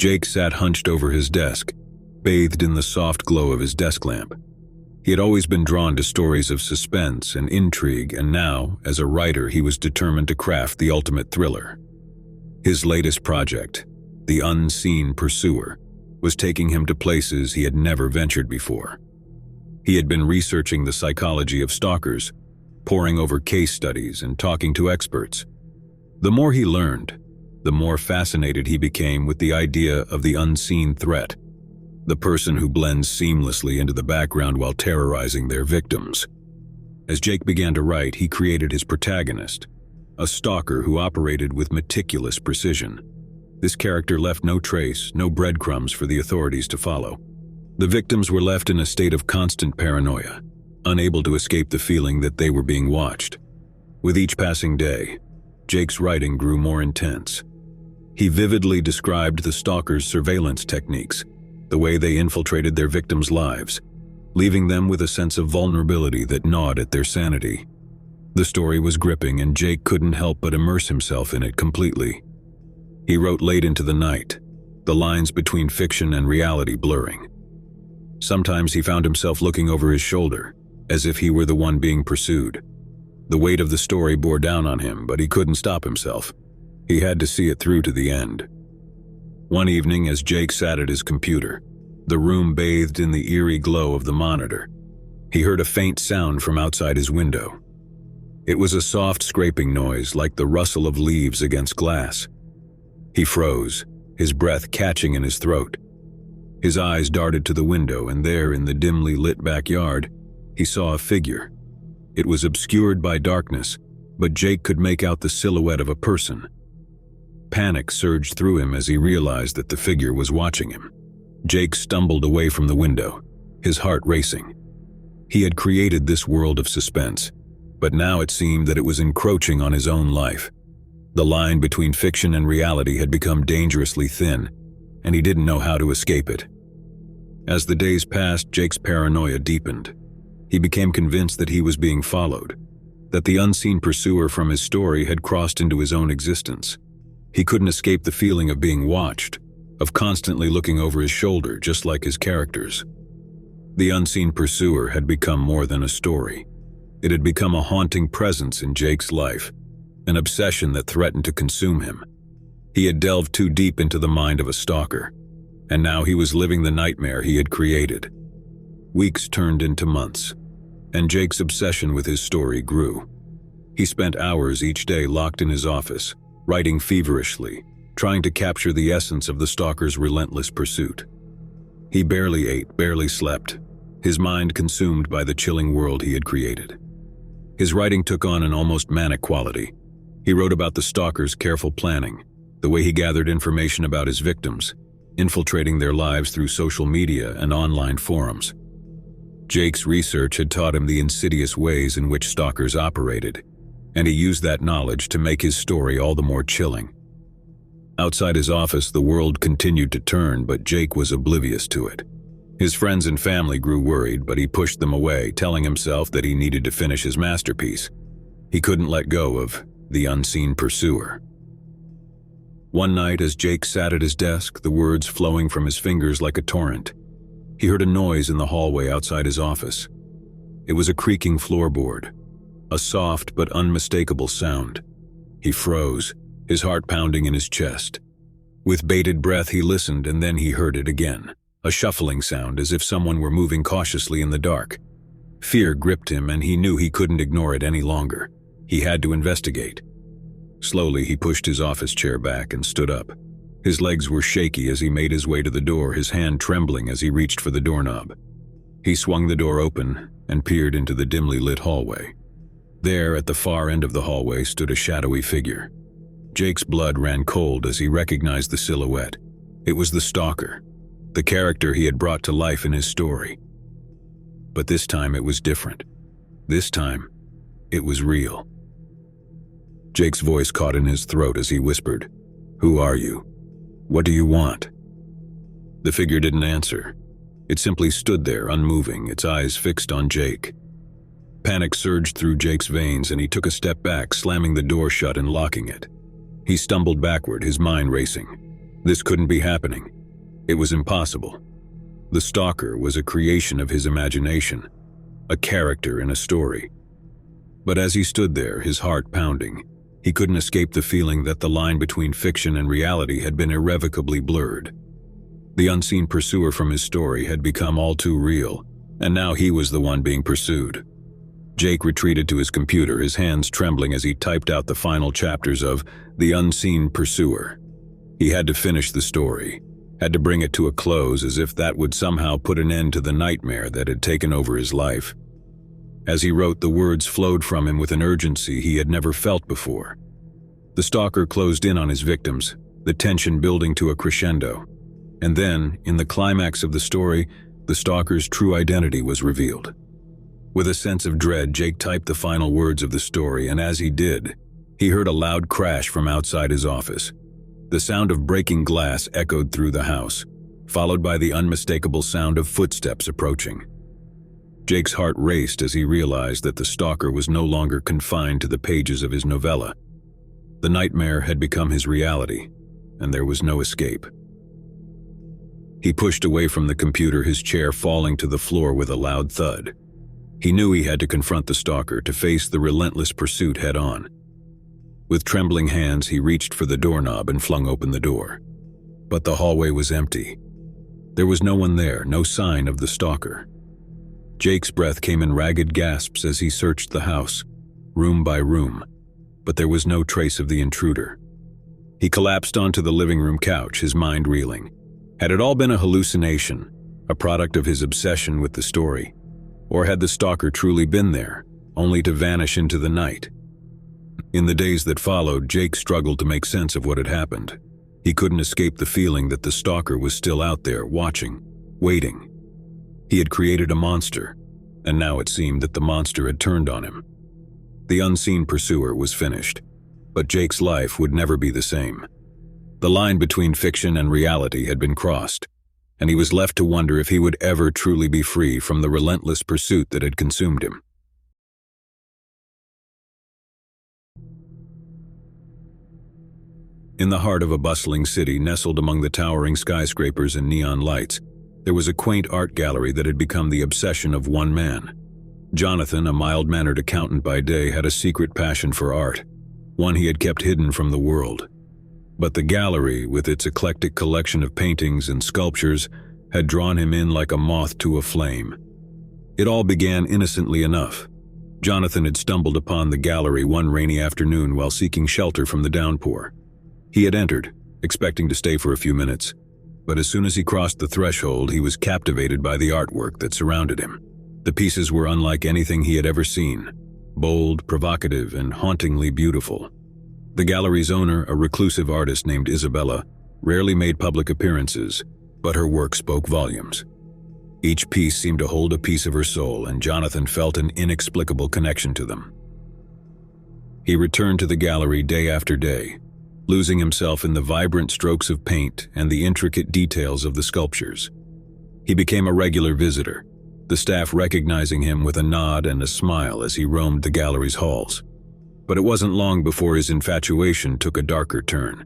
Jake sat hunched over his desk, bathed in the soft glow of his desk lamp. He had always been drawn to stories of suspense and intrigue, and now, as a writer, he was determined to craft the ultimate thriller. His latest project, The Unseen Pursuer, was taking him to places he had never ventured before. He had been researching the psychology of stalkers, poring over case studies and talking to experts. The more he learned, the more fascinated he became with the idea of the unseen threat, the person who blends seamlessly into the background while terrorizing their victims. As Jake began to write, he created his protagonist, a stalker who operated with meticulous precision. This character left no trace, no breadcrumbs for the authorities to follow. The victims were left in a state of constant paranoia, unable to escape the feeling that they were being watched. With each passing day, Jake's writing grew more intense. He vividly described the stalkers' surveillance techniques, the way they infiltrated their victims' lives, leaving them with a sense of vulnerability that gnawed at their sanity. The story was gripping, and Jake couldn't help but immerse himself in it completely. He wrote late into the night, the lines between fiction and reality blurring. Sometimes he found himself looking over his shoulder, as if he were the one being pursued. The weight of the story bore down on him, but he couldn't stop himself. He had to see it through to the end. One evening, as Jake sat at his computer, the room bathed in the eerie glow of the monitor, he heard a faint sound from outside his window. It was a soft scraping noise, like the rustle of leaves against glass. He froze, his breath catching in his throat. His eyes darted to the window, and there, in the dimly lit backyard, he saw a figure. It was obscured by darkness, but Jake could make out the silhouette of a person. Panic surged through him as he realized that the figure was watching him. Jake stumbled away from the window, his heart racing. He had created this world of suspense, but now it seemed that it was encroaching on his own life. The line between fiction and reality had become dangerously thin, and he didn't know how to escape it. As the days passed, Jake's paranoia deepened. He became convinced that he was being followed, that the unseen pursuer from his story had crossed into his own existence. He couldn't escape the feeling of being watched, of constantly looking over his shoulder, just like his characters. The unseen pursuer had become more than a story. It had become a haunting presence in Jake's life, an obsession that threatened to consume him. He had delved too deep into the mind of a stalker, and now he was living the nightmare he had created. Weeks turned into months, and Jake's obsession with his story grew. He spent hours each day locked in his office, writing feverishly, trying to capture the essence of the stalker's relentless pursuit. He barely ate, barely slept, his mind consumed by the chilling world he had created. His writing took on an almost manic quality. He wrote about the stalker's careful planning, the way he gathered information about his victims, infiltrating their lives through social media and online forums. Jake's research had taught him the insidious ways in which stalkers operated, and he used that knowledge to make his story all the more chilling. Outside his office, the world continued to turn, but Jake was oblivious to it. His friends and family grew worried, but he pushed them away, telling himself that he needed to finish his masterpiece. He couldn't let go of the unseen pursuer. One night, as Jake sat at his desk, the words flowing from his fingers like a torrent, he heard a noise in the hallway outside his office. It was a creaking floorboard, a soft but unmistakable sound. He froze, his heart pounding in his chest. With bated breath, he listened, and then he heard it again, a shuffling sound as if someone were moving cautiously in the dark. Fear gripped him, and he knew he couldn't ignore it any longer. He had to investigate. Slowly, he pushed his office chair back and stood up. His legs were shaky as he made his way to the door, his hand trembling as he reached for the doorknob. He swung the door open and peered into the dimly lit hallway. There, at the far end of the hallway, stood a shadowy figure. Jake's blood ran cold as he recognized the silhouette. It was the stalker, the character he had brought to life in his story. But this time it was different. This time, it was real. Jake's voice caught in his throat as he whispered, "Who are you? What do you want?" The figure didn't answer. It simply stood there, unmoving, its eyes fixed on Jake. Panic surged through Jake's veins, and he took a step back, slamming the door shut and locking it. He stumbled backward, his mind racing. This couldn't be happening. It was impossible. The stalker was a creation of his imagination, a character in a story. But as he stood there, his heart pounding, he couldn't escape the feeling that the line between fiction and reality had been irrevocably blurred. The unseen pursuer from his story had become all too real, and now he was the one being pursued. Jake retreated to his computer, his hands trembling as he typed out the final chapters of The Unseen Pursuer. He had to finish the story, had to bring it to a close, as if that would somehow put an end to the nightmare that had taken over his life. As he wrote, the words flowed from him with an urgency he had never felt before. The stalker closed in on his victims, the tension building to a crescendo. And then, in the climax of the story, the stalker's true identity was revealed. With a sense of dread, Jake typed the final words of the story, and as he did, he heard a loud crash from outside his office. The sound of breaking glass echoed through the house, followed by the unmistakable sound of footsteps approaching. Jake's heart raced as he realized that the stalker was no longer confined to the pages of his novella. The nightmare had become his reality, and there was no escape. He pushed away from the computer, his chair falling to the floor with a loud thud. He knew he had to confront the stalker, to face the relentless pursuit head-on. With trembling hands, he reached for the doorknob and flung open the door. But the hallway was empty. There was no one there, no sign of the stalker. Jake's breath came in ragged gasps as he searched the house, room by room, but there was no trace of the intruder. He collapsed onto the living room couch, his mind reeling. Had it all been a hallucination, a product of his obsession with the story? Or had the stalker truly been there, only to vanish into the night? In the days that followed, Jake struggled to make sense of what had happened. He couldn't escape the feeling that the stalker was still out there, watching, waiting. He had created a monster, and now it seemed that the monster had turned on him. The unseen pursuer was finished, but Jake's life would never be the same. The line between fiction and reality had been crossed, and he was left to wonder if he would ever truly be free from the relentless pursuit that had consumed him. In the heart of a bustling city, nestled among the towering skyscrapers and neon lights, there was a quaint art gallery that had become the obsession of one man. Jonathan, a mild-mannered accountant by day, had a secret passion for art, one he had kept hidden from the world. But the gallery, with its eclectic collection of paintings and sculptures, had drawn him in like a moth to a flame. It all began innocently enough. Jonathan had stumbled upon the gallery one rainy afternoon while seeking shelter from the downpour. He had entered, expecting to stay for a few minutes, but as soon as he crossed the threshold, he was captivated by the artwork that surrounded him. The pieces were unlike anything he had ever seen, bold, provocative, and hauntingly beautiful. The gallery's owner, a reclusive artist named Isabella, rarely made public appearances, but her work spoke volumes. Each piece seemed to hold a piece of her soul, and Jonathan felt an inexplicable connection to them. He returned to the gallery day after day, losing himself in the vibrant strokes of paint and the intricate details of the sculptures. He became a regular visitor, the staff recognizing him with a nod and a smile as he roamed the gallery's halls. But it wasn't long before his infatuation took a darker turn.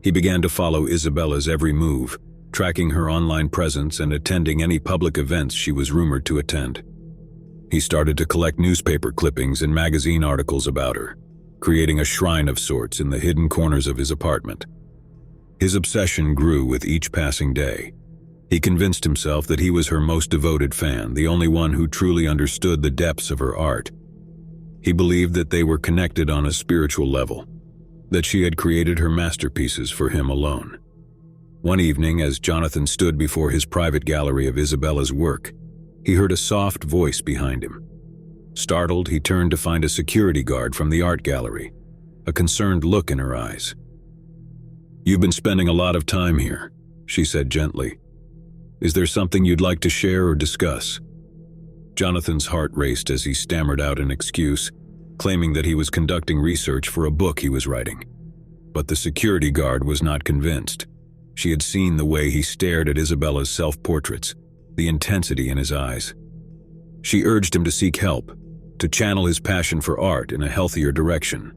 He began to follow Isabella's every move, tracking her online presence and attending any public events she was rumored to attend. He started to collect newspaper clippings and magazine articles about her, creating a shrine of sorts in the hidden corners of his apartment. His obsession grew with each passing day. He convinced himself that he was her most devoted fan, the only one who truly understood the depths of her art. He believed that they were connected on a spiritual level, that she had created her masterpieces for him alone. One evening, as Jonathan stood before his private gallery of Isabella's work, he heard a soft voice behind him. Startled, he turned to find a security guard from the art gallery, a concerned look in her eyes. "You've been spending a lot of time here," she said gently. "Is there something you'd like to share or discuss?" Jonathan's heart raced as he stammered out an excuse, claiming that he was conducting research for a book he was writing. But the security guard was not convinced. She had seen the way he stared at Isabella's self-portraits, the intensity in his eyes. She urged him to seek help, to channel his passion for art in a healthier direction.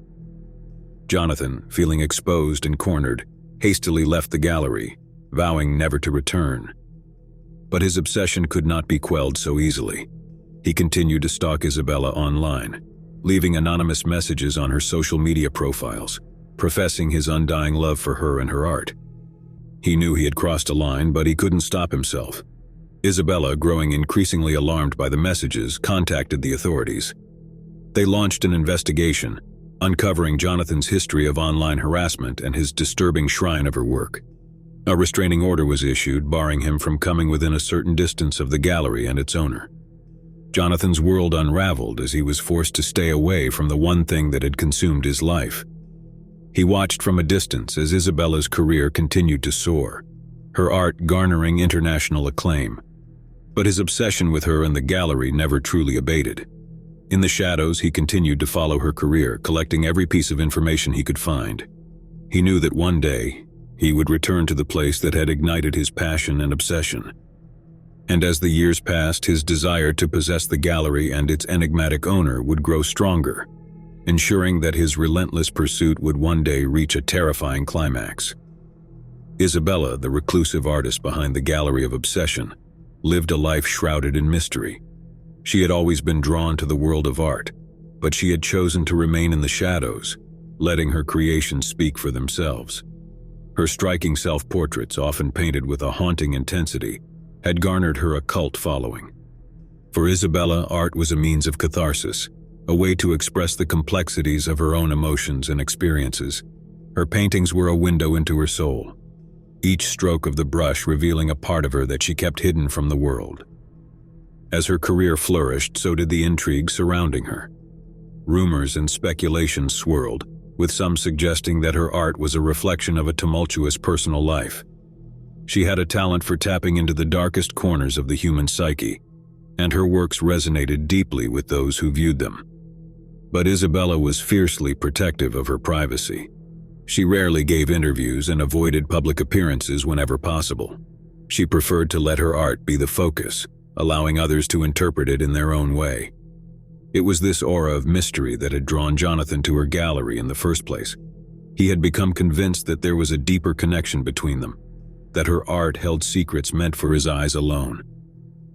Jonathan, feeling exposed and cornered, hastily left the gallery, vowing never to return. But his obsession could not be quelled so easily. He continued to stalk Isabella online, leaving anonymous messages on her social media profiles, professing his undying love for her and her art. He knew he had crossed a line, but he couldn't stop himself. Isabella, growing increasingly alarmed by the messages, contacted the authorities. They launched an investigation, uncovering Jonathan's history of online harassment and his disturbing shrine of her work. A restraining order was issued, barring him from coming within a certain distance of the gallery and its owner. Jonathan's world unraveled as he was forced to stay away from the one thing that had consumed his life. He watched from a distance as Isabella's career continued to soar, her art garnering international acclaim. But his obsession with her and the gallery never truly abated. In the shadows, he continued to follow her career, collecting every piece of information he could find. He knew that one day, he would return to the place that had ignited his passion and obsession. And as the years passed, his desire to possess the gallery and its enigmatic owner would grow stronger, ensuring that his relentless pursuit would one day reach a terrifying climax. Isabella, the reclusive artist behind the Gallery of Obsession, lived a life shrouded in mystery. She had always been drawn to the world of art, but she had chosen to remain in the shadows, letting her creations speak for themselves. Her striking self-portraits, often painted with a haunting intensity, had garnered her a cult following. For Isabella, art was a means of catharsis, a way to express the complexities of her own emotions and experiences. Her paintings were a window into her soul, each stroke of the brush revealing a part of her that she kept hidden from the world. As her career flourished, so did the intrigue surrounding her. Rumors and speculations swirled, with some suggesting that her art was a reflection of a tumultuous personal life. She had a talent for tapping into the darkest corners of the human psyche, and her works resonated deeply with those who viewed them. But Isabella was fiercely protective of her privacy. She rarely gave interviews and avoided public appearances whenever possible. She preferred to let her art be the focus, allowing others to interpret it in their own way. It was this aura of mystery that had drawn Jonathan to her gallery in the first place. He had become convinced that there was a deeper connection between them, that her art held secrets meant for his eyes alone.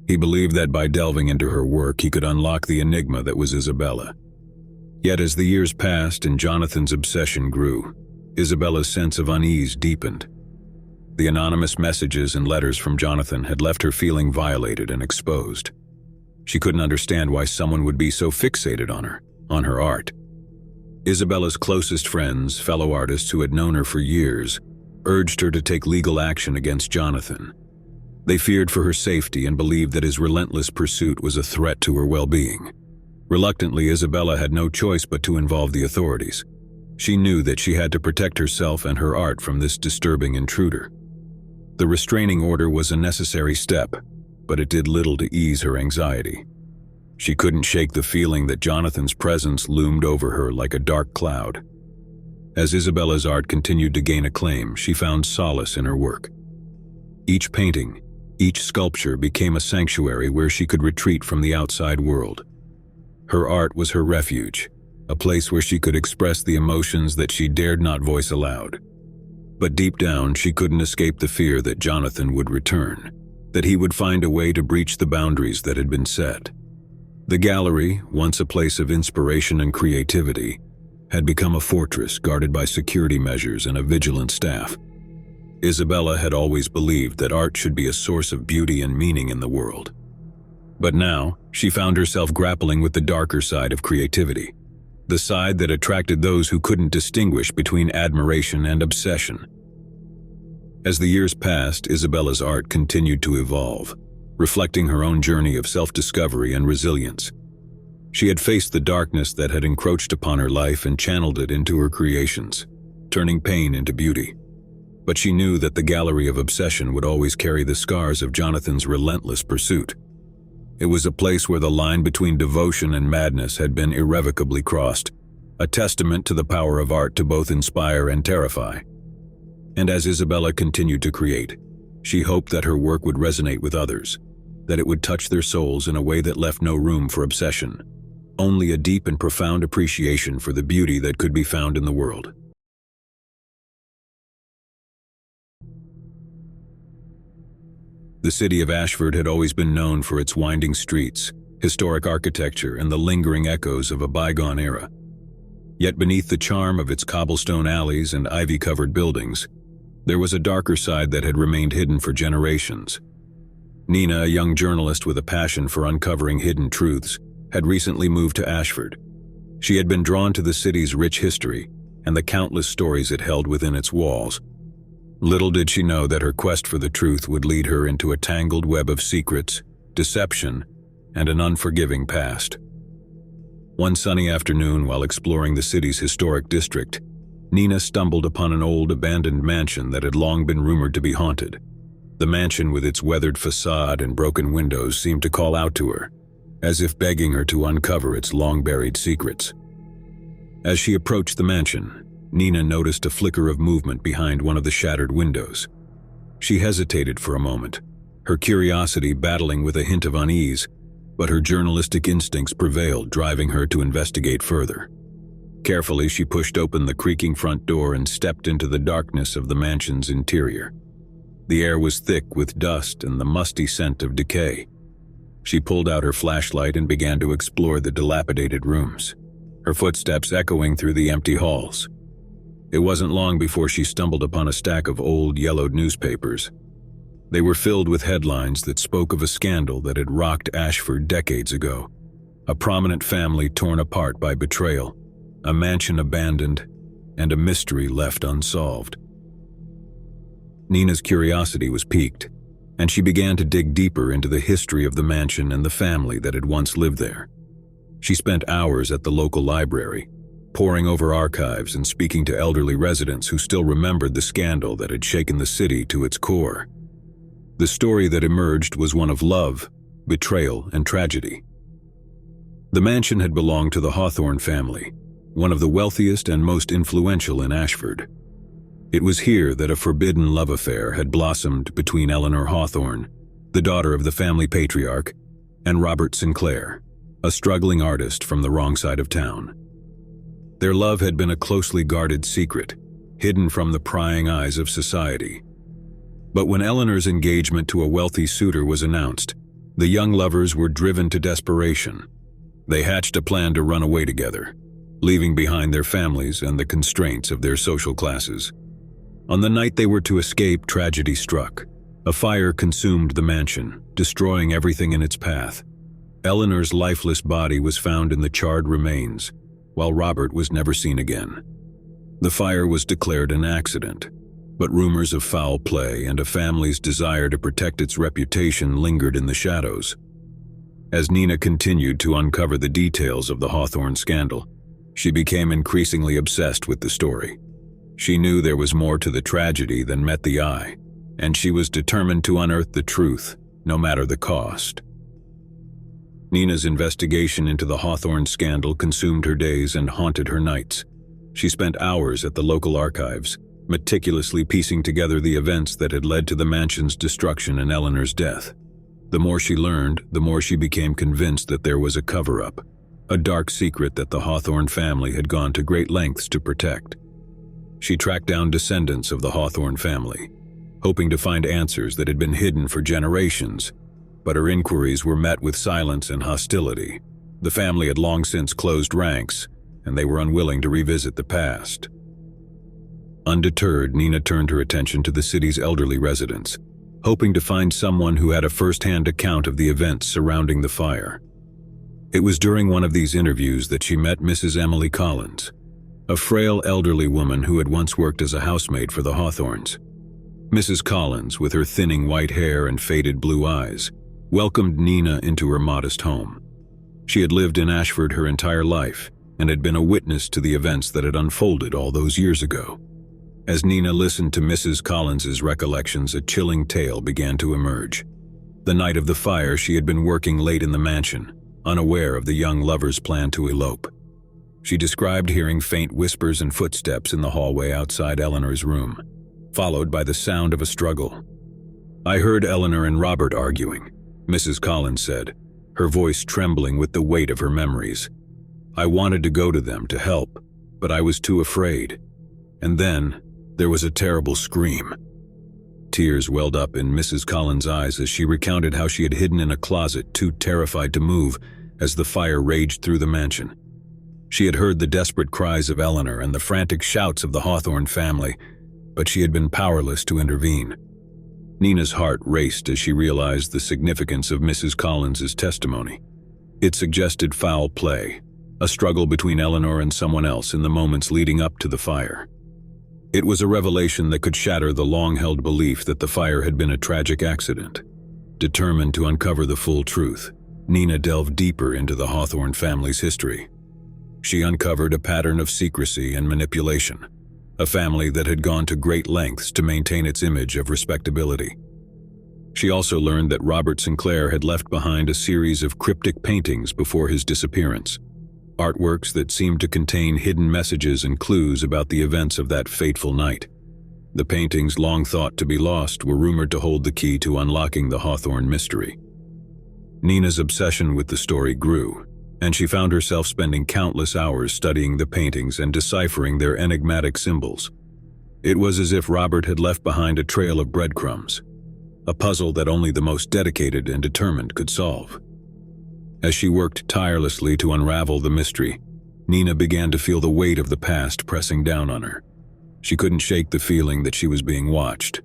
He believed that by delving into her work, he could unlock the enigma that was Isabella. Yet as the years passed and Jonathan's obsession grew, Isabella's sense of unease deepened. The anonymous messages and letters from Jonathan had left her feeling violated and exposed. She couldn't understand why someone would be so fixated on her art. Isabella's closest friends, fellow artists who had known her for years, urged her to take legal action against Jonathan. They feared for her safety and believed that his relentless pursuit was a threat to her well-being. Reluctantly, Isabella had no choice but to involve the authorities. She knew that she had to protect herself and her art from this disturbing intruder. The restraining order was a necessary step, but it did little to ease her anxiety. She couldn't shake the feeling that Jonathan's presence loomed over her like a dark cloud. As Isabella's art continued to gain acclaim, she found solace in her work. Each painting, each sculpture became a sanctuary where she could retreat from the outside world. Her art was her refuge, a place where she could express the emotions that she dared not voice aloud. But deep down, she couldn't escape the fear that Jonathan would return, that he would find a way to breach the boundaries that had been set. The gallery, once a place of inspiration and creativity, had become a fortress guarded by security measures and a vigilant staff. Isabella had always believed that art should be a source of beauty and meaning in the world. But now, she found herself grappling with the darker side of creativity, the side that attracted those who couldn't distinguish between admiration and obsession. As the years passed, Isabella's art continued to evolve, reflecting her own journey of self-discovery and resilience. She had faced the darkness that had encroached upon her life and channeled it into her creations, turning pain into beauty. But she knew that the Gallery of Obsession would always carry the scars of Jonathan's relentless pursuit. It was a place where the line between devotion and madness had been irrevocably crossed, a testament to the power of art to both inspire and terrify. And as Isabella continued to create, she hoped that her work would resonate with others, that it would touch their souls in a way that left no room for obsession, only a deep and profound appreciation for the beauty that could be found in the world. The city of Ashford had always been known for its winding streets, historic architecture, and the lingering echoes of a bygone era. Yet beneath the charm of its cobblestone alleys and ivy-covered buildings, there was a darker side that had remained hidden for generations. Nina, a young journalist with a passion for uncovering hidden truths, had recently moved to Ashford. She had been drawn to the city's rich history and the countless stories it held within its walls. Little did she know that her quest for the truth would lead her into a tangled web of secrets, deception, and an unforgiving past. One sunny afternoon, while exploring the city's historic district, Nina stumbled upon an old abandoned mansion that had long been rumored to be haunted. The mansion, with its weathered facade and broken windows, seemed to call out to her, as if begging her to uncover its long-buried secrets. As she approached the mansion, Nina noticed a flicker of movement behind one of the shattered windows. She hesitated for a moment, her curiosity battling with a hint of unease, but her journalistic instincts prevailed, driving her to investigate further. Carefully, she pushed open the creaking front door and stepped into the darkness of the mansion's interior. The air was thick with dust and the musty scent of decay. She pulled out her flashlight and began to explore the dilapidated rooms, her footsteps echoing through the empty halls. It wasn't long before she stumbled upon a stack of old, yellowed newspapers. They were filled with headlines that spoke of a scandal that had rocked Ashford decades ago. A prominent family torn apart by betrayal, a mansion abandoned, and a mystery left unsolved. Nina's curiosity was piqued, and she began to dig deeper into the history of the mansion and the family that had once lived there. She spent hours at the local library, poring over archives and speaking to elderly residents who still remembered the scandal that had shaken the city to its core. The story that emerged was one of love, betrayal, and tragedy. The mansion had belonged to the Hawthorne family, one of the wealthiest and most influential in Ashford. It was here that a forbidden love affair had blossomed between Eleanor Hawthorne, the daughter of the family patriarch, and Robert Sinclair, a struggling artist from the wrong side of town. Their love had been a closely guarded secret, hidden from the prying eyes of society. But when Eleanor's engagement to a wealthy suitor was announced, the young lovers were driven to desperation. They hatched a plan to run away together, leaving behind their families and the constraints of their social classes. On the night they were to escape, tragedy struck. A fire consumed the mansion, destroying everything in its path. Eleanor's lifeless body was found in the charred remains, while Robert was never seen again. The fire was declared an accident, but rumors of foul play and a family's desire to protect its reputation lingered in the shadows. As Nina continued to uncover the details of the Hawthorne scandal, she became increasingly obsessed with the story. She knew there was more to the tragedy than met the eye, and she was determined to unearth the truth, no matter the cost. Nina's investigation into the Hawthorne scandal consumed her days and haunted her nights. She spent hours at the local archives, meticulously piecing together the events that had led to the mansion's destruction and Eleanor's death. The more she learned, the more she became convinced that there was a cover-up, a dark secret that the Hawthorne family had gone to great lengths to protect. She tracked down descendants of the Hawthorne family, hoping to find answers that had been hidden for generations, but her inquiries were met with silence and hostility. The family had long since closed ranks, and they were unwilling to revisit the past. Undeterred, Nina turned her attention to the city's elderly residents, hoping to find someone who had a first-hand account of the events surrounding the fire. It was during one of these interviews that she met Mrs. Emily Collins, a frail elderly woman who had once worked as a housemaid for the Hawthornes. Mrs. Collins, with her thinning white hair and faded blue eyes, welcomed Nina into her modest home. She had lived in Ashford her entire life and had been a witness to the events that had unfolded all those years ago. As Nina listened to Mrs. Collins's recollections, a chilling tale began to emerge. The night of the fire, she had been working late in the mansion, unaware of the young lovers' plan to elope. She described hearing faint whispers and footsteps in the hallway outside Eleanor's room, followed by the sound of a struggle. "I heard Eleanor and Robert arguing," Mrs. Collins said, her voice trembling with the weight of her memories. "I wanted to go to them to help, but I was too afraid. And then there was a terrible scream." Tears welled up in Mrs. Collins' eyes as she recounted how she had hidden in a closet, too terrified to move, as the fire raged through the mansion. She had heard the desperate cries of Eleanor and the frantic shouts of the Hawthorne family, but she had been powerless to intervene. Nina's heart raced as she realized the significance of Mrs. Collins' testimony. It suggested foul play, a struggle between Eleanor and someone else in the moments leading up to the fire. It was a revelation that could shatter the long-held belief that the fire had been a tragic accident. Determined to uncover the full truth, Nina delved deeper into the Hawthorne family's history. She uncovered a pattern of secrecy and manipulation, a family that had gone to great lengths to maintain its image of respectability. She also learned that Robert Sinclair had left behind a series of cryptic paintings before his disappearance, artworks that seemed to contain hidden messages and clues about the events of that fateful night. The paintings, long thought to be lost, were rumored to hold the key to unlocking the Hawthorne mystery. Nina's obsession with the story grew, and she found herself spending countless hours studying the paintings and deciphering their enigmatic symbols. It was as if Robert had left behind a trail of breadcrumbs, a puzzle that only the most dedicated and determined could solve. As she worked tirelessly to unravel the mystery, Nina began to feel the weight of the past pressing down on her. She couldn't shake the feeling that she was being watched,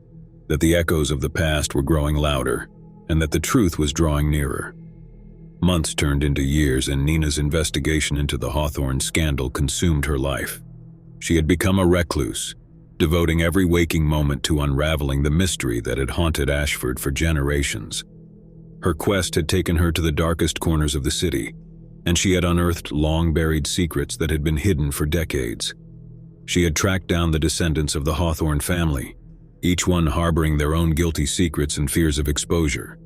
that the echoes of the past were growing louder, and that the truth was drawing nearer. Months turned into years, and Nina's investigation into the Hawthorne scandal consumed her life. She had become a recluse, devoting every waking moment to unraveling the mystery that had haunted Ashford for generations. Her quest had taken her to the darkest corners of the city, and she had unearthed long-buried secrets that had been hidden for decades. She had tracked down the descendants of the Hawthorne family, each one harboring their own guilty secrets and fears of exposure.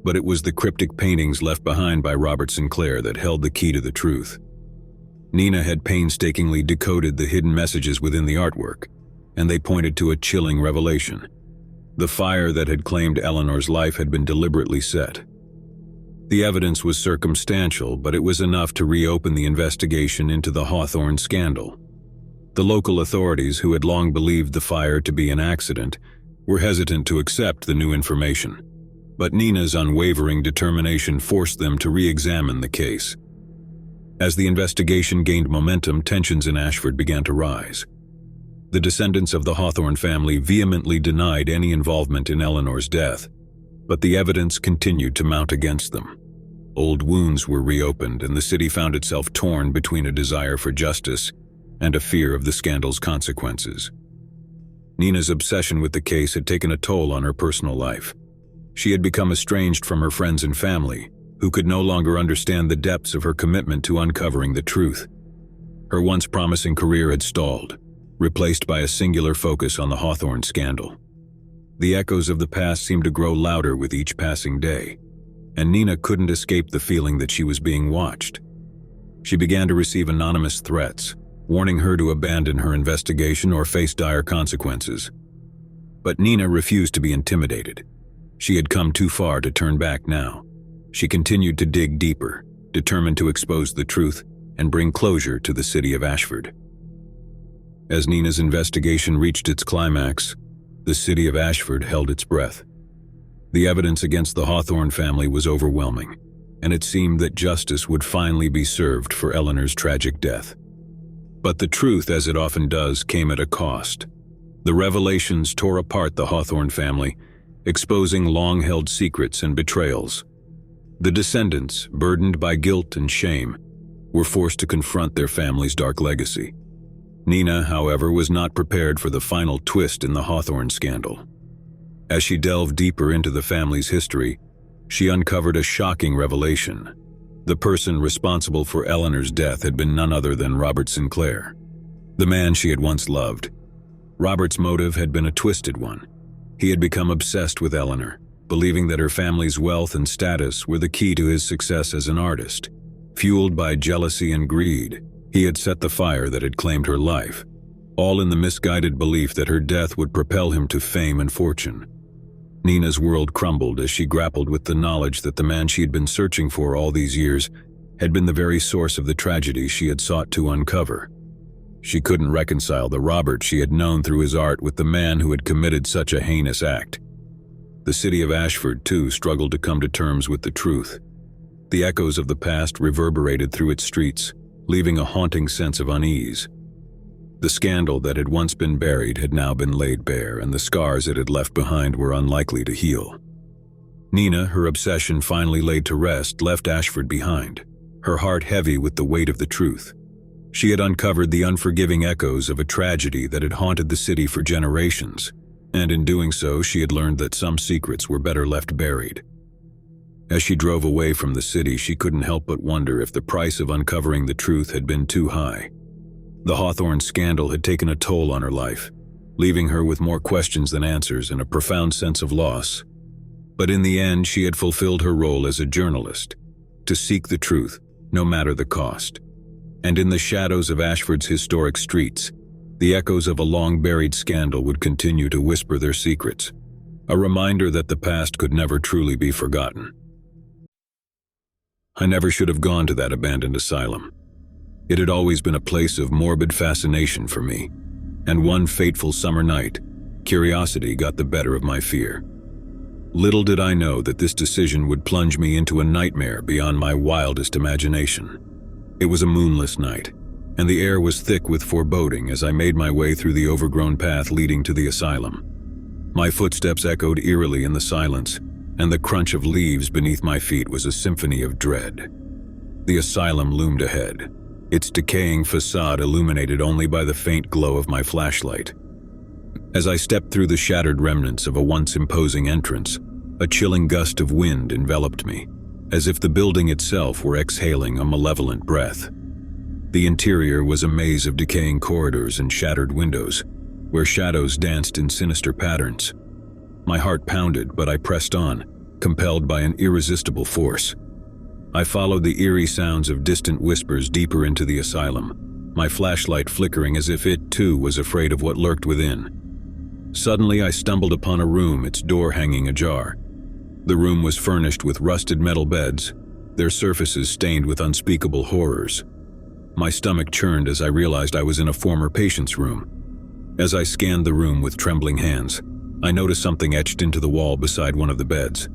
But it was the cryptic paintings left behind by Robert Sinclair that held the key to the truth. Nina had painstakingly decoded the hidden messages within the artwork, and they pointed to a chilling revelation. The fire that had claimed Eleanor's life had been deliberately set. The evidence was circumstantial, but it was enough to reopen the investigation into the Hawthorne scandal. The local authorities, who had long believed the fire to be an accident, were hesitant to accept the new information. But Nina's unwavering determination forced them to re-examine the case. As the investigation gained momentum, tensions in Ashford began to rise. The descendants of the Hawthorne family vehemently denied any involvement in Eleanor's death, but the evidence continued to mount against them. Old wounds were reopened, and the city found itself torn between a desire for justice and a fear of the scandal's consequences. Nina's obsession with the case had taken a toll on her personal life. She had become estranged from her friends and family, who could no longer understand the depths of her commitment to uncovering the truth. Her once promising career had stalled, replaced by a singular focus on the Hawthorne scandal. The echoes of the past seemed to grow louder with each passing day, and Nina couldn't escape the feeling that she was being watched. She began to receive anonymous threats, warning her to abandon her investigation or face dire consequences. But Nina refused to be intimidated. She had come too far to turn back now. She continued to dig deeper, determined to expose the truth and bring closure to the city of Ashford. As Nina's investigation reached its climax, the city of Ashford held its breath. The evidence against the Hawthorne family was overwhelming, and it seemed that justice would finally be served for Eleanor's tragic death. But the truth, as it often does, came at a cost. The revelations tore apart the Hawthorne family, exposing long-held secrets and betrayals. The descendants, burdened by guilt and shame, were forced to confront their family's dark legacy. Nina, however, was not prepared for the final twist in the Hawthorne scandal. As she delved deeper into the family's history, she uncovered a shocking revelation. The person responsible for Eleanor's death had been none other than Robert Sinclair, the man she had once loved. Robert's motive had been a twisted one. He had become obsessed with Eleanor, believing that her family's wealth and status were the key to his success as an artist. Fueled by jealousy and greed, he had set the fire that had claimed her life, all in the misguided belief that her death would propel him to fame and fortune. Nina's world crumbled as she grappled with the knowledge that the man she had been searching for all these years had been the very source of the tragedy she had sought to uncover. She couldn't reconcile the Robert she had known through his art with the man who had committed such a heinous act. The city of Ashford, too, struggled to come to terms with the truth. The echoes of the past reverberated through its streets, leaving a haunting sense of unease. The scandal that had once been buried had now been laid bare, and the scars it had left behind were unlikely to heal. Nina, her obsession finally laid to rest, left Ashford behind, her heart heavy with the weight of the truth. She had uncovered the unforgiving echoes of a tragedy that had haunted the city for generations, and in doing so, she had learned that some secrets were better left buried. As she drove away from the city, she couldn't help but wonder if the price of uncovering the truth had been too high. The Hawthorne scandal had taken a toll on her life, leaving her with more questions than answers and a profound sense of loss. But in the end, she had fulfilled her role as a journalist, to seek the truth, no matter the cost. And in the shadows of Ashford's historic streets, the echoes of a long-buried scandal would continue to whisper their secrets, a reminder that the past could never truly be forgotten. I never should have gone to that abandoned asylum. It had always been a place of morbid fascination for me, and one fateful summer night, curiosity got the better of my fear. Little did I know that this decision would plunge me into a nightmare beyond my wildest imagination. It was a moonless night, and the air was thick with foreboding as I made my way through the overgrown path leading to the asylum. My footsteps echoed eerily in the silence, and the crunch of leaves beneath my feet was a symphony of dread. The asylum loomed ahead, its decaying facade illuminated only by the faint glow of my flashlight. As I stepped through the shattered remnants of a once imposing entrance, a chilling gust of wind enveloped me, as if the building itself were exhaling a malevolent breath. The interior was a maze of decaying corridors and shattered windows, where shadows danced in sinister patterns. My heart pounded, but I pressed on, compelled by an irresistible force. I followed the eerie sounds of distant whispers deeper into the asylum, my flashlight flickering as if it, too, was afraid of what lurked within. Suddenly, I stumbled upon a room, its door hanging ajar. The room was furnished with rusted metal beds, their surfaces stained with unspeakable horrors. My stomach churned as I realized I was in a former patient's room. As I scanned the room with trembling hands, I noticed something etched into the wall beside one of the beds.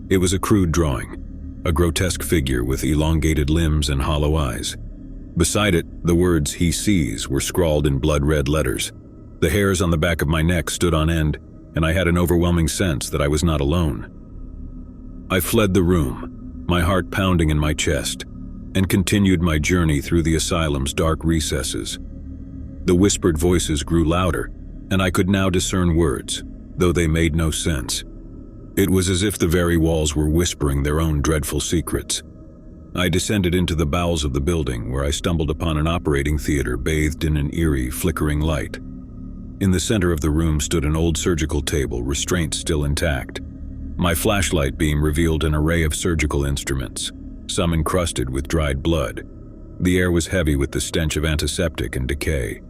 It was a crude drawing, a grotesque figure with elongated limbs and hollow eyes. Beside it, the words "he sees" were scrawled in blood-red letters. The hairs on the back of my neck stood on end, and I had an overwhelming sense that I was not alone. I fled the room, my heart pounding in my chest, and continued my journey through the asylum's dark recesses. The whispered voices grew louder, and I could now discern words, though they made no sense. It was as if the very walls were whispering their own dreadful secrets. I descended into the bowels of the building, where I stumbled upon an operating theater bathed in an eerie, flickering light. In the center of the room stood an old surgical table, restraints still intact. My flashlight beam revealed an array of surgical instruments, some encrusted with dried blood. The air was heavy with the stench of antiseptic and decay.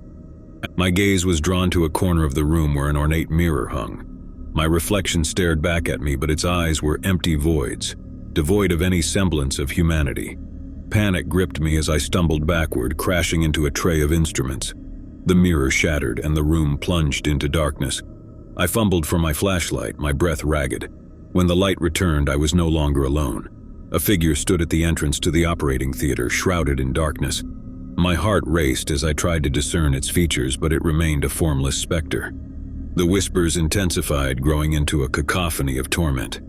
My gaze was drawn to a corner of the room where an ornate mirror hung. My reflection stared back at me, but its eyes were empty voids, devoid of any semblance of humanity. Panic gripped me as I stumbled backward, crashing into a tray of instruments. The mirror shattered and the room plunged into darkness. I fumbled for my flashlight, my breath ragged. When the light returned, I was no longer alone. A figure stood at the entrance to the operating theater, shrouded in darkness. My heart raced as I tried to discern its features, but it remained a formless specter. The whispers intensified, growing into a cacophony of torment.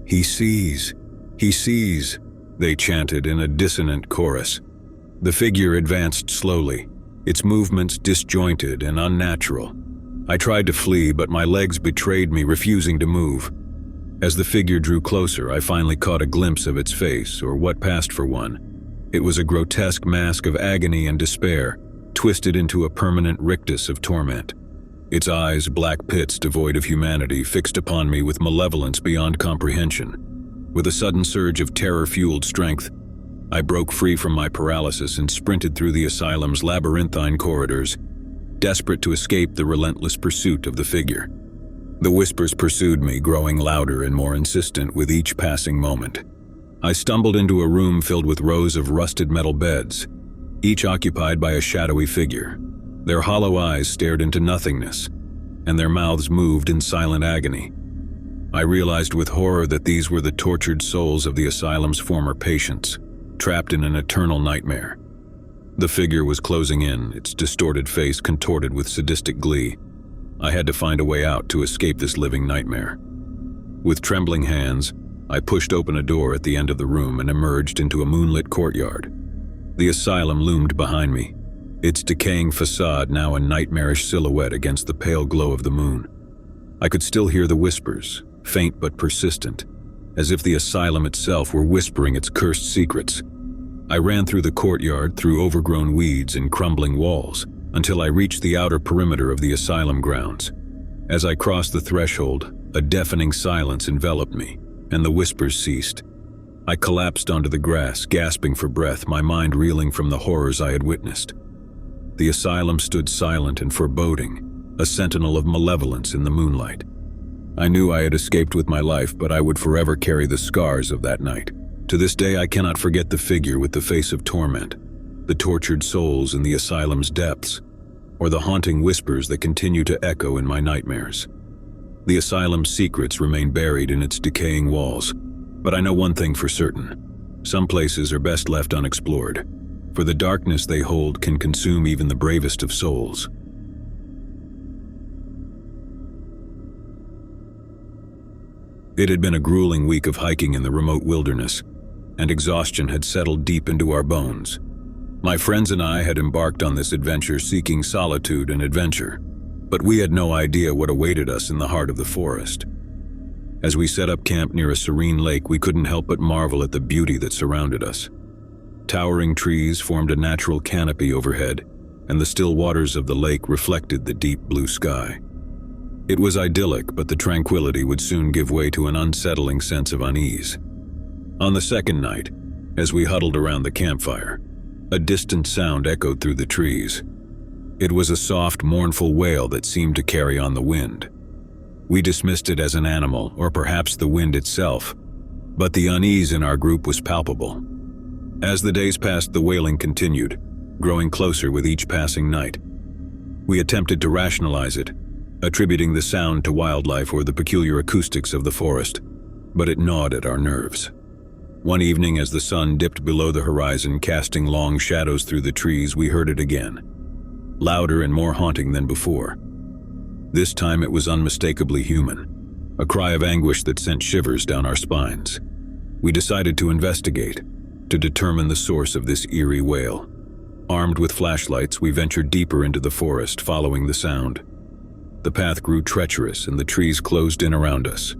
"He sees, he sees," they chanted in a dissonant chorus. The figure advanced slowly, its movements disjointed and unnatural. I tried to flee, but my legs betrayed me, refusing to move. As the figure drew closer, I finally caught a glimpse of its face, or what passed for one. It was a grotesque mask of agony and despair, twisted into a permanent rictus of torment. Its eyes, black pits devoid of humanity, fixed upon me with malevolence beyond comprehension. With a sudden surge of terror-fueled strength, I broke free from my paralysis and sprinted through the asylum's labyrinthine corridors, desperate to escape the relentless pursuit of the figure. The whispers pursued me, growing louder and more insistent with each passing moment. I stumbled into a room filled with rows of rusted metal beds. each occupied by a shadowy figure. Their hollow eyes stared into nothingness, and their mouths moved in silent agony. I realized with horror that these were the tortured souls of the asylum's former patients, trapped in an eternal nightmare. The figure was closing in, its distorted face contorted with sadistic glee. I had to find a way out to escape this living nightmare. With trembling hands, I pushed open a door at the end of the room and emerged into a moonlit courtyard. The asylum loomed behind me, its decaying facade now a nightmarish silhouette against the pale glow of the moon. I could still hear the whispers, faint but persistent, as if the asylum itself were whispering its cursed secrets. I ran through the courtyard, through overgrown weeds and crumbling walls, until I reached the outer perimeter of the asylum grounds. As I crossed the threshold, a deafening silence enveloped me, and the whispers ceased. I collapsed onto the grass, gasping for breath, my mind reeling from the horrors I had witnessed. The asylum stood silent and foreboding, a sentinel of malevolence in the moonlight. I knew I had escaped with my life, but I would forever carry the scars of that night. To this day, I cannot forget the figure with the face of torment, the tortured souls in the asylum's depths, or the haunting whispers that continue to echo in my nightmares. The asylum's secrets remain buried in its decaying walls, but I know one thing for certain. Some places are best left unexplored, for the darkness they hold can consume even the bravest of souls. It had been a grueling week of hiking in the remote wilderness, and exhaustion had settled deep into our bones. My friends and I had embarked on this adventure seeking solitude and adventure, but we had no idea what awaited us in the heart of the forest. As we set up camp near a serene lake, we couldn't help but marvel at the beauty that surrounded us. Towering trees formed a natural canopy overhead, and the still waters of the lake reflected the deep blue sky. It was idyllic, but the tranquility would soon give way to an unsettling sense of unease. On the second night, as we huddled around the campfire, a distant sound echoed through the trees. It was a soft, mournful wail that seemed to carry on the wind. We dismissed it as an animal, or perhaps the wind itself, but the unease in our group was palpable. As the days passed, the wailing continued, growing closer with each passing night. We attempted to rationalize it, attributing the sound to wildlife or the peculiar acoustics of the forest, but it gnawed at our nerves. One evening, as the sun dipped below the horizon, casting long shadows through the trees, we heard it again, louder and more haunting than before. This time it was unmistakably human, a cry of anguish that sent shivers down our spines. We decided to investigate, to determine the source of this eerie wail. Armed with flashlights, we ventured deeper into the forest, following the sound. The path grew treacherous and the trees closed in around us,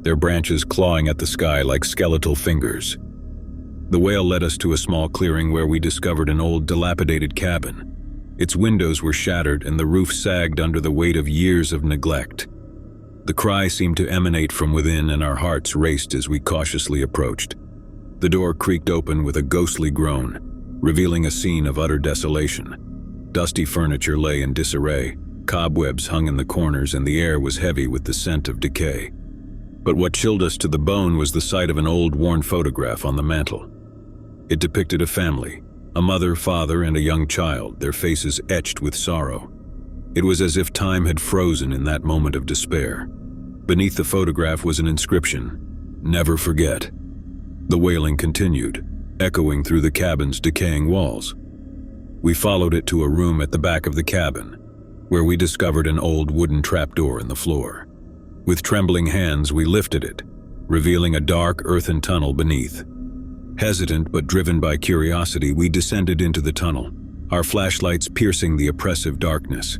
their branches clawing at the sky like skeletal fingers. The wail led us to a small clearing where we discovered an old, dilapidated cabin. Its windows were shattered and the roof sagged under the weight of years of neglect. The cry seemed to emanate from within, and our hearts raced as we cautiously approached. The door creaked open with a ghostly groan, revealing a scene of utter desolation. Dusty furniture lay in disarray, cobwebs hung in the corners, and the air was heavy with the scent of decay. But what chilled us to the bone was the sight of an old, worn photograph on the mantel. It depicted a family, a mother, father, and a young child, their faces etched with sorrow. It was as if time had frozen in that moment of despair. Beneath the photograph was an inscription, "Never forget." The wailing continued, echoing through the cabin's decaying walls. We followed it to a room at the back of the cabin, where we discovered an old wooden trapdoor in the floor. With trembling hands, we lifted it, revealing a dark earthen tunnel beneath. Hesitant but driven by curiosity, we descended into the tunnel, our flashlights piercing the oppressive darkness.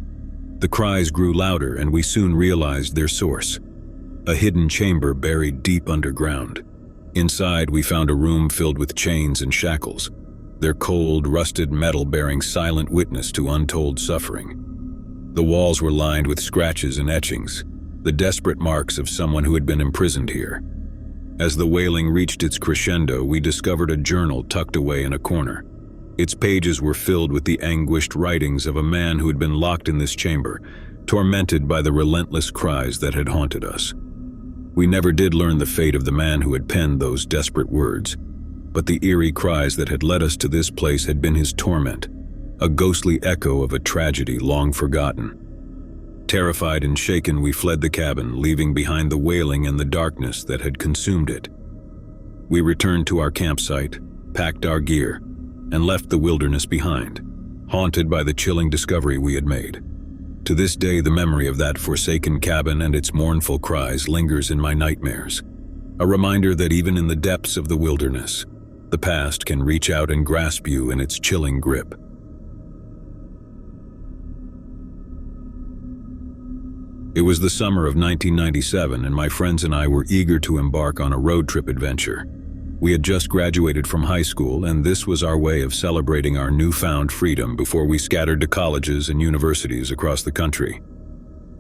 The cries grew louder, and we soon realized their source: a hidden chamber buried deep underground. Inside, we found a room filled with chains and shackles, their cold, rusted metal bearing silent witness to untold suffering. The walls were lined with scratches and etchings, the desperate marks of someone who had been imprisoned here. As the wailing reached its crescendo, we discovered a journal tucked away in a corner. Its pages were filled with the anguished writings of a man who had been locked in this chamber, tormented by the relentless cries that had haunted us. We never did learn the fate of the man who had penned those desperate words. but the eerie cries that had led us to this place had been his torment, a ghostly echo of a tragedy long forgotten. Terrified and shaken, we fled the cabin, leaving behind the wailing and the darkness that had consumed it. We returned to our campsite, packed our gear, and left the wilderness behind, haunted by the chilling discovery we had made. To this day, the memory of that forsaken cabin and its mournful cries lingers in my nightmares, a reminder that even in the depths of the wilderness, the past can reach out and grasp you in its chilling grip. It was the summer of 1997, and my friends and I were eager to embark on a road trip adventure. We had just graduated from high school, and this was our way of celebrating our newfound freedom before we scattered to colleges and universities across the country.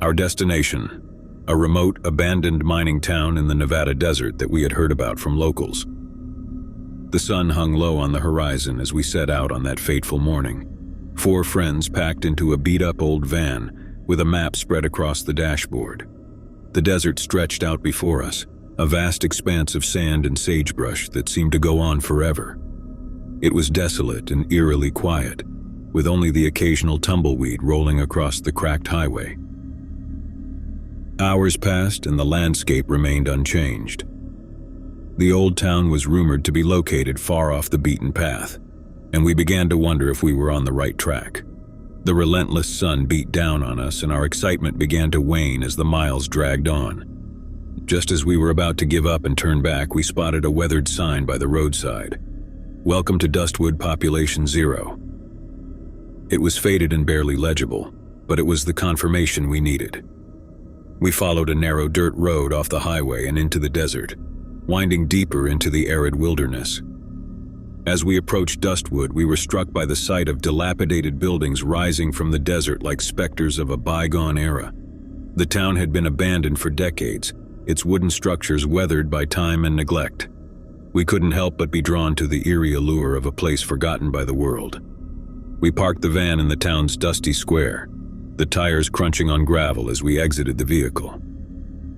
Our destination, a remote, abandoned mining town in the Nevada desert that we had heard about from locals. The sun hung low on the horizon as we set out on that fateful morning. 4 friends packed into a beat-up old van with a map spread across the dashboard. The desert stretched out before us, a vast expanse of sand and sagebrush that seemed to go on forever. It was desolate and eerily quiet, with only the occasional tumbleweed rolling across the cracked highway. Hours passed and the landscape remained unchanged. The old town was rumored to be located far off the beaten path, and we began to wonder if we were on the right track. The relentless sun beat down on us, and our excitement began to wane as the miles dragged on. Just as we were about to give up and turn back, we spotted a weathered sign by the roadside. "Welcome to Dustwood Population Zero." It was faded and barely legible, but it was the confirmation we needed. We followed a narrow dirt road off the highway and into the desert, winding deeper into the arid wilderness. As we approached Dustwood, we were struck by the sight of dilapidated buildings rising from the desert like specters of a bygone era. The town had been abandoned for decades, its wooden structures weathered by time and neglect. We couldn't help but be drawn to the eerie allure of a place forgotten by the world. We parked the van in the town's dusty square, the tires crunching on gravel as we exited the vehicle.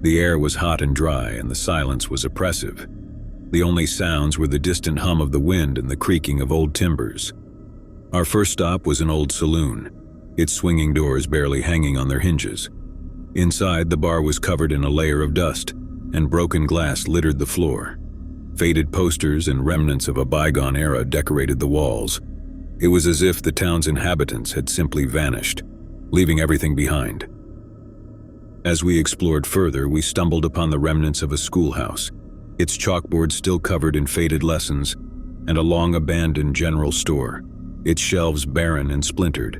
The air was hot and dry, and the silence was oppressive. The only sounds were the distant hum of the wind and the creaking of old timbers. Our first stop was an old saloon, its swinging doors barely hanging on their hinges. Inside, the bar was covered in a layer of dust, and broken glass littered the floor. Faded posters and remnants of a bygone era decorated the walls. It was as if the town's inhabitants had simply vanished, leaving everything behind. As we explored further, we stumbled upon the remnants of a schoolhouse, its chalkboard still covered in faded lessons, and a long-abandoned general store, its shelves barren and splintered.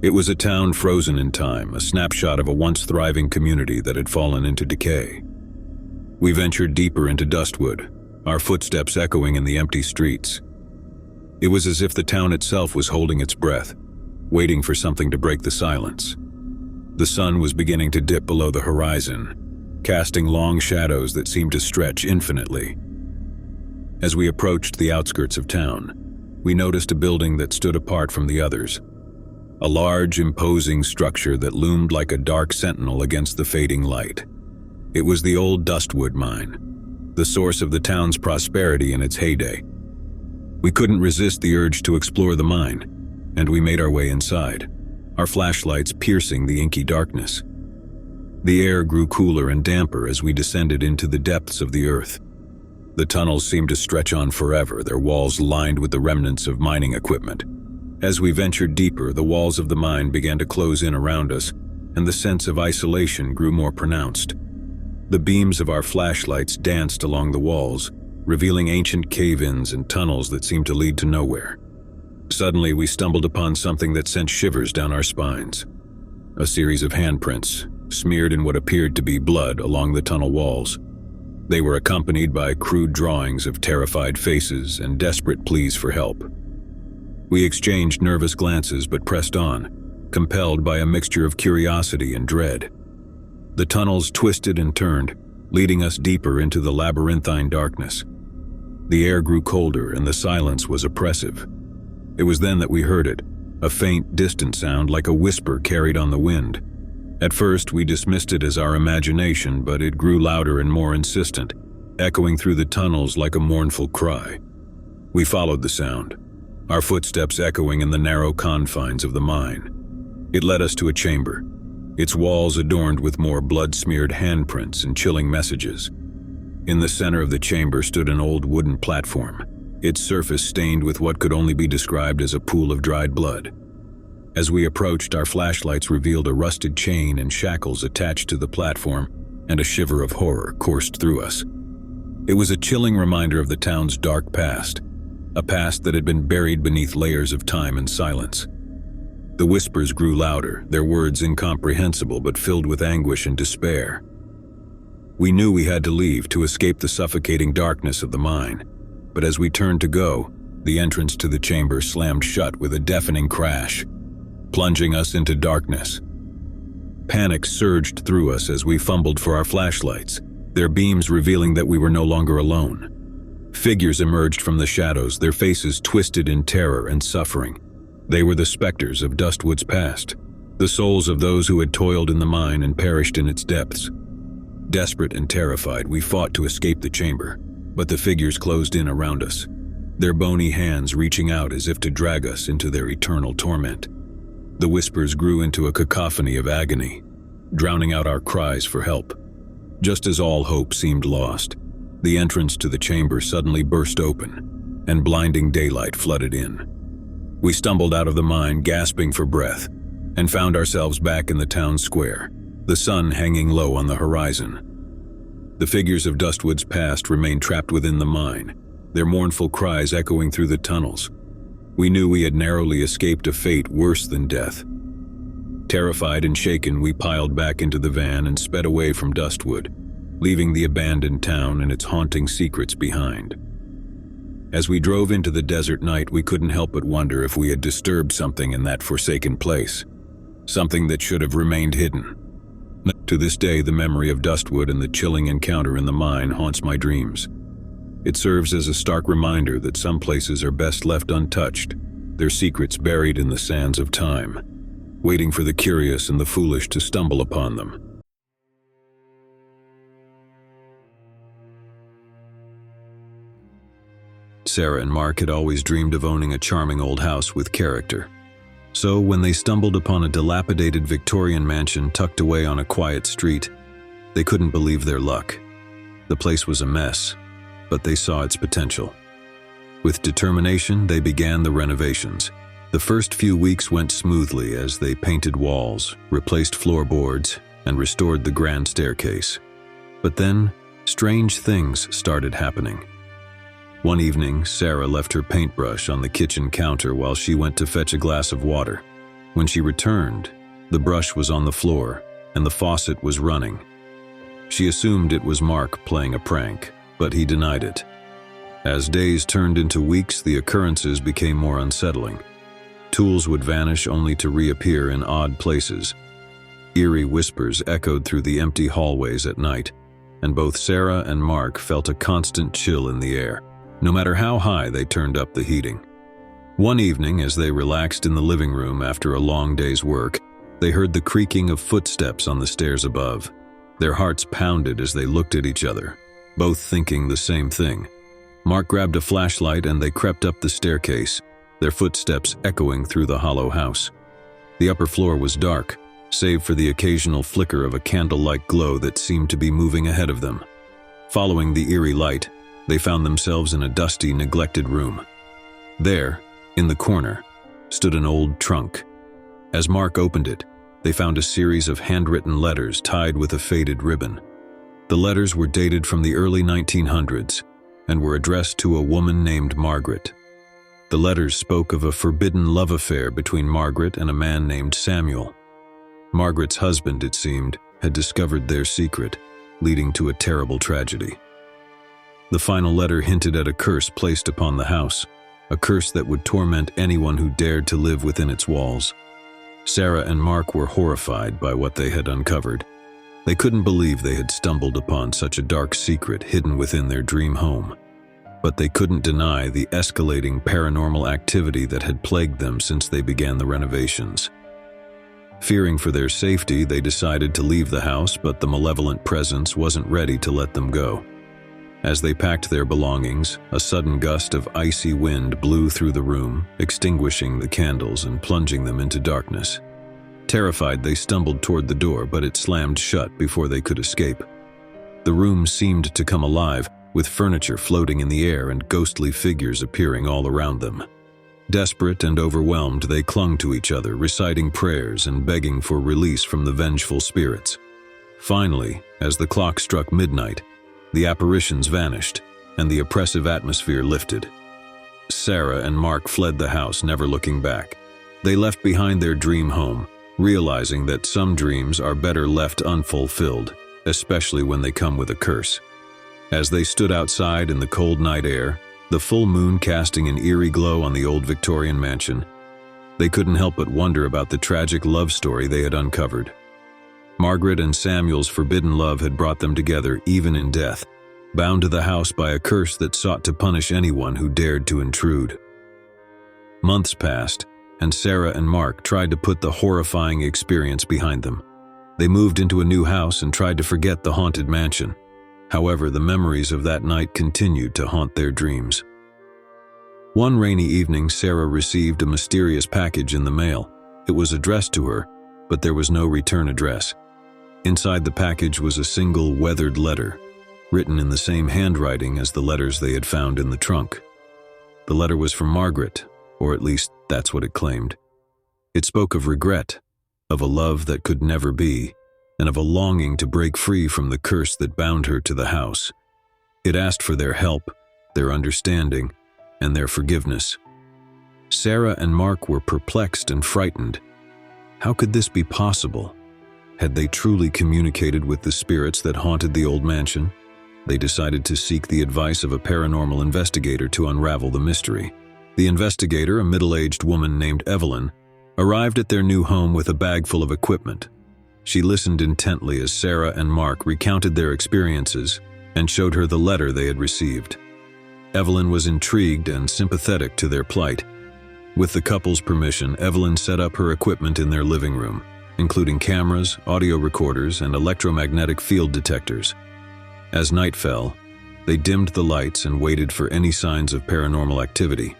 It was a town frozen in time, a snapshot of a once-thriving community that had fallen into decay. We ventured deeper into Dustwood, our footsteps echoing in the empty streets. It was as if the town itself was holding its breath, waiting for something to break the silence. The sun was beginning to dip below the horizon, casting long shadows that seemed to stretch infinitely. As we approached the outskirts of town, we noticed a building that stood apart from the others. A large, imposing structure that loomed like a dark sentinel against the fading light. It was the old Dustwood mine, the source of the town's prosperity in its heyday. We couldn't resist the urge to explore the mine, and we made our way inside, our flashlights piercing the inky darkness. The air grew cooler and damper as we descended into the depths of the earth. The tunnels seemed to stretch on forever, their walls lined with the remnants of mining equipment. As we ventured deeper, the walls of the mine began to close in around us, and the sense of isolation grew more pronounced. The beams of our flashlights danced along the walls, revealing ancient cave-ins and tunnels that seemed to lead to nowhere. Suddenly, we stumbled upon something that sent shivers down our spines. A series of handprints, smeared in what appeared to be blood along the tunnel walls. They were accompanied by crude drawings of terrified faces and desperate pleas for help. We exchanged nervous glances but pressed on, compelled by a mixture of curiosity and dread. The tunnels twisted and turned, leading us deeper into the labyrinthine darkness. The air grew colder and the silence was oppressive. It was then that we heard it, a faint, distant sound like a whisper carried on the wind. At first, we dismissed it as our imagination, but it grew louder and more insistent, echoing through the tunnels like a mournful cry. We followed the sound, our footsteps echoing in the narrow confines of the mine. It led us to a chamber, its walls adorned with more blood-smeared handprints and chilling messages. In the center of the chamber stood an old wooden platform, its surface stained with what could only be described as a pool of dried blood. As we approached, our flashlights revealed a rusted chain and shackles attached to the platform, and a shiver of horror coursed through us. It was a chilling reminder of the town's dark past, a past that had been buried beneath layers of time and silence. The whispers grew louder, their words incomprehensible but filled with anguish and despair. We knew we had to leave to escape the suffocating darkness of the mine, but as we turned to go, the entrance to the chamber slammed shut with a deafening crash, plunging us into darkness. Panic surged through us as we fumbled for our flashlights, their beams revealing that we were no longer alone. Figures emerged from the shadows, their faces twisted in terror and suffering. They were the specters of Dustwood's past, the souls of those who had toiled in the mine and perished in its depths. Desperate and terrified, we fought to escape the chamber, but the figures closed in around us, their bony hands reaching out as if to drag us into their eternal torment. The whispers grew into a cacophony of agony, drowning out our cries for help. Just as all hope seemed lost, the entrance to the chamber suddenly burst open, and blinding daylight flooded in. We stumbled out of the mine, gasping for breath, and found ourselves back in the town square, the sun hanging low on the horizon. The figures of Dustwood's past remained trapped within the mine, their mournful cries echoing through the tunnels. We knew we had narrowly escaped a fate worse than death. Terrified and shaken, we piled back into the van and sped away from Dustwood, leaving the abandoned town and its haunting secrets behind. As we drove into the desert night, we couldn't help but wonder if we had disturbed something in that forsaken place, something that should have remained hidden. To this day, the memory of Dustwood and the chilling encounter in the mine haunts my dreams. It serves as a stark reminder that some places are best left untouched, their secrets buried in the sands of time, waiting for the curious and the foolish to stumble upon them. Sarah and Mark had always dreamed of owning a charming old house with character. So when they stumbled upon a dilapidated Victorian mansion tucked away on a quiet street, they couldn't believe their luck. The place was a mess, but they saw its potential. With determination, they began the renovations. The first few weeks went smoothly as they painted walls, replaced floorboards, and restored the grand staircase. But then, strange things started happening. One evening, Sarah left her paintbrush on the kitchen counter while she went to fetch a glass of water. When she returned, the brush was on the floor and the faucet was running. She assumed it was Mark playing a prank, but he denied it. As days turned into weeks, the occurrences became more unsettling. Tools would vanish only to reappear in odd places. Eerie whispers echoed through the empty hallways at night, and both Sarah and Mark felt a constant chill in the air, no matter how high they turned up the heating. One evening, as they relaxed in the living room after a long day's work, they heard the creaking of footsteps on the stairs above. Their hearts pounded as they looked at each other, both thinking the same thing. Mark grabbed a flashlight and they crept up the staircase, their footsteps echoing through the hollow house. The upper floor was dark, save for the occasional flicker of a candle-like glow that seemed to be moving ahead of them. Following the eerie light, they found themselves in a dusty, neglected room. There, in the corner, stood an old trunk. As Mark opened it, they found a series of handwritten letters tied with a faded ribbon. The letters were dated from the early 1900s and were addressed to a woman named Margaret. The letters spoke of a forbidden love affair between Margaret and a man named Samuel. Margaret's husband, it seemed, had discovered their secret, leading to a terrible tragedy. The final letter hinted at a curse placed upon the house, a curse that would torment anyone who dared to live within its walls. Sarah and Mark were horrified by what they had uncovered. They couldn't believe they had stumbled upon such a dark secret hidden within their dream home. But they couldn't deny the escalating paranormal activity that had plagued them since they began the renovations. Fearing for their safety, they decided to leave the house, but the malevolent presence wasn't ready to let them go. As they packed their belongings, a sudden gust of icy wind blew through the room, extinguishing the candles and plunging them into darkness. Terrified, they stumbled toward the door, but it slammed shut before they could escape. The room seemed to come alive, with furniture floating in the air and ghostly figures appearing all around them. Desperate and overwhelmed, they clung to each other, reciting prayers and begging for release from the vengeful spirits. Finally, as the clock struck midnight, the apparitions vanished, and the oppressive atmosphere lifted. Sarah and Mark fled the house, never looking back. They left behind their dream home, realizing that some dreams are better left unfulfilled, especially when they come with a curse. As they stood outside in the cold night air, the full moon casting an eerie glow on the old Victorian mansion, they couldn't help but wonder about the tragic love story they had uncovered. Margaret and Samuel's forbidden love had brought them together even in death, bound to the house by a curse that sought to punish anyone who dared to intrude. Months passed, and Sarah and Mark tried to put the horrifying experience behind them. They moved into a new house and tried to forget the haunted mansion. However, the memories of that night continued to haunt their dreams. One rainy evening, Sarah received a mysterious package in the mail. It was addressed to her, but there was no return address. Inside the package was a single weathered letter, written in the same handwriting as the letters they had found in the trunk. The letter was from Margaret, or at least that's what it claimed. It spoke of regret, of a love that could never be, and of a longing to break free from the curse that bound her to the house. It asked for their help, their understanding, and their forgiveness. Sarah and Mark were perplexed and frightened. How could this be possible? Had they truly communicated with the spirits that haunted the old mansion? They decided to seek the advice of a paranormal investigator to unravel the mystery. The investigator, a middle-aged woman named Evelyn, arrived at their new home with a bag full of equipment. She listened intently as Sarah and Mark recounted their experiences and showed her the letter they had received. Evelyn was intrigued and sympathetic to their plight. With the couple's permission, Evelyn set up her equipment in their living room, including cameras, audio recorders, and electromagnetic field detectors. As night fell, they dimmed the lights and waited for any signs of paranormal activity.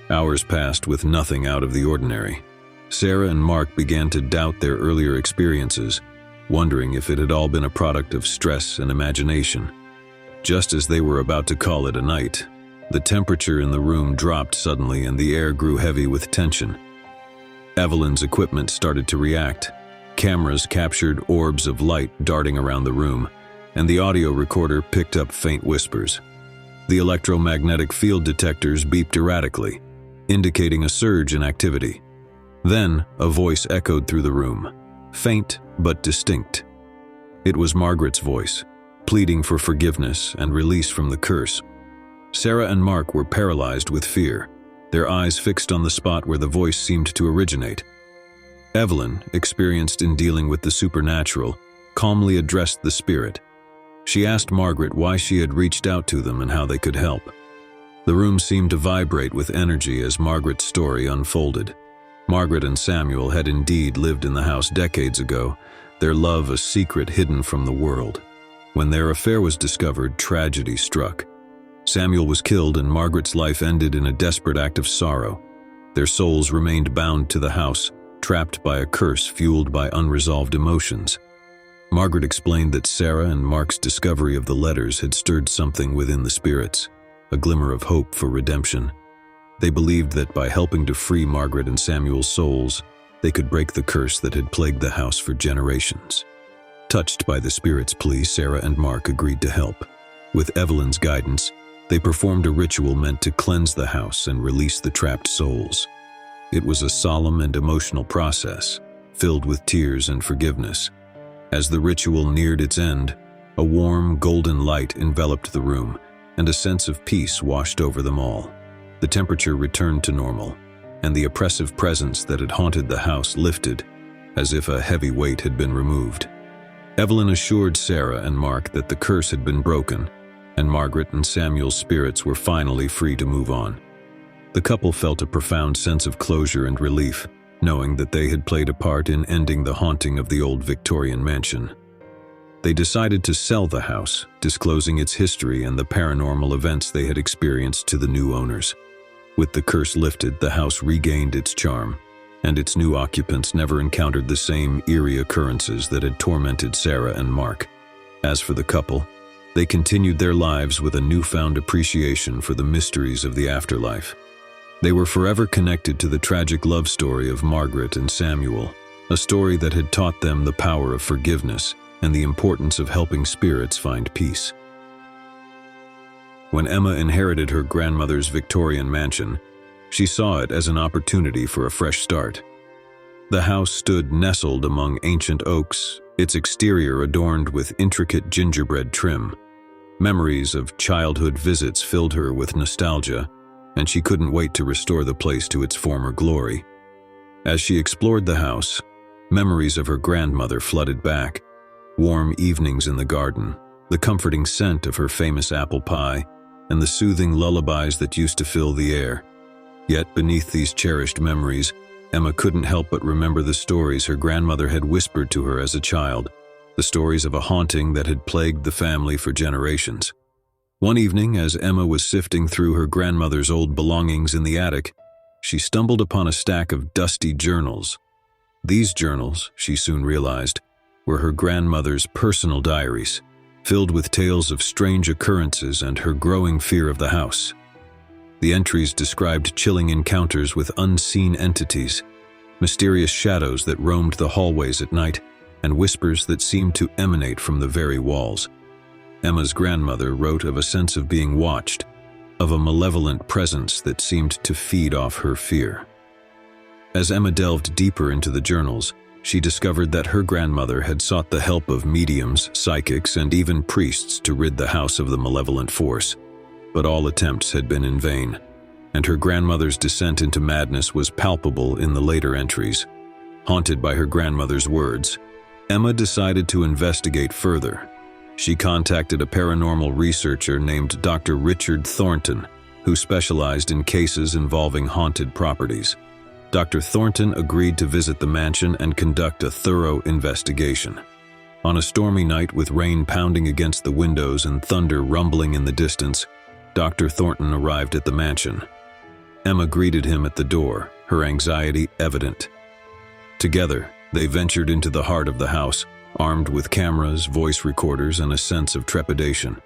Hours passed with nothing out of the ordinary. Sarah and Mark began to doubt their earlier experiences, wondering if it had all been a product of stress and imagination. Just as they were about to call it a night, the temperature in the room dropped suddenly and the air grew heavy with tension. Evelyn's equipment started to react. Cameras captured orbs of light darting around the room, and the audio recorder picked up faint whispers. The electromagnetic field detectors beeped erratically, indicating a surge in activity. Then, a voice echoed through the room, faint but distinct. It was Margaret's voice, pleading for forgiveness and release from the curse. Sarah and Mark were paralyzed with fear, their eyes fixed on the spot where the voice seemed to originate. Evelyn, experienced in dealing with the supernatural, calmly addressed the spirit. She asked Margaret why she had reached out to them and how they could help. The room seemed to vibrate with energy as Margaret's story unfolded. Margaret and Samuel had indeed lived in the house decades ago, their love a secret hidden from the world. When their affair was discovered, tragedy struck. Samuel was killed and Margaret's life ended in a desperate act of sorrow. Their souls remained bound to the house, trapped by a curse fueled by unresolved emotions. Margaret explained that Sarah and Mark's discovery of the letters had stirred something within the spirits, a glimmer of hope for redemption. They believed that by helping to free Margaret and Samuel's souls, they could break the curse that had plagued the house for generations. Touched by the spirit's plea, Sarah and Mark agreed to help. With Evelyn's guidance, they performed a ritual meant to cleanse the house and release the trapped souls. It was a solemn and emotional process, filled with tears and forgiveness. As the ritual neared its end, a warm, golden light enveloped the room, and a sense of peace washed over them all. The temperature returned to normal, and the oppressive presence that had haunted the house lifted, as if a heavy weight had been removed. Evelyn assured Sarah and Mark that the curse had been broken, and Margaret and Samuel's spirits were finally free to move on. The couple felt a profound sense of closure and relief, knowing that they had played a part in ending the haunting of the old Victorian mansion. They decided to sell the house, disclosing its history and the paranormal events they had experienced to the new owners. With the curse lifted, the house regained its charm, and its new occupants never encountered the same eerie occurrences that had tormented Sarah and Mark. As for the couple, they continued their lives with a newfound appreciation for the mysteries of the afterlife. They were forever connected to the tragic love story of Margaret and Samuel, a story that had taught them the power of forgiveness and the importance of helping spirits find peace. When Emma inherited her grandmother's Victorian mansion, she saw it as an opportunity for a fresh start. The house stood nestled among ancient oaks, its exterior adorned with intricate gingerbread trim. Memories of childhood visits filled her with nostalgia, and she couldn't wait to restore the place to its former glory. As she explored the house, memories of her grandmother flooded back. Warm evenings in the garden, the comforting scent of her famous apple pie, and the soothing lullabies that used to fill the air. Yet beneath these cherished memories, Emma couldn't help but remember the stories her grandmother had whispered to her as a child, the stories of a haunting that had plagued the family for generations. One evening, as Emma was sifting through her grandmother's old belongings in the attic, she stumbled upon a stack of dusty journals. These journals, she soon realized, were her grandmother's personal diaries, filled with tales of strange occurrences and her growing fear of the house. The entries described chilling encounters with unseen entities, mysterious shadows that roamed the hallways at night, and whispers that seemed to emanate from the very walls. Emma's grandmother wrote of a sense of being watched, of a malevolent presence that seemed to feed off her fear. As Emma delved deeper into the journals, she discovered that her grandmother had sought the help of mediums, psychics, and even priests to rid the house of the malevolent force. But all attempts had been in vain, and her grandmother's descent into madness was palpable in the later entries. Haunted by her grandmother's words, Emma decided to investigate further. She contacted a paranormal researcher named Dr. Richard Thornton, who specialized in cases involving haunted properties. Dr. Thornton agreed to visit the mansion and conduct a thorough investigation. On a stormy night with rain pounding against the windows and thunder rumbling in the distance, Dr. Thornton arrived at the mansion. Emma greeted him at the door, her anxiety evident. Together, they ventured into the heart of the house, armed with cameras, voice recorders, and a sense of trepidation.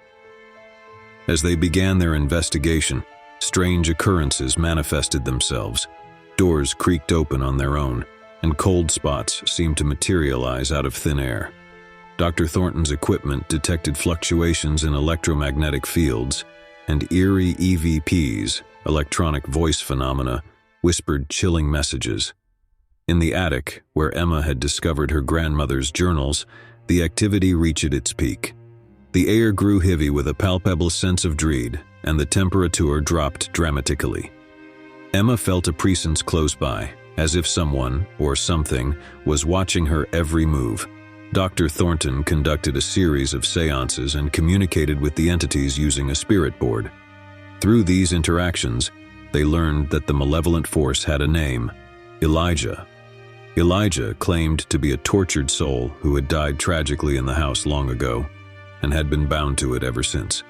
As they began their investigation, strange occurrences manifested themselves. Doors creaked open on their own, and cold spots seemed to materialize out of thin air. Dr. Thornton's equipment detected fluctuations in electromagnetic fields, and eerie EVPs, electronic voice phenomena, whispered chilling messages. In the attic, where Emma had discovered her grandmother's journals, the activity reached its peak. The air grew heavy with a palpable sense of dread, and the temperature dropped dramatically. Emma felt a presence close by, as if someone, or something, was watching her every move. Dr. Thornton conducted a series of seances and communicated with the entities using a spirit board. Through these interactions, they learned that the malevolent force had a name: Elijah. Elijah claimed to be a tortured soul who had died tragically in the house long ago, and had been bound to it ever since.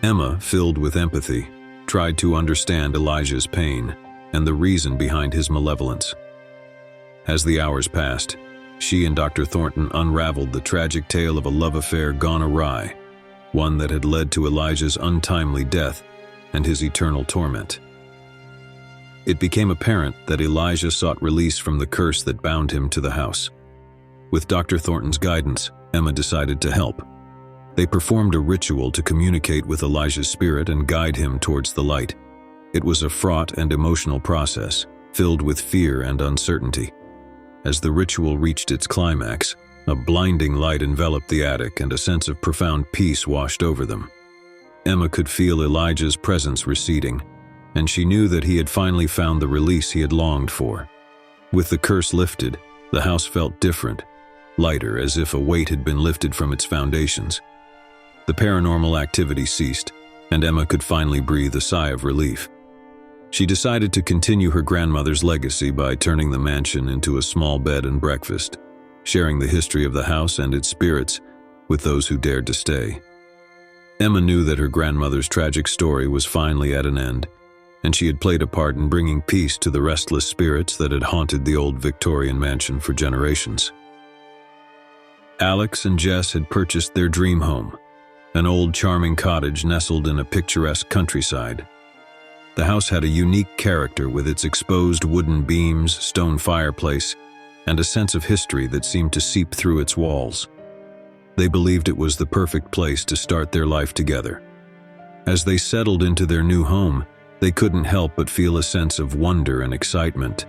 Emma, filled with empathy, tried to understand Elijah's pain and the reason behind his malevolence. As the hours passed, she and Dr. Thornton unraveled the tragic tale of a love affair gone awry, one that had led to Elijah's untimely death and his eternal torment. It became apparent that Elijah sought release from the curse that bound him to the house. With Dr. Thornton's guidance, Emma decided to help. They performed a ritual to communicate with Elijah's spirit and guide him towards the light. It was a fraught and emotional process, filled with fear and uncertainty. As the ritual reached its climax, a blinding light enveloped the attic and a sense of profound peace washed over them. Emma could feel Elijah's presence receding, and she knew that he had finally found the release he had longed for. With the curse lifted, the house felt different, lighter, as if a weight had been lifted from its foundations. The paranormal activity ceased, and Emma could finally breathe a sigh of relief. She decided to continue her grandmother's legacy by turning the mansion into a small bed and breakfast. Sharing the history of the house and its spirits, with those who dared to stay. Emma knew that her grandmother's tragic story was finally at an end, and she had played a part in bringing peace to the restless spirits that had haunted the old Victorian mansion for generations. Alex and Jess had purchased their dream home, an old charming cottage nestled in a picturesque countryside. The house had a unique character with its exposed wooden beams, stone fireplace, and a sense of history that seemed to seep through its walls. They believed it was the perfect place to start their life together. As they settled into their new home, they couldn't help but feel a sense of wonder and excitement.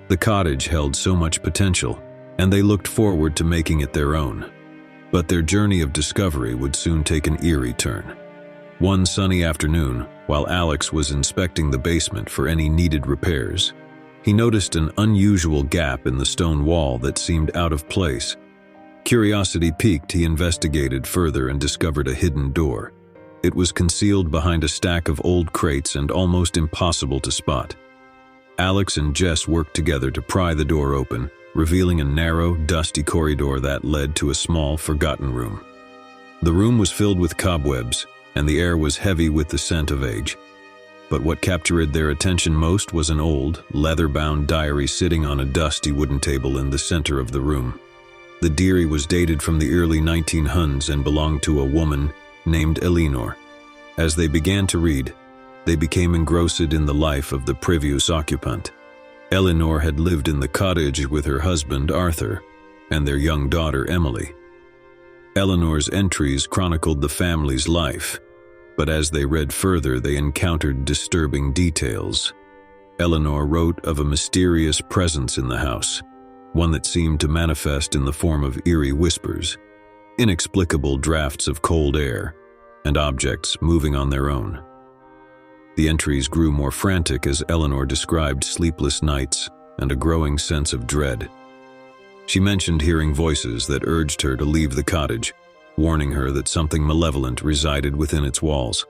The cottage held so much potential, and they looked forward to making it their own. But their journey of discovery would soon take an eerie turn. One sunny afternoon, while Alex was inspecting the basement for any needed repairs, he noticed an unusual gap in the stone wall that seemed out of place. Curiosity piqued, he investigated further and discovered a hidden door. It was concealed behind a stack of old crates and almost impossible to spot. Alex and Jess worked together to pry the door open, revealing a narrow, dusty corridor that led to a small, forgotten room. The room was filled with cobwebs, and the air was heavy with the scent of age. But what captured their attention most was an old, leather-bound diary sitting on a dusty wooden table in the center of the room. The diary was dated from the early 1900s and belonged to a woman named Eleanor. As they began to read, they became engrossed in the life of the previous occupant. Eleanor had lived in the cottage with her husband Arthur and their young daughter Emily. Eleanor's entries chronicled the family's life, but as they read further, they encountered disturbing details. Eleanor wrote of a mysterious presence in the house, one that seemed to manifest in the form of eerie whispers, inexplicable drafts of cold air, and objects moving on their own. The entries grew more frantic as Eleanor described sleepless nights and a growing sense of dread. She mentioned hearing voices that urged her to leave the cottage, warning her that something malevolent resided within its walls.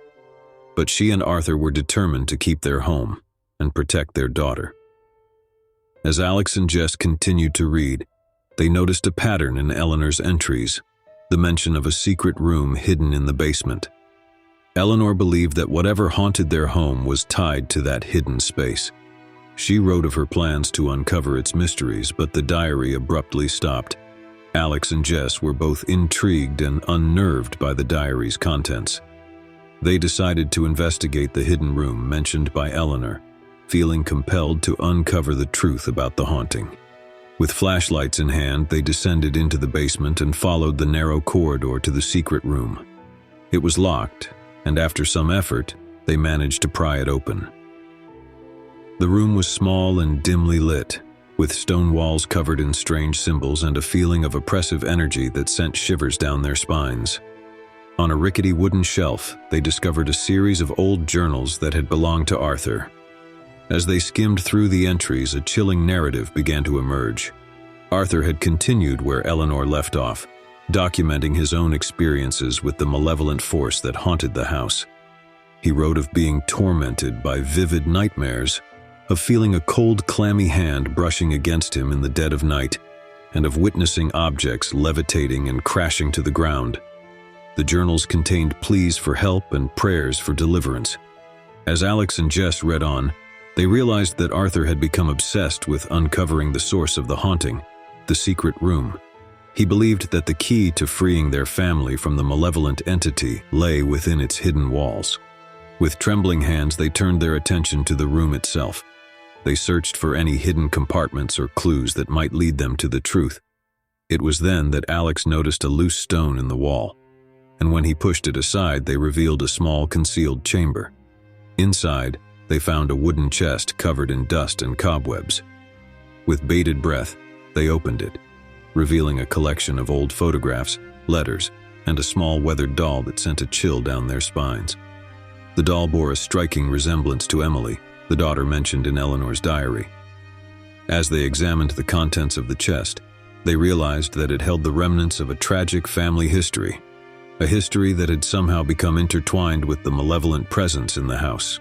But she and Arthur were determined to keep their home and protect their daughter. As Alex and Jess continued to read, they noticed a pattern in Eleanor's entries, the mention of a secret room hidden in the basement. Eleanor believed that whatever haunted their home was tied to that hidden space. She wrote of her plans to uncover its mysteries, but the diary abruptly stopped. Alex and Jess were both intrigued and unnerved by the diary's contents. They decided to investigate the hidden room mentioned by Eleanor, feeling compelled to uncover the truth about the haunting. With flashlights in hand, they descended into the basement and followed the narrow corridor to the secret room. It was locked, and after some effort, they managed to pry it open. The room was small and dimly lit, with stone walls covered in strange symbols and a feeling of oppressive energy that sent shivers down their spines. On a rickety wooden shelf, they discovered a series of old journals that had belonged to Arthur. As they skimmed through the entries, a chilling narrative began to emerge. Arthur had continued where Eleanor left off, documenting his own experiences with the malevolent force that haunted the house. He wrote of being tormented by vivid nightmares, of feeling a cold, clammy hand brushing against him in the dead of night, and of witnessing objects levitating and crashing to the ground. The journals contained pleas for help and prayers for deliverance. As Alex and Jess read on, they realized that Arthur had become obsessed with uncovering the source of the haunting, the secret room. He believed that the key to freeing their family from the malevolent entity lay within its hidden walls. With trembling hands, they turned their attention to the room itself. They searched for any hidden compartments or clues that might lead them to the truth. It was then that Alex noticed a loose stone in the wall, and when he pushed it aside, they revealed a small concealed chamber. Inside, they found a wooden chest covered in dust and cobwebs. With bated breath, they opened it, revealing a collection of old photographs, letters, and a small weathered doll that sent a chill down their spines. The doll bore a striking resemblance to Emily, the daughter mentioned in Eleanor's diary. As they examined the contents of the chest, they realized that it held the remnants of a tragic family history, a history that had somehow become intertwined with the malevolent presence in the house.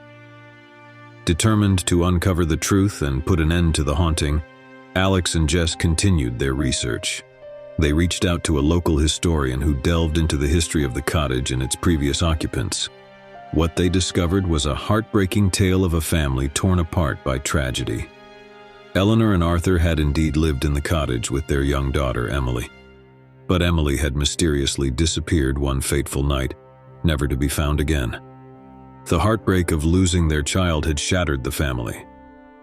Determined to uncover the truth and put an end to the haunting, Alex and Jess continued their research. They reached out to a local historian who delved into the history of the cottage and its previous occupants. What they discovered was a heartbreaking tale of a family torn apart by tragedy. Eleanor and Arthur had indeed lived in the cottage with their young daughter, Emily. But Emily had mysteriously disappeared one fateful night, never to be found again. The heartbreak of losing their child had shattered the family,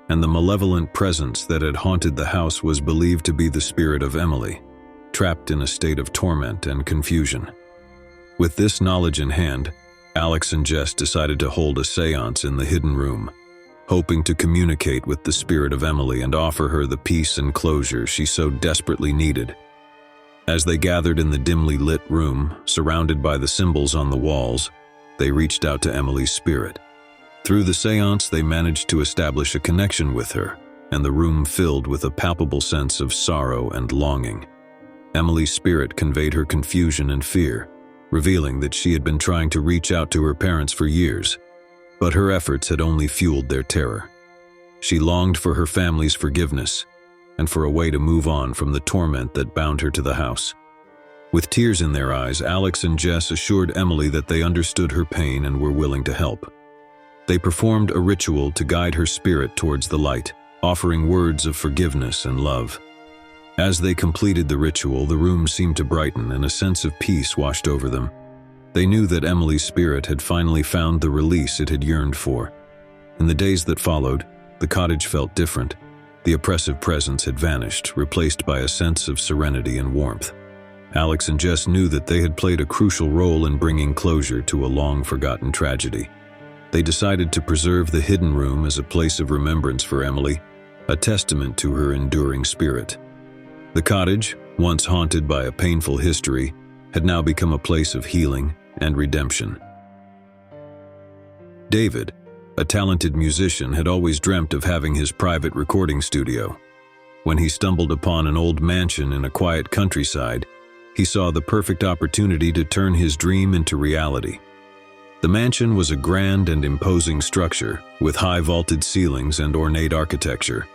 and the malevolent presence that had haunted the house was believed to be the spirit of Emily, trapped in a state of torment and confusion. With this knowledge in hand, Alex and Jess decided to hold a seance in the hidden room, hoping to communicate with the spirit of Emily and offer her the peace and closure she so desperately needed. As they gathered in the dimly lit room, surrounded by the symbols on the walls, they reached out to Emily's spirit. Through the seance, they managed to establish a connection with her, and the room filled with a palpable sense of sorrow and longing. Emily's spirit conveyed her confusion and fear, revealing that she had been trying to reach out to her parents for years, but her efforts had only fueled their terror. She longed for her family's forgiveness and for a way to move on from the torment that bound her to the house. With tears in their eyes, Alex and Jess assured Emily that they understood her pain and were willing to help. They performed a ritual to guide her spirit towards the light, offering words of forgiveness and love. As they completed the ritual, the room seemed to brighten and a sense of peace washed over them. They knew that Emily's spirit had finally found the release it had yearned for. In the days that followed, the cottage felt different. The oppressive presence had vanished, replaced by a sense of serenity and warmth. Alex and Jess knew that they had played a crucial role in bringing closure to a long-forgotten tragedy. They decided to preserve the hidden room as a place of remembrance for Emily, a testament to her enduring spirit. The cottage, once haunted by a painful history, had now become a place of healing and redemption. David, a talented musician, had always dreamt of having his private recording studio. When he stumbled upon an old mansion in a quiet countryside, he saw the perfect opportunity to turn his dream into reality. The mansion was a grand and imposing structure with high vaulted ceilings and ornate architecture,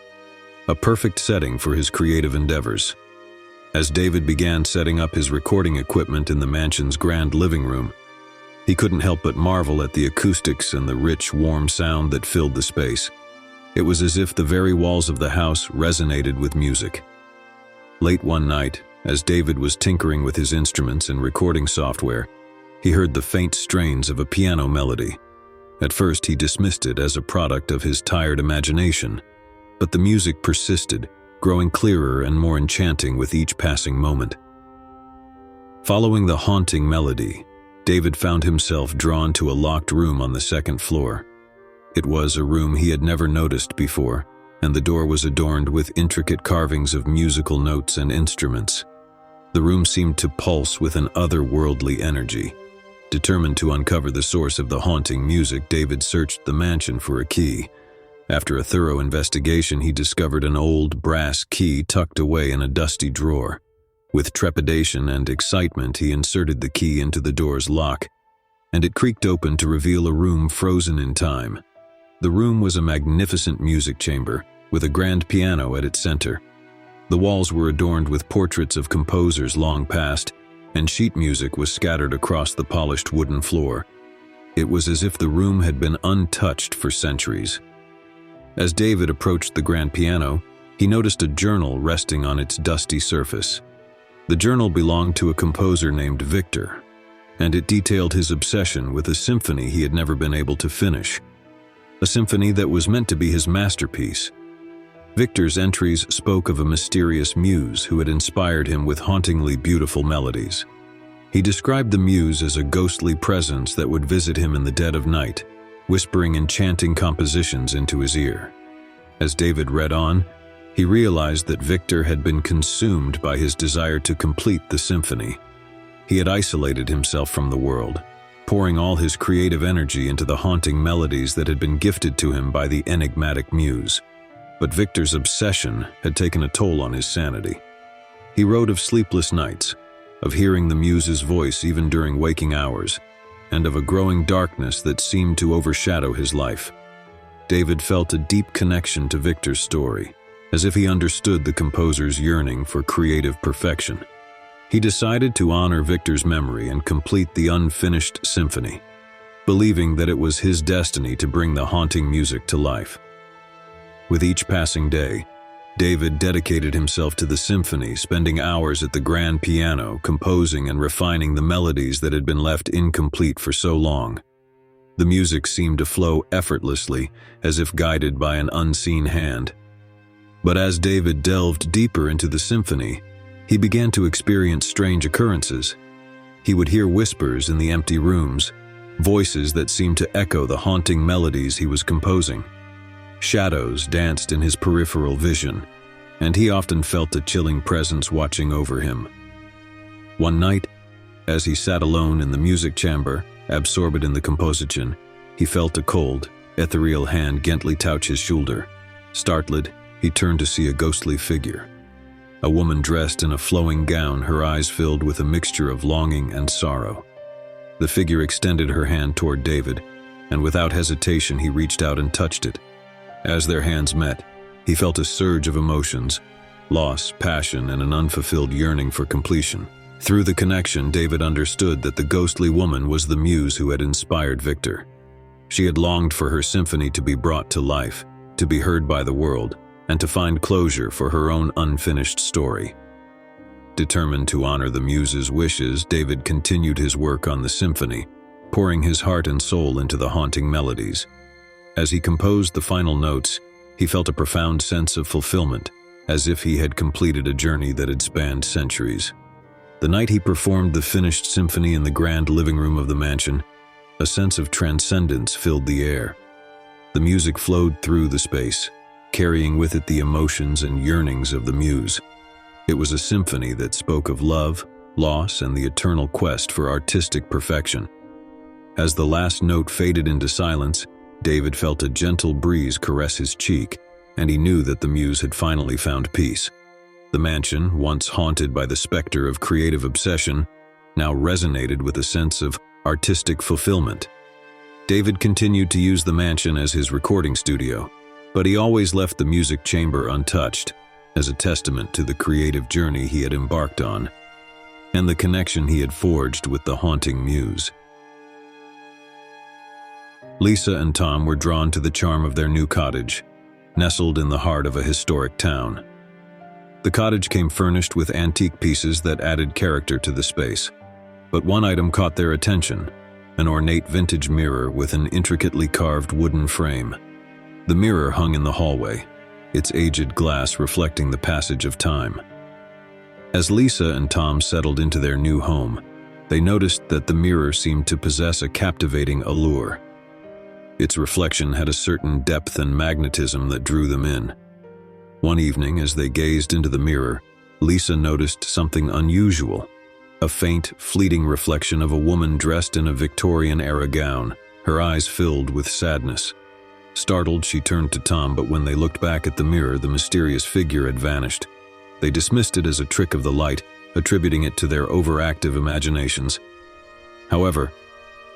a perfect setting for his creative endeavors. As David began setting up his recording equipment in the mansion's grand living room, he couldn't help but marvel at the acoustics and the rich, warm sound that filled the space. It was as if the very walls of the house resonated with music. Late one night, as David was tinkering with his instruments and recording software, he heard the faint strains of a piano melody. At first, he dismissed it as a product of his tired imagination, but the music persisted, growing clearer and more enchanting with each passing moment. Following the haunting melody, David found himself drawn to a locked room on the second floor. It was a room he had never noticed before, and the door was adorned with intricate carvings of musical notes and instruments. The room seemed to pulse with an otherworldly energy. Determined to uncover the source of the haunting music, David searched the mansion for a key. After a thorough investigation, he discovered an old brass key tucked away in a dusty drawer. With trepidation and excitement, he inserted the key into the door's lock, and it creaked open to reveal a room frozen in time. The room was a magnificent music chamber, with a grand piano at its center. The walls were adorned with portraits of composers long past, and sheet music was scattered across the polished wooden floor. It was as if the room had been untouched for centuries. As David approached the grand piano, he noticed a journal resting on its dusty surface. The journal belonged to a composer named Victor, and it detailed his obsession with a symphony he had never been able to finish. A symphony that was meant to be his masterpiece. Victor's entries spoke of a mysterious muse who had inspired him with hauntingly beautiful melodies. He described the muse as a ghostly presence that would visit him in the dead of night, whispering enchanting compositions into his ear. As David read on, he realized that Victor had been consumed by his desire to complete the symphony. He had isolated himself from the world, pouring all his creative energy into the haunting melodies that had been gifted to him by the enigmatic muse. But Victor's obsession had taken a toll on his sanity. He wrote of sleepless nights, of hearing the muse's voice even during waking hours, and of a growing darkness that seemed to overshadow his life. David felt a deep connection to Victor's story, as if he understood the composer's yearning for creative perfection. He decided to honor Victor's memory and complete the unfinished symphony, believing that it was his destiny to bring the haunting music to life. With each passing day, David dedicated himself to the symphony, spending hours at the grand piano, composing and refining the melodies that had been left incomplete for so long. The music seemed to flow effortlessly, as if guided by an unseen hand. But as David delved deeper into the symphony, he began to experience strange occurrences. He would hear whispers in the empty rooms, voices that seemed to echo the haunting melodies he was composing. Shadows danced in his peripheral vision, and he often felt a chilling presence watching over him. One night, as he sat alone in the music chamber, absorbed in the composition, he felt a cold, ethereal hand gently touch his shoulder. Startled, he turned to see a ghostly figure. A woman dressed in a flowing gown, her eyes filled with a mixture of longing and sorrow. The figure extended her hand toward David, and without hesitation he reached out and touched it. As their hands met, he felt a surge of emotions, loss, passion, and an unfulfilled yearning for completion. Through the connection, David understood that the ghostly woman was the muse who had inspired Victor. She had longed for her symphony to be brought to life, to be heard by the world, and to find closure for her own unfinished story. Determined to honor the muse's wishes, David continued his work on the symphony, pouring his heart and soul into the haunting melodies. As he composed the final notes, he felt a profound sense of fulfillment, as if he had completed a journey that had spanned centuries. The night he performed the finished symphony in the grand living room of the mansion, a sense of transcendence filled the air. The music flowed through the space, carrying with it the emotions and yearnings of the muse. It was a symphony that spoke of love, loss, and the eternal quest for artistic perfection. As the last note faded into silence, David felt a gentle breeze caress his cheek, and he knew that the muse had finally found peace. The mansion, once haunted by the specter of creative obsession, now resonated with a sense of artistic fulfillment. David continued to use the mansion as his recording studio, but he always left the music chamber untouched, as a testament to the creative journey he had embarked on, and the connection he had forged with the haunting muse. Lisa and Tom were drawn to the charm of their new cottage, nestled in the heart of a historic town. The cottage came furnished with antique pieces that added character to the space, but one item caught their attention: an ornate vintage mirror with an intricately carved wooden frame. The mirror hung in the hallway, its aged glass reflecting the passage of time. As Lisa and Tom settled into their new home, they noticed that the mirror seemed to possess a captivating allure. Its reflection had a certain depth and magnetism that drew them in. One evening, as they gazed into the mirror, Lisa noticed something unusual: a faint, fleeting reflection of a woman dressed in a Victorian-era gown, her eyes filled with sadness. Startled, she turned to Tom, but when they looked back at the mirror, the mysterious figure had vanished. They dismissed it as a trick of the light, attributing it to their overactive imaginations. However,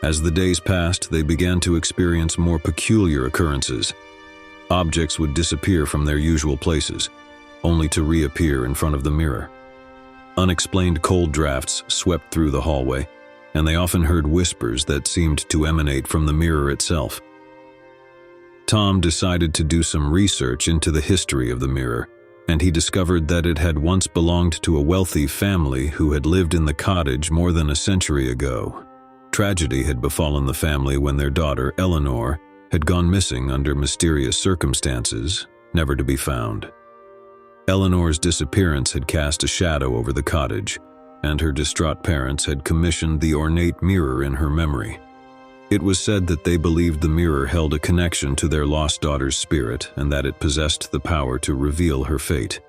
as the days passed, they began to experience more peculiar occurrences. Objects would disappear from their usual places, only to reappear in front of the mirror. Unexplained cold drafts swept through the hallway, and they often heard whispers that seemed to emanate from the mirror itself. Tom decided to do some research into the history of the mirror, and he discovered that it had once belonged to a wealthy family who had lived in the cottage more than a century ago. Tragedy had befallen the family when their daughter, Eleanor, had gone missing under mysterious circumstances, never to be found. Eleanor's disappearance had cast a shadow over the cottage, and her distraught parents had commissioned the ornate mirror in her memory. It was said that they believed the mirror held a connection to their lost daughter's spirit, and that it possessed the power to reveal her fate.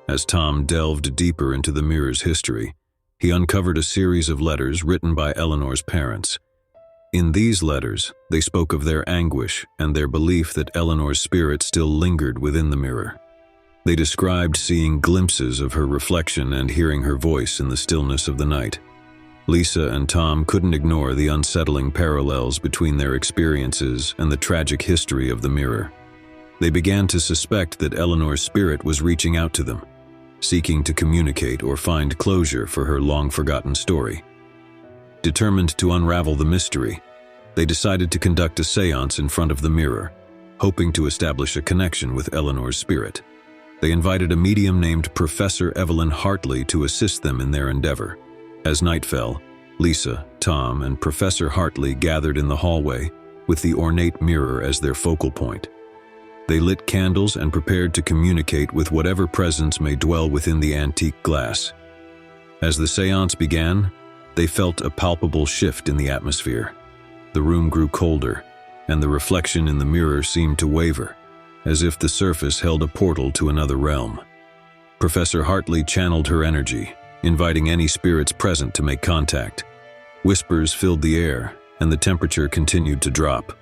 As Tom delved deeper into the mirror's history, he uncovered a series of letters written by Eleanor's parents. In these letters, they spoke of their anguish and their belief that Eleanor's spirit still lingered within the mirror. They described seeing glimpses of her reflection and hearing her voice in the stillness of the night. Lisa and Tom couldn't ignore the unsettling parallels between their experiences and the tragic history of the mirror. They began to suspect that Eleanor's spirit was reaching out to them, seeking to communicate or find closure for her long-forgotten story. Determined to unravel the mystery, they decided to conduct a seance in front of the mirror, hoping to establish a connection with Eleanor's spirit. They invited a medium named Professor Evelyn Hartley to assist them in their endeavor. As night fell, Lisa, Tom, and Professor Hartley gathered in the hallway with the ornate mirror as their focal point. They lit candles and prepared to communicate with whatever presence may dwell within the antique glass. As the seance began, they felt a palpable shift in the atmosphere. The room grew colder, and the reflection in the mirror seemed to waver, as if the surface held a portal to another realm. Professor Hartley channeled her energy, inviting any spirits present to make contact. Whispers filled the air, and the temperature continued to drop.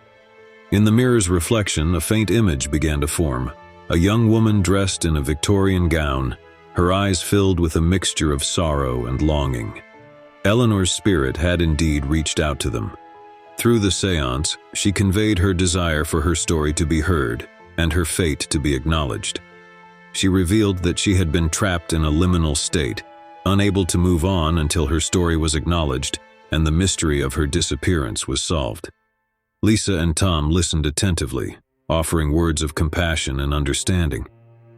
In the mirror's reflection, a faint image began to form. A young woman dressed in a Victorian gown, her eyes filled with a mixture of sorrow and longing. Eleanor's spirit had indeed reached out to them. Through the seance, she conveyed her desire for her story to be heard and her fate to be acknowledged. She revealed that she had been trapped in a liminal state, unable to move on until her story was acknowledged and the mystery of her disappearance was solved. Lisa and Tom listened attentively, offering words of compassion and understanding.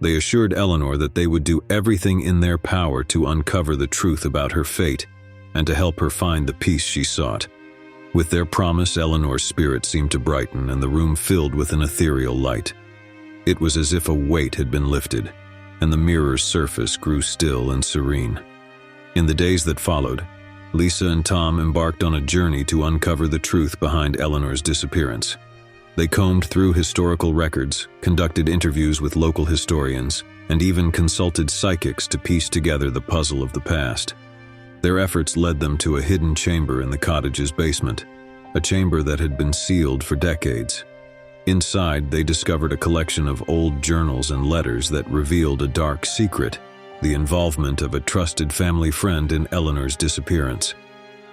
They assured Eleanor that they would do everything in their power to uncover the truth about her fate and to help her find the peace she sought. With their promise, Eleanor's spirit seemed to brighten and the room filled with an ethereal light. It was as if a weight had been lifted, and the mirror's surface grew still and serene. In the days that followed, Lisa and Tom embarked on a journey to uncover the truth behind Eleanor's disappearance. They combed through historical records, conducted interviews with local historians, and even consulted psychics to piece together the puzzle of the past. Their efforts led them to a hidden chamber in the cottage's basement, a chamber that had been sealed for decades. Inside, they discovered a collection of old journals and letters that revealed a dark secret: the involvement of a trusted family friend in Eleanor's disappearance.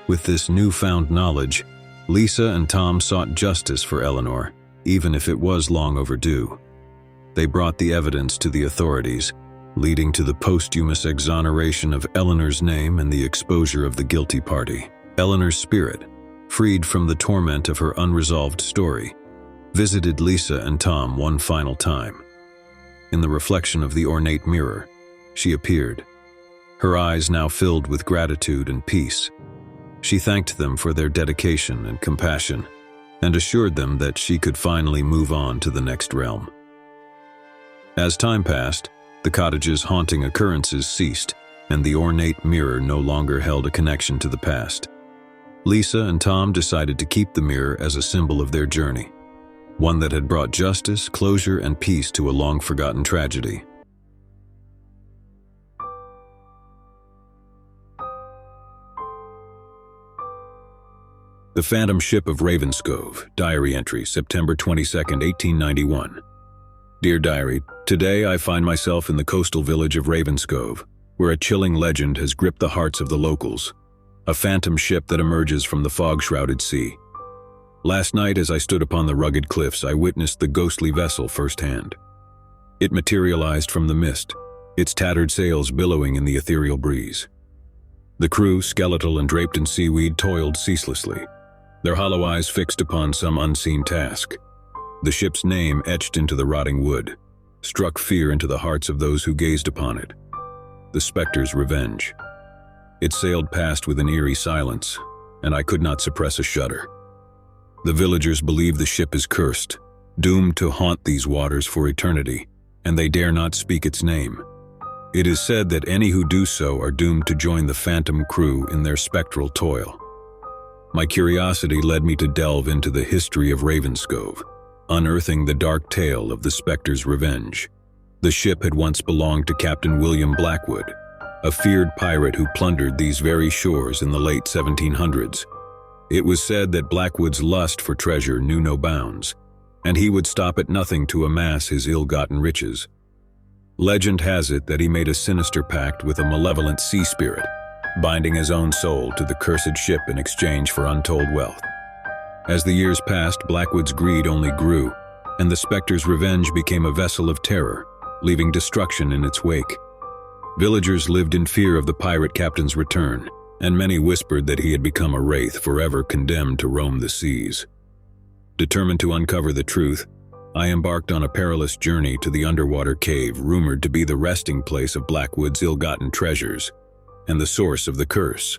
With this newfound knowledge, Lisa and Tom sought justice for Eleanor, even if it was long overdue. They brought the evidence to the authorities, leading to the posthumous exoneration of Eleanor's name and the exposure of the guilty party. Eleanor's spirit, freed from the torment of her unresolved story, visited Lisa and Tom one final time. In the reflection of the ornate mirror, she appeared, her eyes now filled with gratitude and peace. She thanked them for their dedication and compassion, and assured them that she could finally move on to the next realm. As time passed, the cottage's haunting occurrences ceased, and the ornate mirror no longer held a connection to the past. Lisa and Tom decided to keep the mirror as a symbol of their journey, one that had brought justice, closure, and peace to a long-forgotten tragedy. The Phantom Ship of Ravenscove, Diary Entry, September 22, 1891. Dear Diary, today I find myself in the coastal village of Ravenscove, where a chilling legend has gripped the hearts of the locals. A phantom ship that emerges from the fog-shrouded sea. Last night, as I stood upon the rugged cliffs, I witnessed the ghostly vessel firsthand. It materialized from the mist, its tattered sails billowing in the ethereal breeze. The crew, skeletal and draped in seaweed, toiled ceaselessly, their hollow eyes fixed upon some unseen task. The ship's name, etched into the rotting wood, struck fear into the hearts of those who gazed upon it. The Spectre's Revenge. It sailed past with an eerie silence, and I could not suppress a shudder. The villagers believe the ship is cursed, doomed to haunt these waters for eternity, and they dare not speak its name. It is said that any who do so are doomed to join the phantom crew in their spectral toil. My curiosity led me to delve into the history of Ravenscove, unearthing the dark tale of the Spectre's Revenge. The ship had once belonged to Captain William Blackwood, a feared pirate who plundered these very shores in the late 1700s. It was said that Blackwood's lust for treasure knew no bounds, and he would stop at nothing to amass his ill-gotten riches. Legend has it that he made a sinister pact with a malevolent sea spirit, binding his own soul to the cursed ship in exchange for untold wealth. As the years passed, Blackwood's greed only grew, and the Spectre's Revenge became a vessel of terror, leaving destruction in its wake. Villagers lived in fear of the pirate captain's return, and many whispered that he had become a wraith forever condemned to roam the seas. Determined to uncover the truth, I embarked on a perilous journey to the underwater cave rumored to be the resting place of Blackwood's ill-gotten treasures and the source of the curse.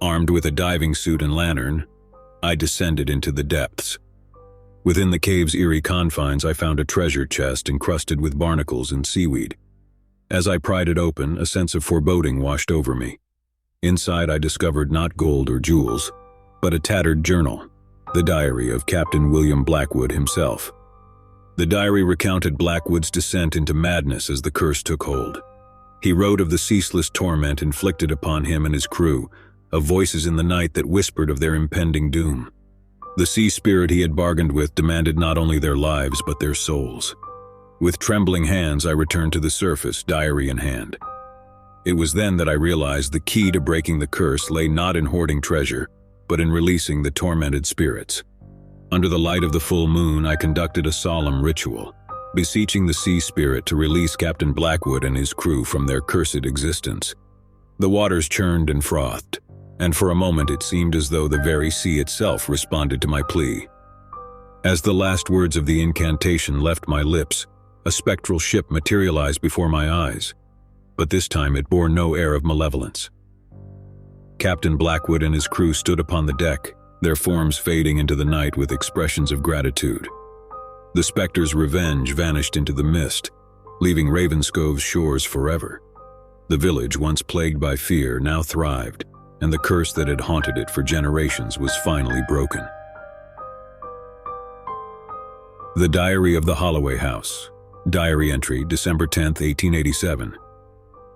Armed with a diving suit and lantern, I descended into the depths. Within the cave's eerie confines, I found a treasure chest encrusted with barnacles and seaweed. As I pried it open, a sense of foreboding washed over me. Inside, I discovered not gold or jewels, but a tattered journal, the diary of Captain William Blackwood himself. The diary recounted Blackwood's descent into madness as the curse took hold. He wrote of the ceaseless torment inflicted upon him and his crew, of voices in the night that whispered of their impending doom. The sea spirit he had bargained with demanded not only their lives but their souls. With trembling hands, I returned to the surface, diary in hand. It was then that I realized the key to breaking the curse lay not in hoarding treasure, but in releasing the tormented spirits. Under the light of the full moon, I conducted a solemn ritual, beseeching the sea spirit to release Captain Blackwood and his crew from their cursed existence. The waters churned and frothed, and for a moment it seemed as though the very sea itself responded to my plea. As the last words of the incantation left my lips, a spectral ship materialized before my eyes, but this time it bore no air of malevolence. Captain Blackwood and his crew stood upon the deck, their forms fading into the night with expressions of gratitude. The specter's revenge vanished into the mist, leaving Ravenscove's shores forever. The village, once plagued by fear, now thrived, and the curse that had haunted it for generations was finally broken. The Diary of the Holloway House. Diary entry, December 10, 1887.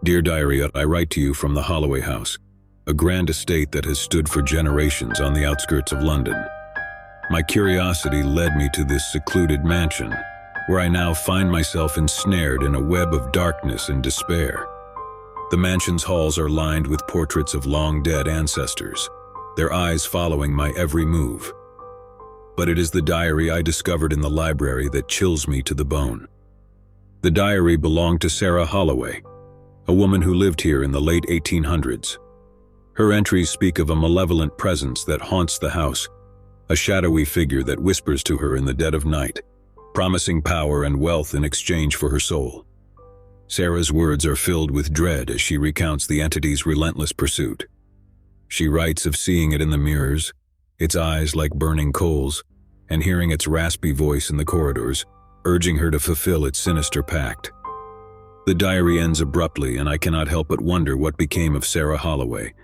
Dear Diary, I write to you from the Holloway House, a grand estate that has stood for generations on the outskirts of London. My curiosity led me to this secluded mansion, where I now find myself ensnared in a web of darkness and despair. The mansion's halls are lined with portraits of long-dead ancestors, their eyes following my every move. But it is the diary I discovered in the library that chills me to the bone. The diary belonged to Sarah Holloway, a woman who lived here in the late 1800s. Her entries speak of a malevolent presence that haunts the house, a shadowy figure that whispers to her in the dead of night, promising power and wealth in exchange for her soul. Sarah's words are filled with dread as she recounts the entity's relentless pursuit. She writes of seeing it in the mirrors, its eyes like burning coals, and hearing its raspy voice in the corridors, urging her to fulfill its sinister pact. The diary ends abruptly, and I cannot help but wonder what became of Sarah Holloway.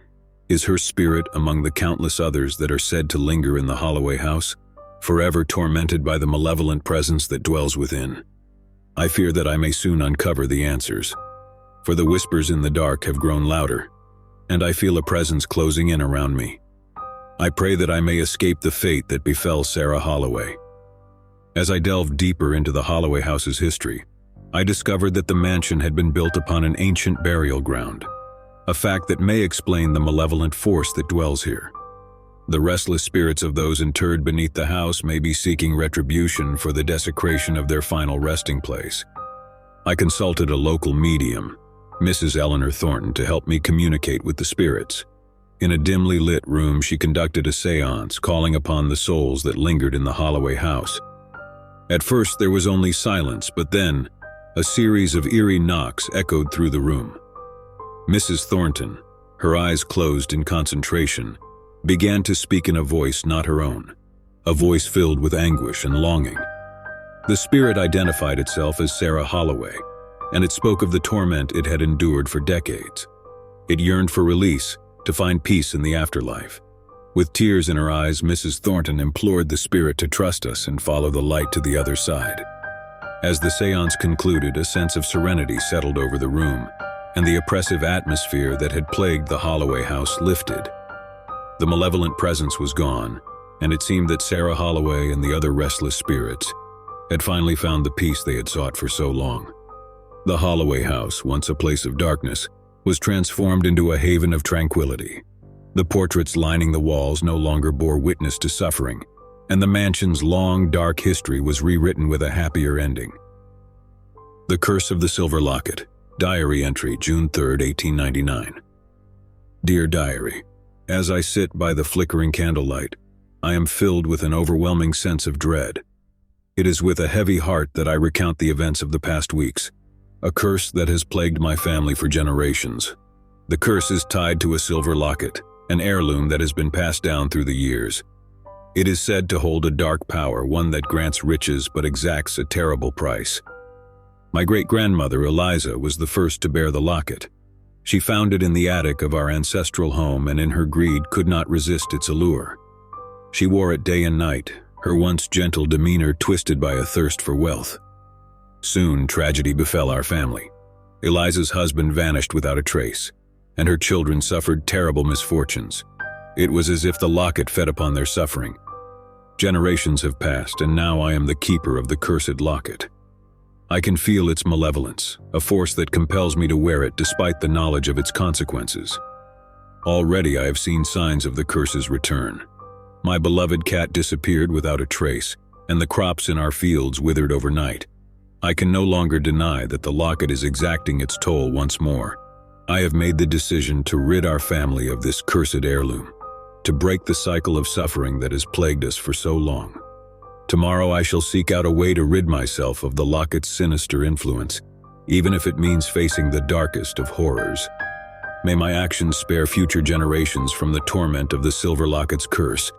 Is her spirit among the countless others that are said to linger in the Holloway house, forever tormented by the malevolent presence that dwells within? I fear that I may soon uncover the answers, for the whispers in the dark have grown louder, and I feel a presence closing in around me. I pray that I may escape the fate that befell Sarah Holloway. As I delved deeper into the Holloway house's history, I discovered that the mansion had been built upon an ancient burial ground, a fact that may explain the malevolent force that dwells here. The restless spirits of those interred beneath the house may be seeking retribution for the desecration of their final resting place. I consulted a local medium, Mrs. Eleanor Thornton, to help me communicate with the spirits. In a dimly lit room, she conducted a seance, calling upon the souls that lingered in the Holloway house. At first, there was only silence, but then, a series of eerie knocks echoed through the room. Mrs. Thornton, her eyes closed in concentration, began to speak in a voice not her own, a voice filled with anguish and longing. The spirit identified itself as Sarah Holloway, and it spoke of the torment it had endured for decades. It yearned for release, to find peace in the afterlife. With tears in her eyes, Mrs. Thornton implored the spirit to trust us and follow the light to the other side. As the seance concluded, a sense of serenity settled over the room, and the oppressive atmosphere that had plagued the Holloway house lifted. The malevolent presence was gone, and it seemed that Sarah Holloway and the other restless spirits had finally found the peace they had sought for so long. The Holloway house, once a place of darkness, was transformed into a haven of tranquility. The portraits lining the walls no longer bore witness to suffering, and the mansion's long, dark history was rewritten with a happier ending. The Curse of the Silver Locket. Diary entry, June 3, 1899. Dear Diary, as I sit by the flickering candlelight, I am filled with an overwhelming sense of dread. It is with a heavy heart that I recount the events of the past weeks, a curse that has plagued my family for generations. The curse is tied to a silver locket, an heirloom that has been passed down through the years. It is said to hold a dark power, one that grants riches but exacts a terrible price. My great-grandmother, Eliza, was the first to bear the locket. She found it in the attic of our ancestral home and in her greed could not resist its allure. She wore it day and night, her once gentle demeanor twisted by a thirst for wealth. Soon, tragedy befell our family. Eliza's husband vanished without a trace, and her children suffered terrible misfortunes. It was as if the locket fed upon their suffering. Generations have passed, and now I am the keeper of the cursed locket. I can feel its malevolence, a force that compels me to wear it despite the knowledge of its consequences. Already I have seen signs of the curse's return. My beloved cat disappeared without a trace, and the crops in our fields withered overnight. I can no longer deny that the locket is exacting its toll once more. I have made the decision to rid our family of this cursed heirloom, to break the cycle of suffering that has plagued us for so long. Tomorrow I shall seek out a way to rid myself of the locket's sinister influence, even if it means facing the darkest of horrors. May my actions spare future generations from the torment of the silver locket's curse.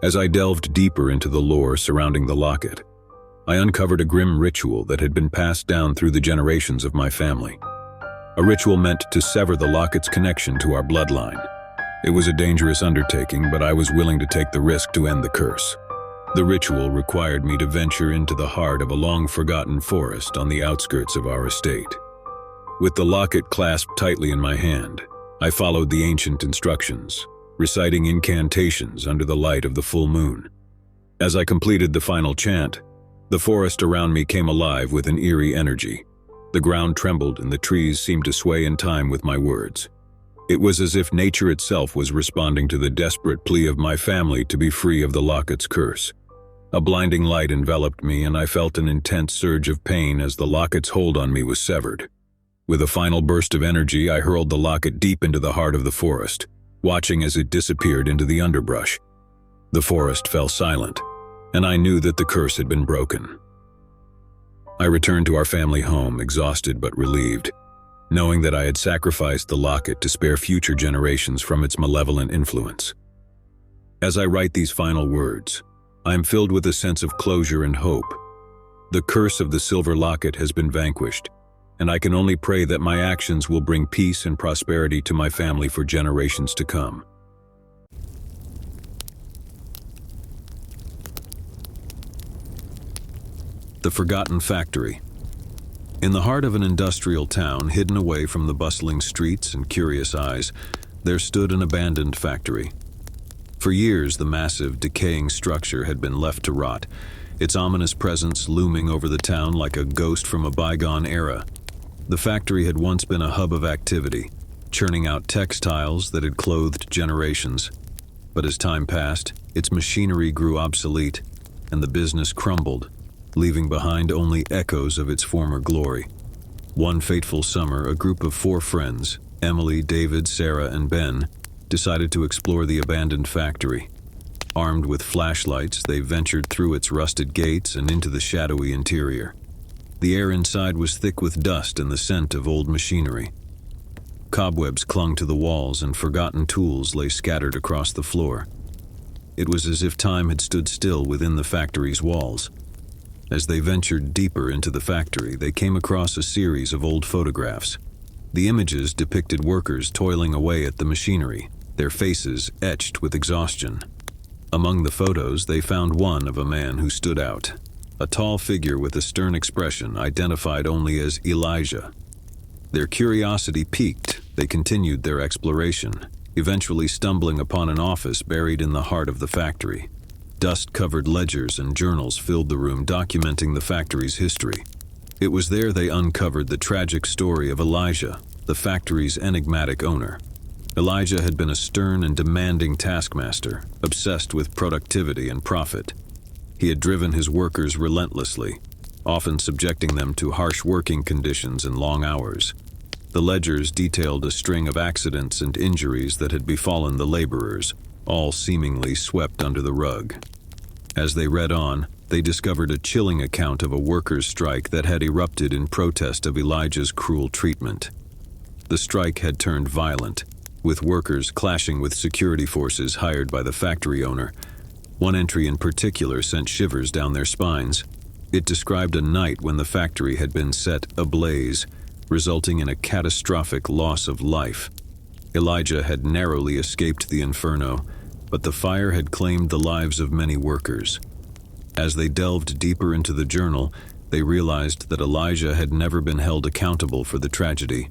As I delved deeper into the lore surrounding the locket, I uncovered a grim ritual that had been passed down through the generations of my family. A ritual meant to sever the locket's connection to our bloodline. It was a dangerous undertaking, but I was willing to take the risk to end the curse. The ritual required me to venture into the heart of a long-forgotten forest on the outskirts of our estate. With the locket clasped tightly in my hand, I followed the ancient instructions, reciting incantations under the light of the full moon. As I completed the final chant, the forest around me came alive with an eerie energy. The ground trembled and the trees seemed to sway in time with my words. It was as if nature itself was responding to the desperate plea of my family to be free of the locket's curse. A blinding light enveloped me, and I felt an intense surge of pain as the locket's hold on me was severed. With a final burst of energy, I hurled the locket deep into the heart of the forest, watching as it disappeared into the underbrush. The forest fell silent, and I knew that the curse had been broken. I returned to our family home, exhausted but relieved, knowing that I had sacrificed the locket to spare future generations from its malevolent influence. As I write these final words, I am filled with a sense of closure and hope. The curse of the silver locket has been vanquished, and I can only pray that my actions will bring peace and prosperity to my family for generations to come. The Forgotten Factory. In the heart of an industrial town, hidden away from the bustling streets and curious eyes, there stood an abandoned factory. For years, the massive, decaying structure had been left to rot, its ominous presence looming over the town like a ghost from a bygone era. The factory had once been a hub of activity, churning out textiles that had clothed generations. But as time passed, its machinery grew obsolete, and the business crumbled, leaving behind only echoes of its former glory. One fateful summer, a group of 4 friends, Emily, David, Sarah, and Ben, decided to explore the abandoned factory. Armed with flashlights, they ventured through its rusted gates and into the shadowy interior. The air inside was thick with dust and the scent of old machinery. Cobwebs clung to the walls and forgotten tools lay scattered across the floor. It was as if time had stood still within the factory's walls. As they ventured deeper into the factory, they came across a series of old photographs. The images depicted workers toiling away at the machinery, their faces etched with exhaustion. Among the photos, they found one of a man who stood out, a tall figure with a stern expression identified only as Elijah. Their curiosity piqued, they continued their exploration, eventually stumbling upon an office buried in the heart of the factory. Dust-covered ledgers and journals filled the room, documenting the factory's history. It was there they uncovered the tragic story of Elijah, the factory's enigmatic owner. Elijah had been a stern and demanding taskmaster, obsessed with productivity and profit. He had driven his workers relentlessly, often subjecting them to harsh working conditions and long hours. The ledgers detailed a string of accidents and injuries that had befallen the laborers, all seemingly swept under the rug. As they read on, they discovered a chilling account of a workers' strike that had erupted in protest of Elijah's cruel treatment. The strike had turned violent, with workers clashing with security forces hired by the factory owner. One entry in particular sent shivers down their spines. It described a night when the factory had been set ablaze, resulting in a catastrophic loss of life. Elijah had narrowly escaped the inferno, but the fire had claimed the lives of many workers. As they delved deeper into the journal, they realized that Elijah had never been held accountable for the tragedy.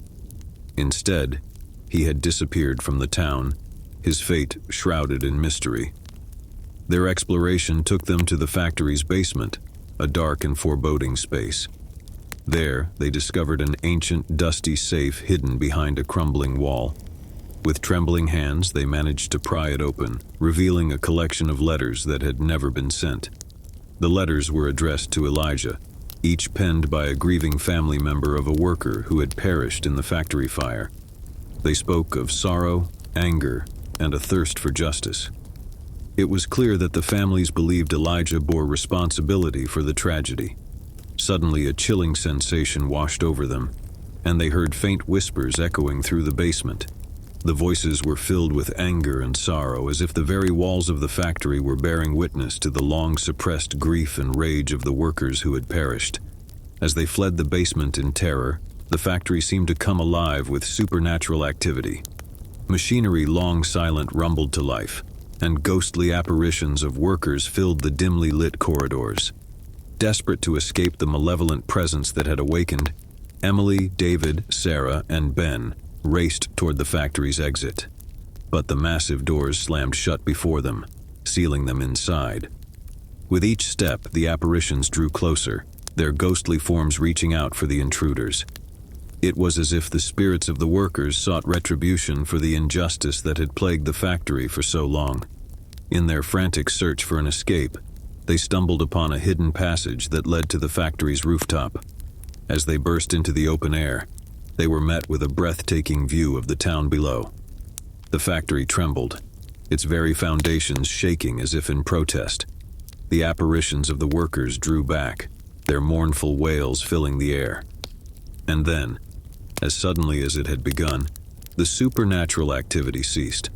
Instead, he had disappeared from the town, his fate shrouded in mystery. Their exploration took them to the factory's basement, a dark and foreboding space. There, they discovered an ancient, dusty safe hidden behind a crumbling wall. With trembling hands, they managed to pry it open, revealing a collection of letters that had never been sent. The letters were addressed to Elijah, each penned by a grieving family member of a worker who had perished in the factory fire. They spoke of sorrow, anger, and a thirst for justice. It was clear that the families believed Elijah bore responsibility for the tragedy. Suddenly, a chilling sensation washed over them, and they heard faint whispers echoing through the basement. The voices were filled with anger and sorrow, as if the very walls of the factory were bearing witness to the long-suppressed grief and rage of the workers who had perished. As they fled the basement in terror, the factory seemed to come alive with supernatural activity. Machinery long silent rumbled to life, and ghostly apparitions of workers filled the dimly lit corridors. Desperate to escape the malevolent presence that had awakened, Emily, David, Sarah, and Ben raced toward the factory's exit. But the massive doors slammed shut before them, sealing them inside. With each step, the apparitions drew closer, their ghostly forms reaching out for the intruders. It was as if the spirits of the workers sought retribution for the injustice that had plagued the factory for so long. In their frantic search for an escape, they stumbled upon a hidden passage that led to the factory's rooftop. As they burst into the open air, they were met with a breathtaking view of the town below. The factory trembled, its very foundations shaking as if in protest. The apparitions of the workers drew back, their mournful wails filling the air. And then, as suddenly as it had begun, the supernatural activity ceased.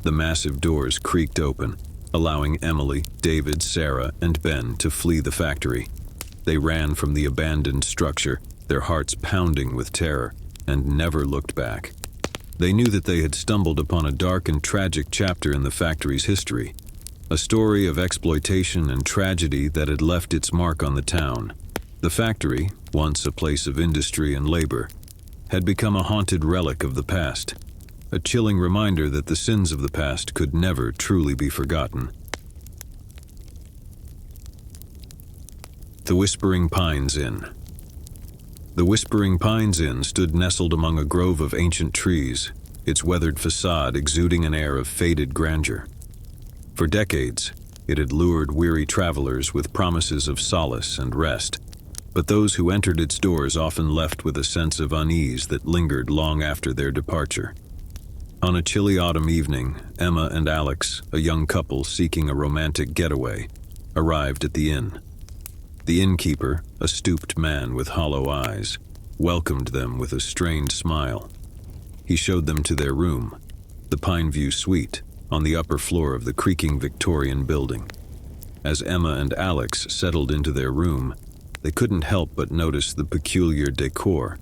The massive doors creaked open, allowing Emily, David, Sarah, and Ben to flee the factory. They ran from the abandoned structure, their hearts pounding with terror, and never looked back. They knew that they had stumbled upon a dark and tragic chapter in the factory's history, a story of exploitation and tragedy that had left its mark on the town. The factory, once a place of industry and labor, had become a haunted relic of the past, a chilling reminder that the sins of the past could never truly be forgotten. The Whispering Pines Inn. The Whispering Pines Inn stood nestled among a grove of ancient trees, its weathered facade exuding an air of faded grandeur. For decades, it had lured weary travelers with promises of solace and rest, but those who entered its doors often left with a sense of unease that lingered long after their departure. On a chilly autumn evening, Emma and Alex, a young couple seeking a romantic getaway, arrived at the inn. The innkeeper, a stooped man with hollow eyes, welcomed them with a strained smile. He showed them to their room, the Pineview Suite, on the upper floor of the creaking Victorian building. As Emma and Alex settled into their room, they couldn't help but notice the peculiar decor.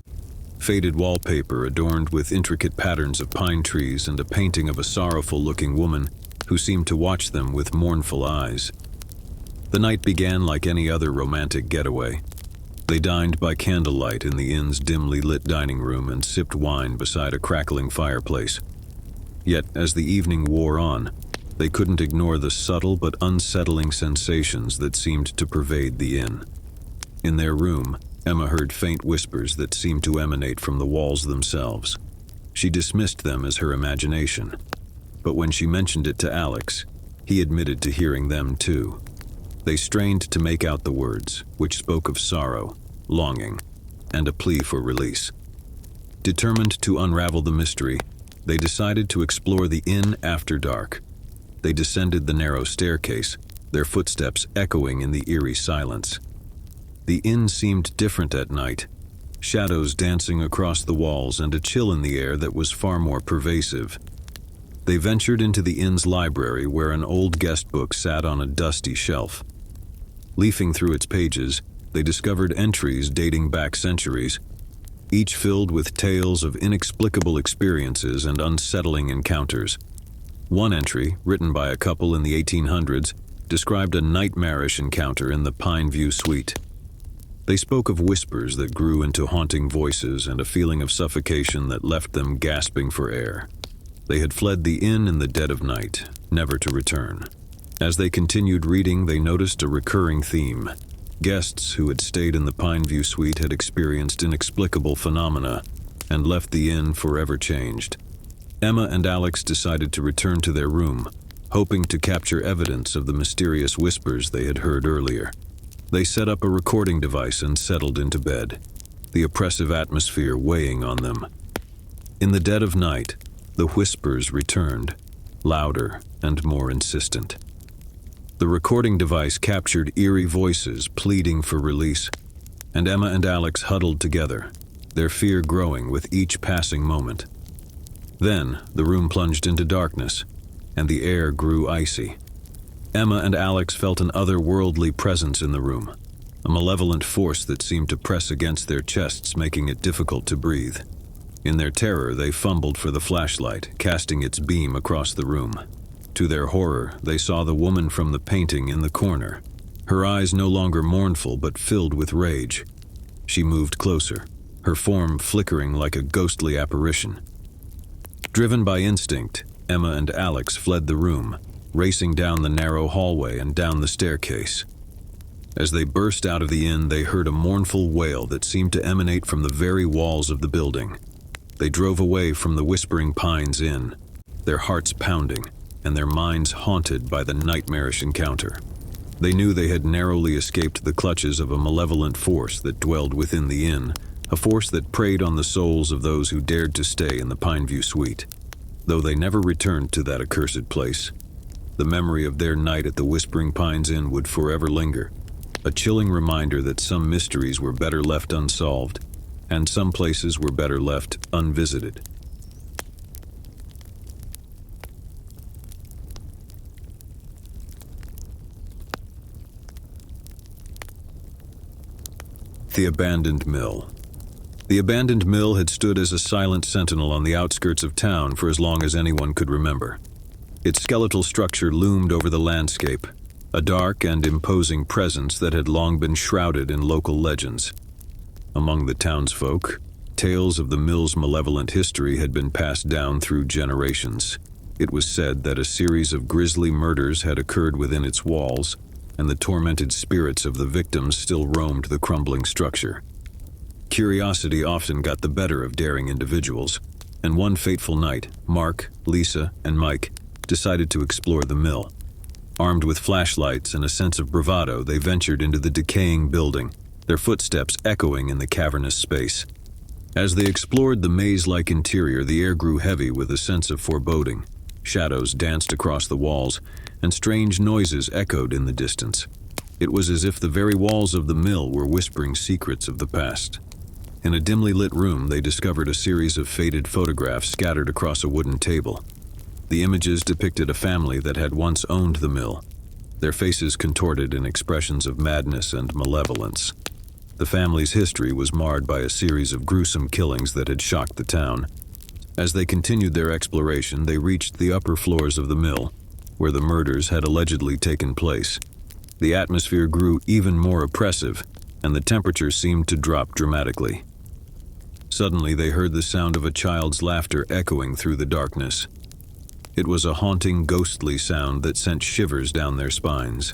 Faded wallpaper adorned with intricate patterns of pine trees and a painting of a sorrowful-looking woman who seemed to watch them with mournful eyes. The night began like any other romantic getaway. They dined by candlelight in the inn's dimly lit dining room and sipped wine beside a crackling fireplace. Yet, as the evening wore on, they couldn't ignore the subtle but unsettling sensations that seemed to pervade the inn. In their room, Emma heard faint whispers that seemed to emanate from the walls themselves. She dismissed them as her imagination, but when she mentioned it to Alex, he admitted to hearing them too. They strained to make out the words, which spoke of sorrow, longing, and a plea for release. Determined to unravel the mystery, they decided to explore the inn after dark. They descended the narrow staircase, their footsteps echoing in the eerie silence. The inn seemed different at night, shadows dancing across the walls and a chill in the air that was far more pervasive. They ventured into the inn's library where an old guest book sat on a dusty shelf. Leafing through its pages, they discovered entries dating back centuries, each filled with tales of inexplicable experiences and unsettling encounters. One entry, written by a couple in the 1800s, described a nightmarish encounter in the Pine View suite. They spoke of whispers that grew into haunting voices and a feeling of suffocation that left them gasping for air. They had fled the inn in the dead of night, never to return. As they continued reading, they noticed a recurring theme. Guests who had stayed in the Pine View suite had experienced inexplicable phenomena and left the inn forever changed. Emma and Alex decided to return to their room, hoping to capture evidence of the mysterious whispers they had heard earlier. They set up a recording device and settled into bed, the oppressive atmosphere weighing on them. In the dead of night, the whispers returned, louder and more insistent. The recording device captured eerie voices pleading for release, and Emma and Alex huddled together, their fear growing with each passing moment. Then, the room plunged into darkness, and the air grew icy. Emma and Alex felt an otherworldly presence in the room, a malevolent force that seemed to press against their chests, making it difficult to breathe. In their terror, they fumbled for the flashlight, casting its beam across the room. To their horror, they saw the woman from the painting in the corner, her eyes no longer mournful but filled with rage. She moved closer, her form flickering like a ghostly apparition. Driven by instinct, Emma and Alex fled the room, racing down the narrow hallway and down the staircase. As they burst out of the inn, they heard a mournful wail that seemed to emanate from the very walls of the building. They drove away from the Whispering Pines Inn, their hearts pounding and their minds haunted by the nightmarish encounter. They knew they had narrowly escaped the clutches of a malevolent force that dwelled within the inn, a force that preyed on the souls of those who dared to stay in the Pineview suite. Though they never returned to that accursed place, the memory of their night at the Whispering Pines Inn would forever linger, a chilling reminder that some mysteries were better left unsolved, and some places were better left unvisited. The Abandoned Mill. The abandoned mill had stood as a silent sentinel on the outskirts of town for as long as anyone could remember. Its skeletal structure loomed over the landscape, a dark and imposing presence that had long been shrouded in local legends. Among the townsfolk, tales of the mill's malevolent history had been passed down through generations. It was said that a series of grisly murders had occurred within its walls, and the tormented spirits of the victims still roamed the crumbling structure. Curiosity often got the better of daring individuals, and one fateful night, Mark, Lisa, and Mike decided to explore the mill. Armed with flashlights and a sense of bravado, they ventured into the decaying building, their footsteps echoing in the cavernous space. As they explored the maze-like interior, the air grew heavy with a sense of foreboding. Shadows danced across the walls, and strange noises echoed in the distance. It was as if the very walls of the mill were whispering secrets of the past. In a dimly lit room, they discovered a series of faded photographs scattered across a wooden table. The images depicted a family that had once owned the mill, their faces contorted in expressions of madness and malevolence. The family's history was marred by a series of gruesome killings that had shocked the town. As they continued their exploration, they reached the upper floors of the mill, where the murders had allegedly taken place. The atmosphere grew even more oppressive, and the temperature seemed to drop dramatically. Suddenly, they heard the sound of a child's laughter echoing through the darkness. It was a haunting, ghostly sound that sent shivers down their spines.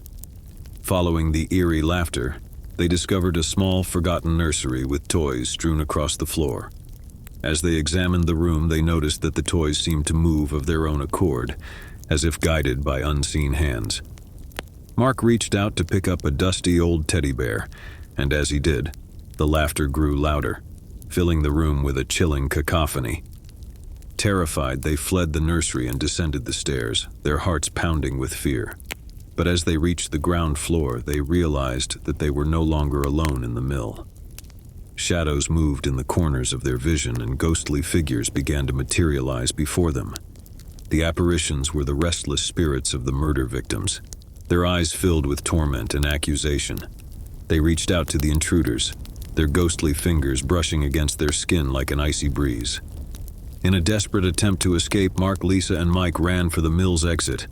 Following the eerie laughter, they discovered a small, forgotten nursery with toys strewn across the floor. As they examined the room, they noticed that the toys seemed to move of their own accord, as if guided by unseen hands. Mark reached out to pick up a dusty old teddy bear, and as he did, the laughter grew louder, filling the room with a chilling cacophony. Terrified, they fled the nursery and descended the stairs, their hearts pounding with fear. But as they reached the ground floor, they realized that they were no longer alone in the mill. Shadows moved in the corners of their vision, and ghostly figures began to materialize before them. The apparitions were the restless spirits of the murder victims, their eyes filled with torment and accusation. They reached out to the intruders, their ghostly fingers brushing against their skin like an icy breeze. In a desperate attempt to escape, Mark, Lisa, and Mike ran for the mill's exit.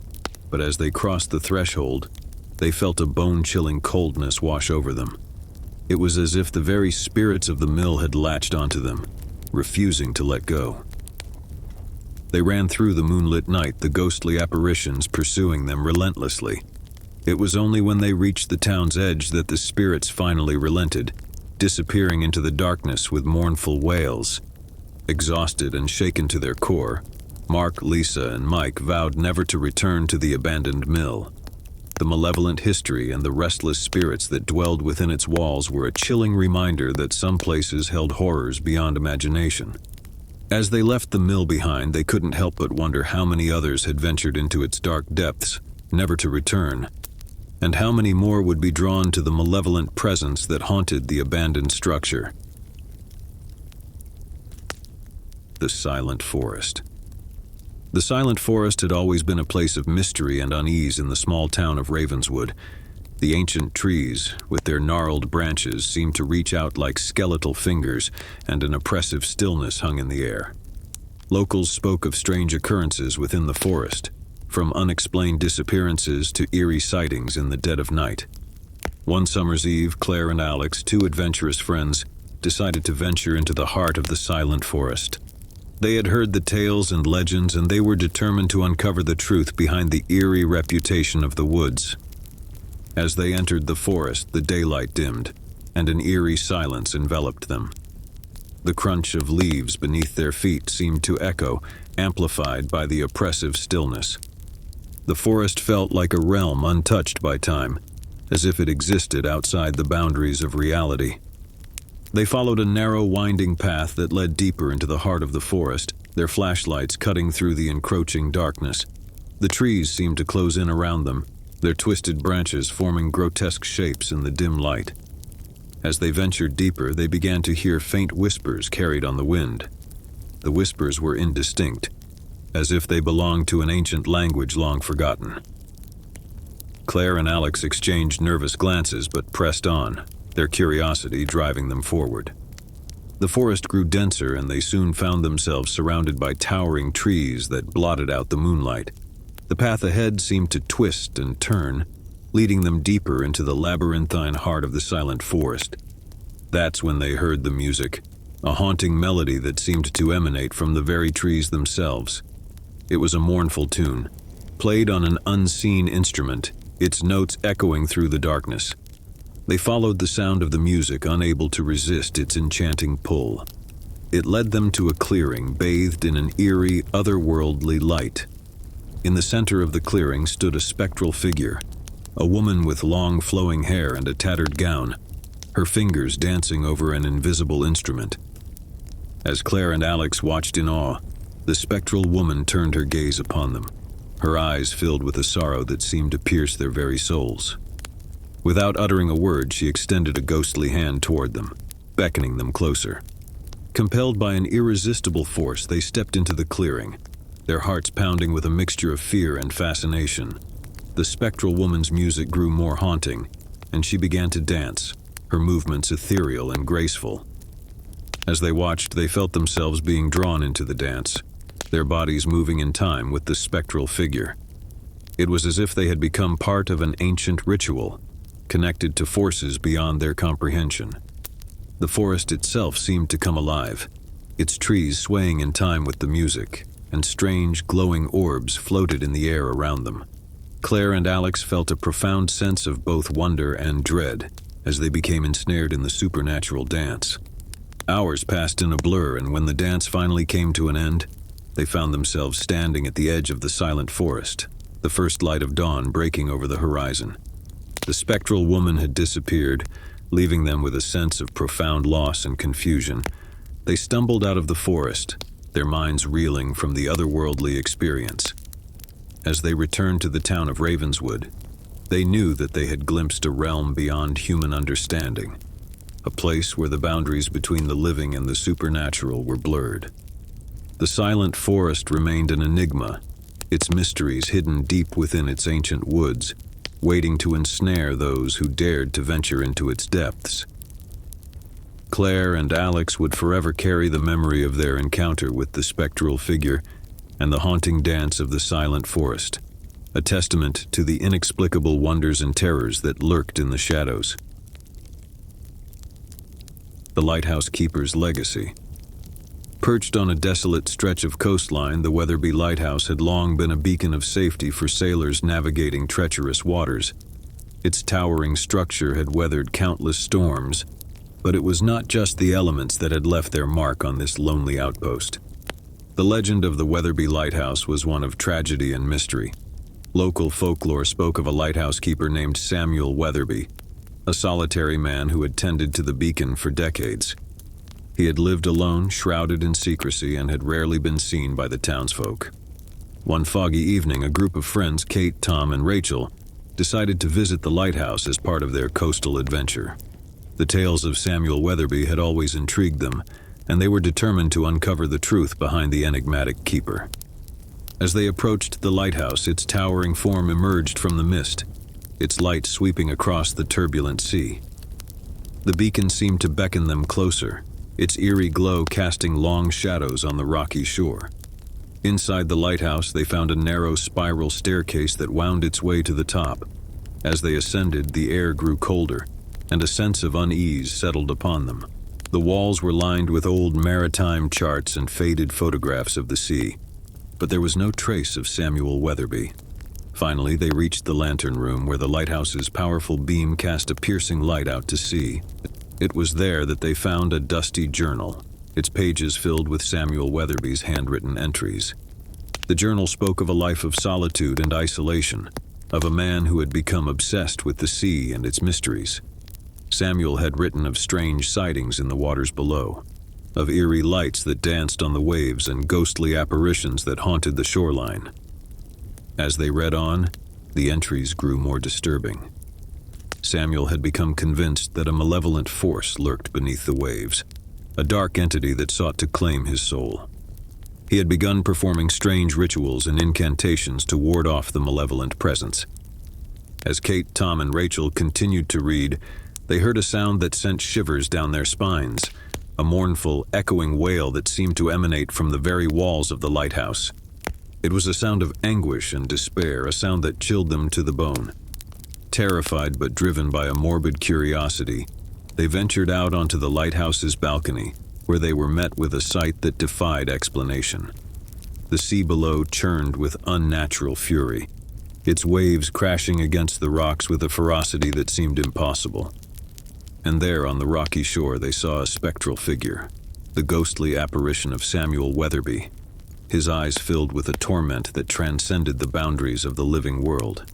But as they crossed the threshold, they felt a bone-chilling coldness wash over them. It was as if the very spirits of the mill had latched onto them, refusing to let go. They ran through the moonlit night, the ghostly apparitions pursuing them relentlessly. It was only when they reached the town's edge that the spirits finally relented, disappearing into the darkness with mournful wails. Exhausted and shaken to their core, Mark, Lisa, and Mike vowed never to return to the abandoned mill. The malevolent history and the restless spirits that dwelled within its walls were a chilling reminder that some places held horrors beyond imagination. As they left the mill behind, they couldn't help but wonder how many others had ventured into its dark depths, never to return, and how many more would be drawn to the malevolent presence that haunted the abandoned structure. The Silent Forest. The Silent Forest had always been a place of mystery and unease in the small town of Ravenswood. The ancient trees, with their gnarled branches, seemed to reach out like skeletal fingers, and an oppressive stillness hung in the air. Locals spoke of strange occurrences within the forest, from unexplained disappearances to eerie sightings in the dead of night. One summer's eve, Claire and Alex, two adventurous friends, decided to venture into the heart of the Silent Forest. They had heard the tales and legends, and they were determined to uncover the truth behind the eerie reputation of the woods. As they entered the forest, the daylight dimmed, and an eerie silence enveloped them. The crunch of leaves beneath their feet seemed to echo, amplified by the oppressive stillness. The forest felt like a realm untouched by time, as if it existed outside the boundaries of reality. They followed a narrow, winding path that led deeper into the heart of the forest, their flashlights cutting through the encroaching darkness. The trees seemed to close in around them, their twisted branches forming grotesque shapes in the dim light. As they ventured deeper, they began to hear faint whispers carried on the wind. The whispers were indistinct, as if they belonged to an ancient language long forgotten. Claire and Alex exchanged nervous glances but pressed on, their curiosity driving them forward. The forest grew denser, and they soon found themselves surrounded by towering trees that blotted out the moonlight. The path ahead seemed to twist and turn, leading them deeper into the labyrinthine heart of the Silent Forest. That's when they heard the music, a haunting melody that seemed to emanate from the very trees themselves. It was a mournful tune, played on an unseen instrument, its notes echoing through the darkness. They followed the sound of the music, unable to resist its enchanting pull. It led them to a clearing bathed in an eerie, otherworldly light. In the center of the clearing stood a spectral figure, a woman with long flowing hair and a tattered gown, her fingers dancing over an invisible instrument. As Claire and Alex watched in awe, the spectral woman turned her gaze upon them, her eyes filled with a sorrow that seemed to pierce their very souls. Without uttering a word, she extended a ghostly hand toward them, beckoning them closer. Compelled by an irresistible force, they stepped into the clearing, their hearts pounding with a mixture of fear and fascination. The spectral woman's music grew more haunting, and she began to dance, her movements ethereal and graceful. As they watched, they felt themselves being drawn into the dance, their bodies moving in time with the spectral figure. It was as if they had become part of an ancient ritual, connected to forces beyond their comprehension. The forest itself seemed to come alive, its trees swaying in time with the music, and strange, glowing orbs floated in the air around them. Claire and Alex felt a profound sense of both wonder and dread as they became ensnared in the supernatural dance. Hours passed in a blur, and when the dance finally came to an end, they found themselves standing at the edge of the Silent Forest, the first light of dawn breaking over the horizon. The spectral woman had disappeared, leaving them with a sense of profound loss and confusion. They stumbled out of the forest, their minds reeling from the otherworldly experience. As they returned to the town of Ravenswood, they knew that they had glimpsed a realm beyond human understanding, a place where the boundaries between the living and the supernatural were blurred. The silent forest remained an enigma, its mysteries hidden deep within its ancient woods, waiting to ensnare those who dared to venture into its depths. Claire and Alex would forever carry the memory of their encounter with the spectral figure and the haunting dance of the silent forest, a testament to the inexplicable wonders and terrors that lurked in the shadows. The lighthouse keeper's legacy. Perched on a desolate stretch of coastline, the Weatherby Lighthouse had long been a beacon of safety for sailors navigating treacherous waters. Its towering structure had weathered countless storms, but it was not just the elements that had left their mark on this lonely outpost. The legend of the Weatherby Lighthouse was one of tragedy and mystery. Local folklore spoke of a lighthouse keeper named Samuel Weatherby, a solitary man who had tended to the beacon for decades. He had lived alone, shrouded in secrecy, and had rarely been seen by the townsfolk. One foggy evening, a group of friends, Kate, Tom, and Rachel, decided to visit the lighthouse as part of their coastal adventure. The tales of Samuel Weatherby had always intrigued them, and they were determined to uncover the truth behind the enigmatic keeper. As they approached the lighthouse, its towering form emerged from the mist, its light sweeping across the turbulent sea. The beacon seemed to beckon them closer, its eerie glow casting long shadows on the rocky shore. Inside the lighthouse, they found a narrow spiral staircase that wound its way to the top. As they ascended, the air grew colder, and a sense of unease settled upon them. The walls were lined with old maritime charts and faded photographs of the sea, but there was no trace of Samuel Weatherby. Finally, they reached the lantern room where the lighthouse's powerful beam cast a piercing light out to sea. It was there that they found a dusty journal, its pages filled with Samuel Weatherby's handwritten entries. The journal spoke of a life of solitude and isolation, of a man who had become obsessed with the sea and its mysteries. Samuel had written of strange sightings in the waters below, of eerie lights that danced on the waves and ghostly apparitions that haunted the shoreline. As they read on, the entries grew more disturbing. Samuel had become convinced that a malevolent force lurked beneath the waves, a dark entity that sought to claim his soul. He had begun performing strange rituals and incantations to ward off the malevolent presence. As Kate, Tom, and Rachel continued to read, they heard a sound that sent shivers down their spines, a mournful, echoing wail that seemed to emanate from the very walls of the lighthouse. It was a sound of anguish and despair, a sound that chilled them to the bone. Terrified but driven by a morbid curiosity, they ventured out onto the lighthouse's balcony, where they were met with a sight that defied explanation. The sea below churned with unnatural fury, its waves crashing against the rocks with a ferocity that seemed impossible. And there on the rocky shore they saw a spectral figure, the ghostly apparition of Samuel Weatherby, his eyes filled with a torment that transcended the boundaries of the living world.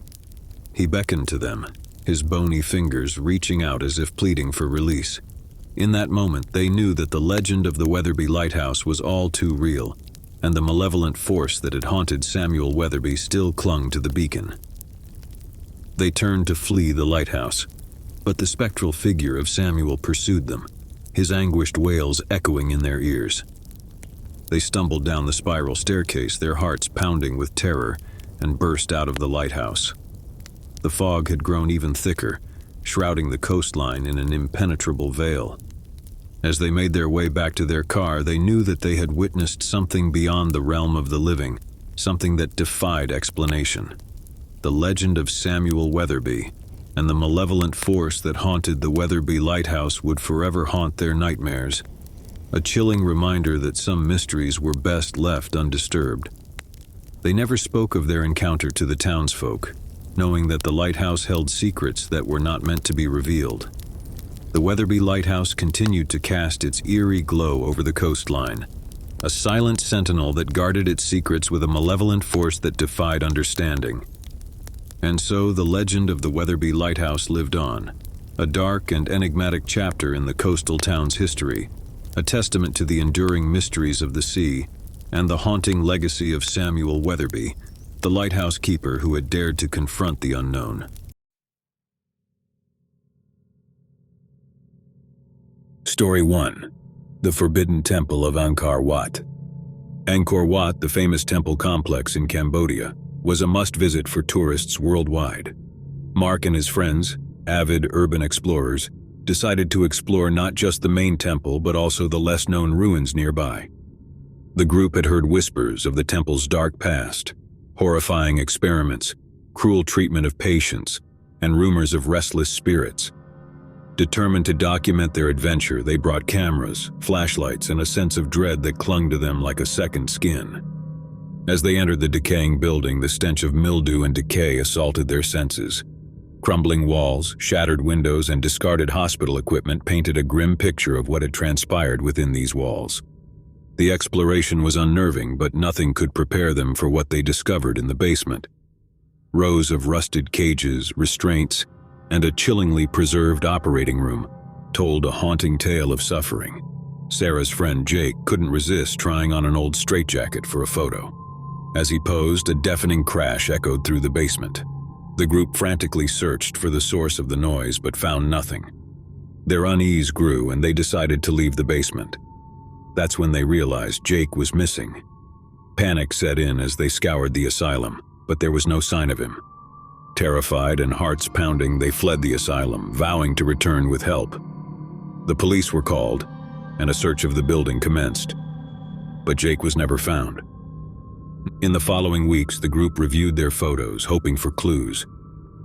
He beckoned to them, his bony fingers reaching out as if pleading for release. In that moment, they knew that the legend of the Weatherby Lighthouse was all too real, and the malevolent force that had haunted Samuel Weatherby still clung to the beacon. They turned to flee the lighthouse, but the spectral figure of Samuel pursued them, his anguished wails echoing in their ears. They stumbled down the spiral staircase, their hearts pounding with terror, and burst out of the lighthouse. The fog had grown even thicker, shrouding the coastline in an impenetrable veil. As they made their way back to their car, they knew that they had witnessed something beyond the realm of the living, something that defied explanation. The legend of Samuel Weatherby and the malevolent force that haunted the Weatherby Lighthouse would forever haunt their nightmares, a chilling reminder that some mysteries were best left undisturbed. They never spoke of their encounter to the townsfolk, knowing that the lighthouse held secrets that were not meant to be revealed. The Weatherby Lighthouse continued to cast its eerie glow over the coastline, a silent sentinel that guarded its secrets with a malevolent force that defied understanding. And so the legend of the Weatherby Lighthouse lived on, a dark and enigmatic chapter in the coastal town's history, a testament to the enduring mysteries of the sea and the haunting legacy of Samuel Weatherby, the lighthouse keeper who had dared to confront the unknown. Story 1. The Forbidden Temple of Angkor Wat. Angkor Wat, the famous temple complex in Cambodia, was a must-visit for tourists worldwide. Mark and his friends, avid urban explorers, decided to explore not just the main temple but also the less-known ruins nearby. The group had heard whispers of the temple's dark past, horrifying experiments, cruel treatment of patients, and rumors of restless spirits. Determined to document their adventure, they brought cameras, flashlights, and a sense of dread that clung to them like a second skin. As they entered the decaying building, the stench of mildew and decay assaulted their senses. Crumbling walls, shattered windows, and discarded hospital equipment painted a grim picture of what had transpired within these walls. The exploration was unnerving, but nothing could prepare them for what they discovered in the basement. Rows of rusted cages, restraints, and a chillingly preserved operating room told a haunting tale of suffering. Sarah's friend Jake couldn't resist trying on an old straitjacket for a photo. As he posed, a deafening crash echoed through the basement. The group frantically searched for the source of the noise but found nothing. Their unease grew and they decided to leave the basement. That's when they realized Jake was missing. Panic set in as they scoured the asylum, but there was no sign of him. Terrified and hearts pounding, they fled the asylum, vowing to return with help. The police were called, and a search of the building commenced. But Jake was never found. In the following weeks, the group reviewed their photos, hoping for clues.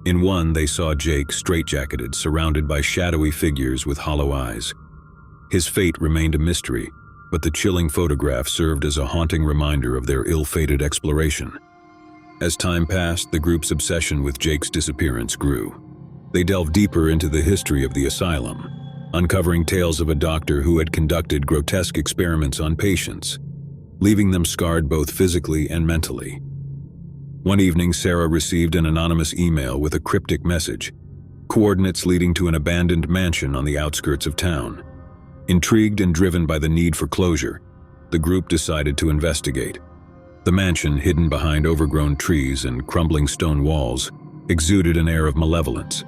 In one, they saw Jake straitjacketed, surrounded by shadowy figures with hollow eyes. His fate remained a mystery, but the chilling photograph served as a haunting reminder of their ill-fated exploration. As time passed, the group's obsession with Jake's disappearance grew. They delved deeper into the history of the asylum, uncovering tales of a doctor who had conducted grotesque experiments on patients, leaving them scarred both physically and mentally. One evening, Sarah received an anonymous email with a cryptic message, coordinates leading to an abandoned mansion on the outskirts of town. Intrigued and driven by the need for closure, the group decided to investigate. The mansion, hidden behind overgrown trees and crumbling stone walls, exuded an air of malevolence.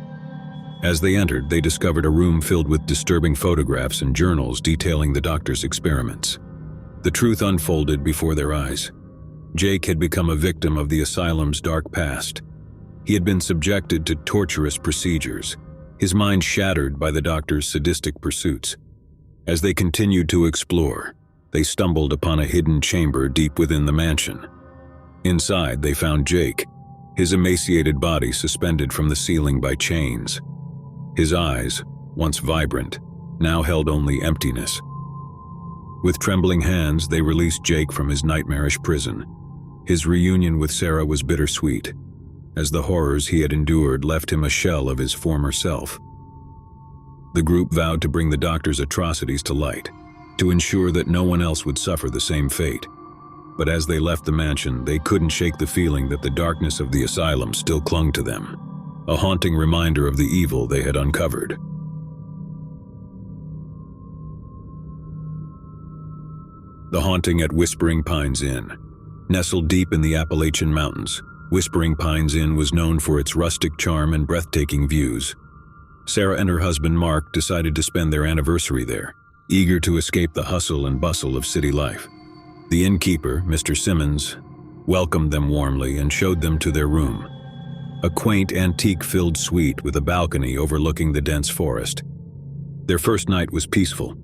As they entered, they discovered a room filled with disturbing photographs and journals detailing the doctor's experiments. The truth unfolded before their eyes. Jake had become a victim of the asylum's dark past. He had been subjected to torturous procedures, his mind shattered by the doctor's sadistic pursuits. As they continued to explore, they stumbled upon a hidden chamber deep within the mansion. Inside, they found Jake, his emaciated body suspended from the ceiling by chains. His eyes, once vibrant, now held only emptiness. With trembling hands, they released Jake from his nightmarish prison. His reunion with Sarah was bittersweet, as the horrors he had endured left him a shell of his former self. The group vowed to bring the doctor's atrocities to light, to ensure that no one else would suffer the same fate. But as they left the mansion, they couldn't shake the feeling that the darkness of the asylum still clung to them, a haunting reminder of the evil they had uncovered. The Haunting at Whispering Pines Inn. Nestled deep in the Appalachian Mountains, Whispering Pines Inn was known for its rustic charm and breathtaking views. Sarah and her husband Mark decided to spend their anniversary there, eager to escape the hustle and bustle of city life. The innkeeper, Mr. Simmons, welcomed them warmly and showed them to their room, a quaint antique-filled suite with a balcony overlooking the dense forest. Their first night was peaceful,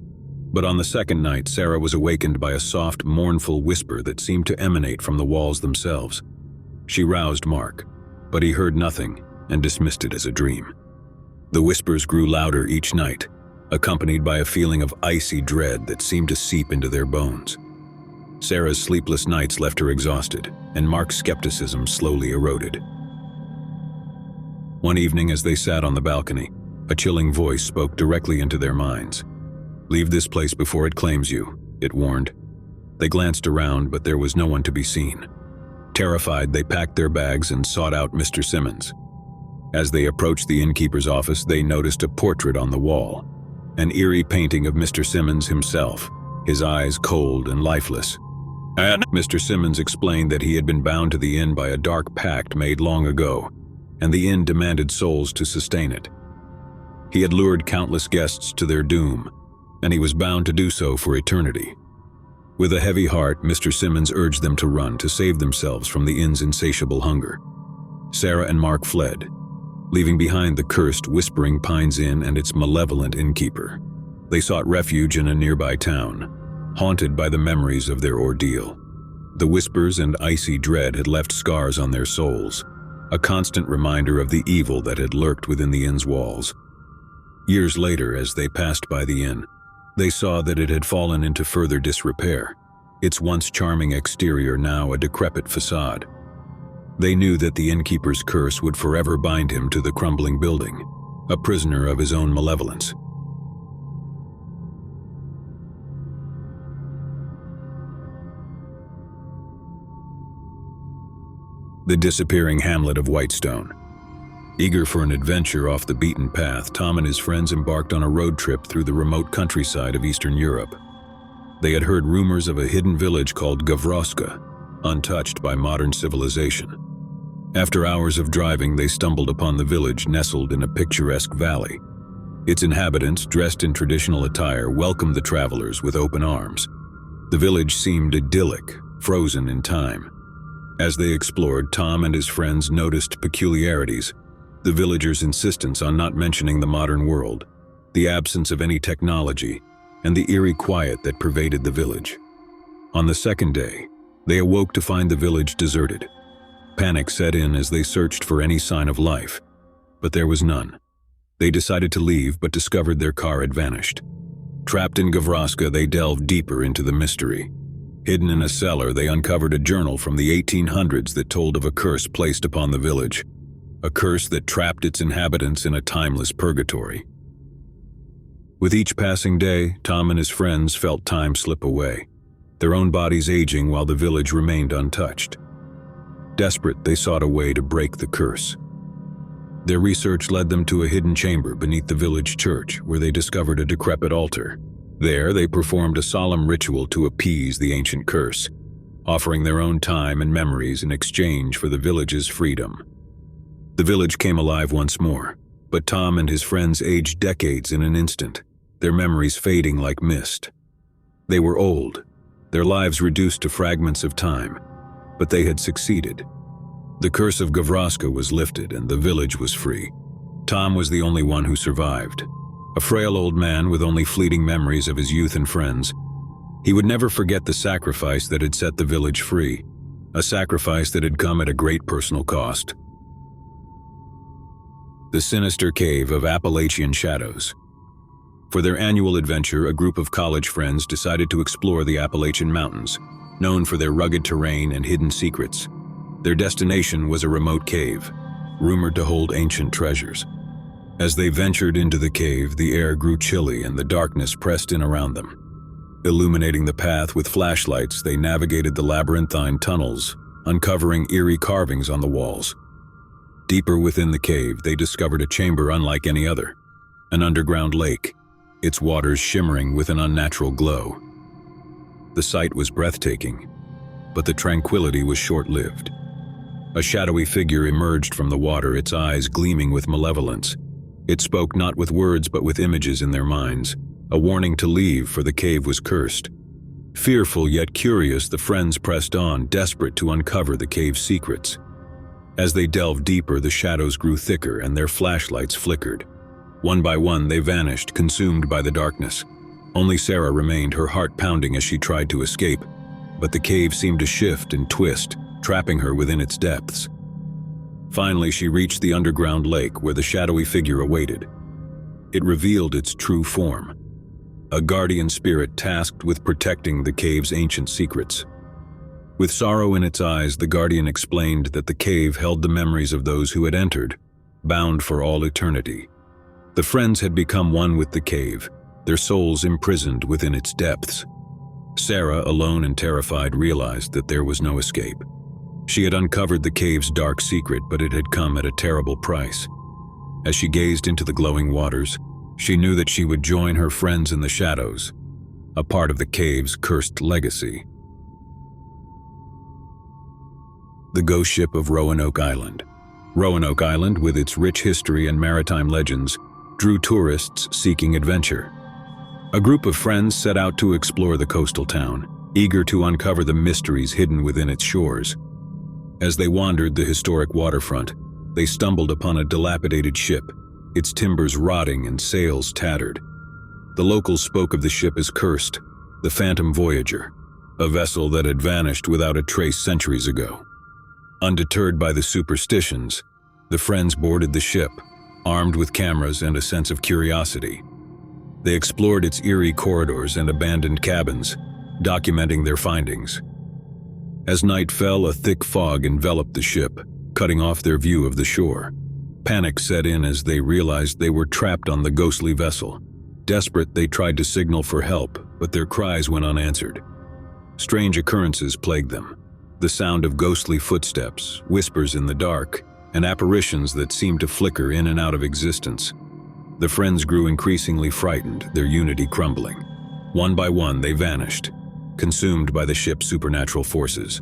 but on the second night, Sarah was awakened by a soft, mournful whisper that seemed to emanate from the walls themselves. She roused Mark, but he heard nothing and dismissed it as a dream. The whispers grew louder each night, accompanied by a feeling of icy dread that seemed to seep into their bones. Sarah's sleepless nights left her exhausted, and Mark's skepticism slowly eroded. One evening, as they sat on the balcony, a chilling voice spoke directly into their minds. "Leave this place before it claims you," it warned. They glanced around, but there was no one to be seen. Terrified, they packed their bags and sought out Mr. Simmons. As they approached the innkeeper's office, they noticed a portrait on the wall, an eerie painting of Mr. Simmons himself, his eyes cold and lifeless. And Mr. Simmons explained that he had been bound to the inn by a dark pact made long ago, and the inn demanded souls to sustain it. He had lured countless guests to their doom, and he was bound to do so for eternity. With a heavy heart, Mr. Simmons urged them to run to save themselves from the inn's insatiable hunger. Sarah and Mark fled, leaving behind the cursed Whispering Pines Inn and its malevolent innkeeper. They sought refuge in a nearby town, haunted by the memories of their ordeal. The whispers and icy dread had left scars on their souls, a constant reminder of the evil that had lurked within the inn's walls. Years later, as they passed by the inn, they saw that it had fallen into further disrepair, its once charming exterior now a decrepit facade. They knew that the innkeeper's curse would forever bind him to the crumbling building, a prisoner of his own malevolence. The disappearing hamlet of Whitestone. Eager for an adventure off the beaten path, Tom and his friends embarked on a road trip through the remote countryside of Eastern Europe. They had heard rumors of a hidden village called Gavroska, untouched by modern civilization. After hours of driving, they stumbled upon the village nestled in a picturesque valley. Its inhabitants, dressed in traditional attire, welcomed the travelers with open arms. The village seemed idyllic, frozen in time. As they explored, Tom and his friends noticed peculiarities: the villagers' insistence on not mentioning the modern world, the absence of any technology, and the eerie quiet that pervaded the village. On the second day, they awoke to find the village deserted. Panic set in as they searched for any sign of life, but there was none. They decided to leave, but discovered their car had vanished. Trapped in Gavroska, they delved deeper into the mystery. Hidden in a cellar, they uncovered a journal from the 1800s that told of a curse placed upon the village, a curse that trapped its inhabitants in a timeless purgatory. With each passing day, Tom and his friends felt time slip away, their own bodies aging while the village remained untouched. Desperate, they sought a way to break the curse. Their research led them to a hidden chamber beneath the village church, where they discovered a decrepit altar. There, they performed a solemn ritual to appease the ancient curse, offering their own time and memories in exchange for the village's freedom. The village came alive once more, but Tom and his friends aged decades in an instant, their memories fading like mist. They were old, their lives reduced to fragments of time, but they had succeeded. The curse of Gavroska was lifted and the village was free. Tom was the only one who survived, a frail old man with only fleeting memories of his youth and friends. He would never forget the sacrifice that had set the village free, a sacrifice that had come at a great personal cost. The sinister cave of Appalachian Shadows. For their annual adventure, a group of college friends decided to explore the Appalachian Mountains, known for their rugged terrain and hidden secrets. Their destination was a remote cave, rumored to hold ancient treasures. As they ventured into the cave, the air grew chilly and the darkness pressed in around them. Illuminating the path with flashlights, they navigated the labyrinthine tunnels, uncovering eerie carvings on the walls. Deeper within the cave, they discovered a chamber unlike any other, an underground lake, its waters shimmering with an unnatural glow. The sight was breathtaking, but the tranquility was short-lived. A shadowy figure emerged from the water, its eyes gleaming with malevolence. It spoke not with words but with images in their minds, a warning to leave, for the cave was cursed. Fearful yet curious, the friends pressed on, desperate to uncover the cave's secrets. As they delved deeper, the shadows grew thicker and their flashlights flickered. One by one, they vanished, consumed by the darkness. Only Sarah remained, her heart pounding as she tried to escape, but the cave seemed to shift and twist, trapping her within its depths. Finally, she reached the underground lake where the shadowy figure awaited. It revealed its true form, a guardian spirit tasked with protecting the cave's ancient secrets. With sorrow in its eyes, the guardian explained that the cave held the memories of those who had entered, bound for all eternity. The friends had become one with the cave, their souls imprisoned within its depths. Sarah, alone and terrified, realized that there was no escape. She had uncovered the cave's dark secret, but it had come at a terrible price. As she gazed into the glowing waters, she knew that she would join her friends in the shadows, a part of the cave's cursed legacy. The ghost ship of Roanoke Island. Roanoke Island, with its rich history and maritime legends, drew tourists seeking adventure. A group of friends set out to explore the coastal town, eager to uncover the mysteries hidden within its shores. As they wandered the historic waterfront, they stumbled upon a dilapidated ship, its timbers rotting and sails tattered. The locals spoke of the ship as cursed, the Phantom Voyager, a vessel that had vanished without a trace centuries ago. Undeterred by the superstitions, the friends boarded the ship, armed with cameras and a sense of curiosity. They explored its eerie corridors and abandoned cabins, documenting their findings. As night fell, a thick fog enveloped the ship, cutting off their view of the shore. Panic set in as they realized they were trapped on the ghostly vessel. Desperate, they tried to signal for help, but their cries went unanswered. Strange occurrences plagued them. The sound of ghostly footsteps, whispers in the dark, and apparitions that seemed to flicker in and out of existence. The friends grew increasingly frightened, their unity crumbling. One by one, they vanished, consumed by the ship's supernatural forces.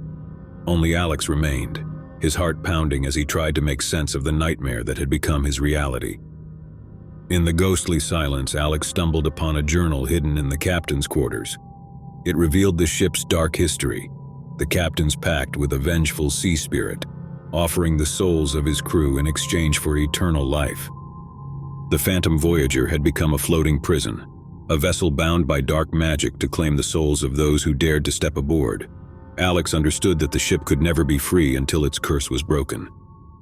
Only Alex remained, his heart pounding as he tried to make sense of the nightmare that had become his reality. In the ghostly silence, Alex stumbled upon a journal hidden in the captain's quarters. It revealed the ship's dark history, the captain's pact with a vengeful sea spirit, offering the souls of his crew in exchange for eternal life. The Phantom Voyager had become a floating prison, a vessel bound by dark magic to claim the souls of those who dared to step aboard. Alex understood that the ship could never be free until its curse was broken.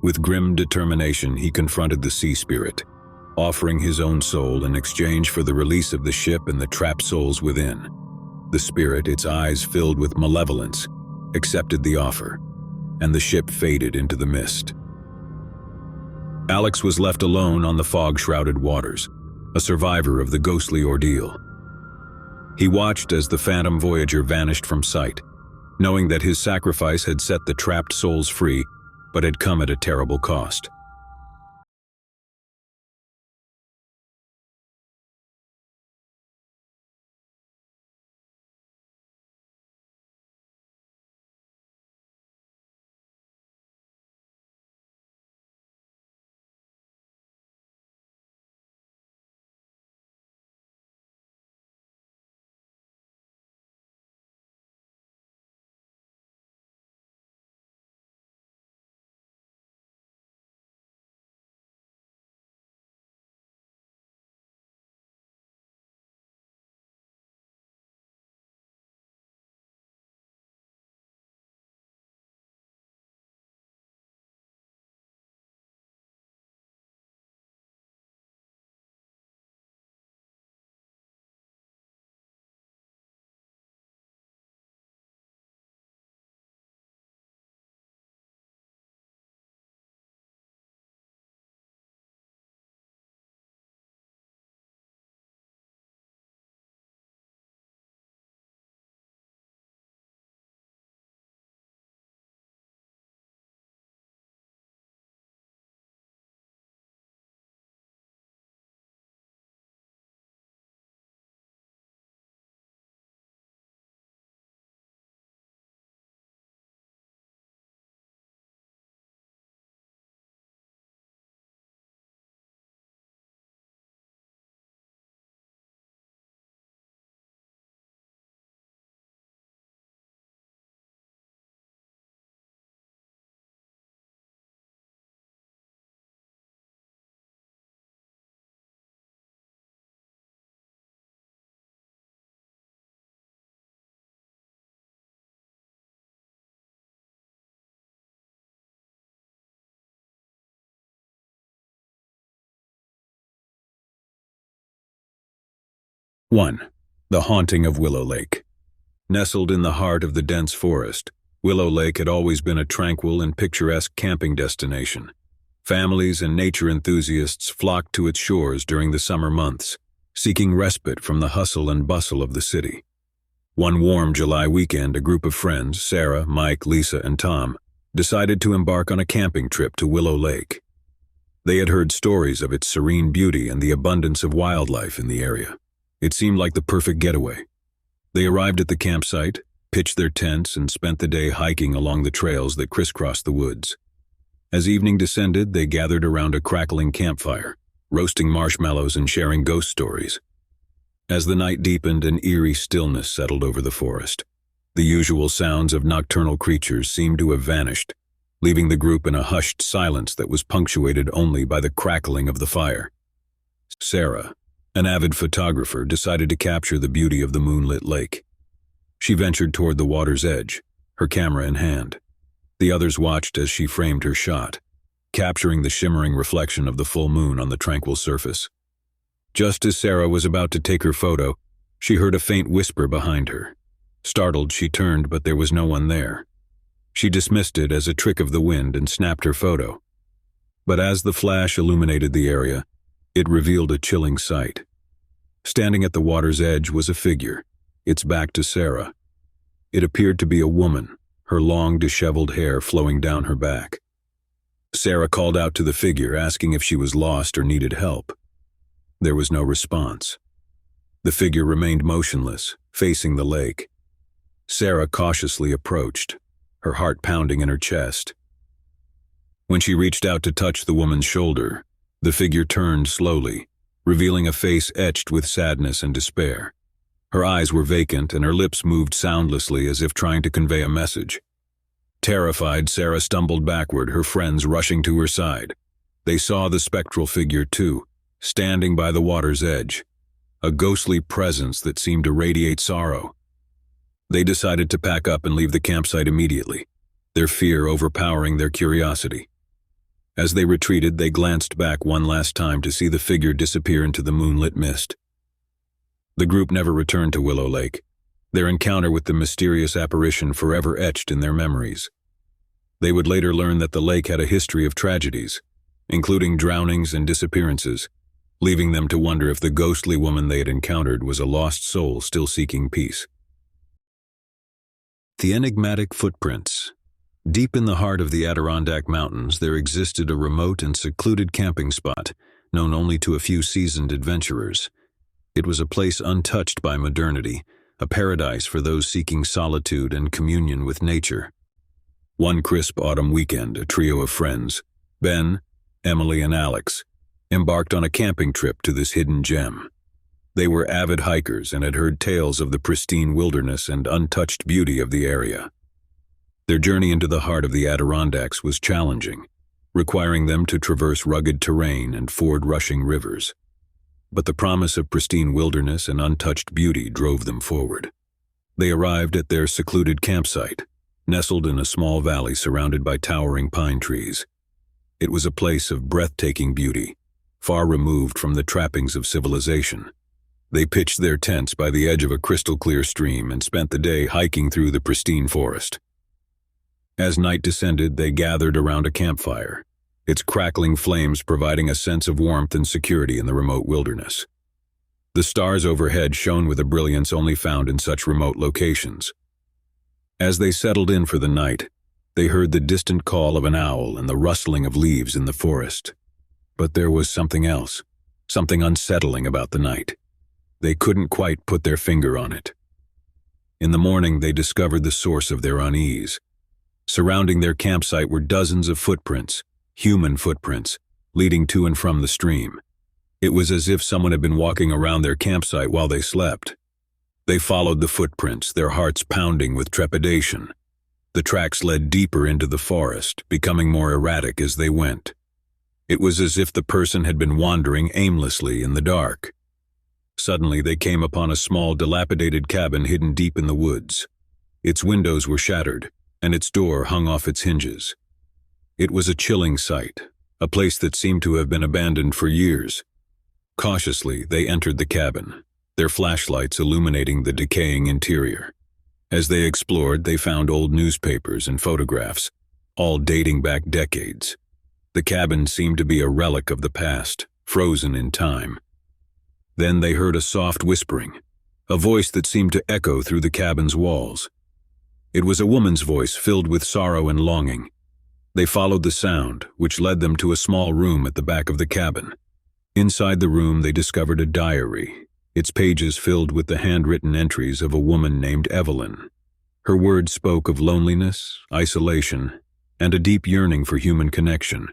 With grim determination, he confronted the sea spirit, offering his own soul in exchange for the release of the ship and the trapped souls within. The spirit, its eyes filled with malevolence, accepted the offer, and the ship faded into the mist. Alex was left alone on the fog-shrouded waters, a survivor of the ghostly ordeal. He watched as the Phantom Voyager vanished from sight, knowing that his sacrifice had set the trapped souls free, but had come at a terrible cost. One, the haunting of Willow Lake. Nestled in the heart of the dense forest, Willow Lake had always been a tranquil and picturesque camping destination. Families and nature enthusiasts flocked to its shores during the summer months, seeking respite from the hustle and bustle of the city. One warm July weekend, a group of friends, Sarah, Mike, Lisa, and Tom, decided to embark on a camping trip to Willow Lake. They had heard stories of its serene beauty and the abundance of wildlife in the area. It seemed like the perfect getaway. They arrived at the campsite, pitched their tents, and spent the day hiking along the trails that crisscrossed the woods. As evening descended, they gathered around a crackling campfire, roasting marshmallows and sharing ghost stories. As the night deepened, an eerie stillness settled over the forest. The usual sounds of nocturnal creatures seemed to have vanished, leaving the group in a hushed silence that was punctuated only by the crackling of the fire. Sarah, an avid photographer, decided to capture the beauty of the moonlit lake. She ventured toward the water's edge, her camera in hand. The others watched as she framed her shot, capturing the shimmering reflection of the full moon on the tranquil surface. Just as Sarah was about to take her photo, she heard a faint whisper behind her. Startled, she turned, but there was no one there. She dismissed it as a trick of the wind and snapped her photo. But as the flash illuminated the area, it revealed a chilling sight. Standing at the water's edge was a figure, its back to Sarah. It appeared to be a woman, her long, disheveled hair flowing down her back. Sarah called out to the figure, asking if she was lost or needed help. There was no response. The figure remained motionless, facing the lake. Sarah cautiously approached, her heart pounding in her chest. When she reached out to touch the woman's shoulder, the figure turned slowly, revealing a face etched with sadness and despair. Her eyes were vacant and her lips moved soundlessly as if trying to convey a message. Terrified, Sarah stumbled backward, her friends rushing to her side. They saw the spectral figure too, standing by the water's edge, a ghostly presence that seemed to radiate sorrow. They decided to pack up and leave the campsite immediately, their fear overpowering their curiosity. As they retreated, they glanced back one last time to see the figure disappear into the moonlit mist. The group never returned to Willow Lake, their encounter with the mysterious apparition forever etched in their memories. They would later learn that the lake had a history of tragedies, including drownings and disappearances, leaving them to wonder if the ghostly woman they had encountered was a lost soul still seeking peace. The enigmatic footprints. Deep in the heart of the Adirondack Mountains, there existed a remote and secluded camping spot, known only to a few seasoned adventurers. It was a place untouched by modernity, a paradise for those seeking solitude and communion with nature. One crisp autumn weekend, a trio of friends, Ben, Emily, and Alex, embarked on a camping trip to this hidden gem. They were avid hikers and had heard tales of the pristine wilderness and untouched beauty of the area. Their journey into the heart of the Adirondacks was challenging, requiring them to traverse rugged terrain and ford rushing rivers. But the promise of pristine wilderness and untouched beauty drove them forward. They arrived at their secluded campsite, nestled in a small valley surrounded by towering pine trees. It was a place of breathtaking beauty, far removed from the trappings of civilization. They pitched their tents by the edge of a crystal-clear stream and spent the day hiking through the pristine forest. As night descended, they gathered around a campfire, its crackling flames providing a sense of warmth and security in the remote wilderness. The stars overhead shone with a brilliance only found in such remote locations. As they settled in for the night, they heard the distant call of an owl and the rustling of leaves in the forest. But there was something else, something unsettling about the night. They couldn't quite put their finger on it. In the morning, they discovered the source of their unease. Surrounding their campsite were dozens of footprints, human footprints, leading to and from the stream. It was as if someone had been walking around their campsite while they slept. They followed the footprints, their hearts pounding with trepidation. The tracks led deeper into the forest, becoming more erratic as they went. It was as if the person had been wandering aimlessly in the dark. Suddenly, they came upon a small, dilapidated cabin hidden deep in the woods. Its windows were shattered, and its door hung off its hinges. It was a chilling sight, a place that seemed to have been abandoned for years. Cautiously, they entered the cabin, their flashlights illuminating the decaying interior. As they explored, they found old newspapers and photographs, all dating back decades. The cabin seemed to be a relic of the past, frozen in time. Then they heard a soft whispering, a voice that seemed to echo through the cabin's walls. It was a woman's voice filled with sorrow and longing, They followed the sound, which led them to a small room at the back of the cabin. Inside the room, they discovered a diary, its pages filled with the handwritten entries of a woman named Evelyn. Her words spoke of loneliness, isolation, and a deep yearning for human connection.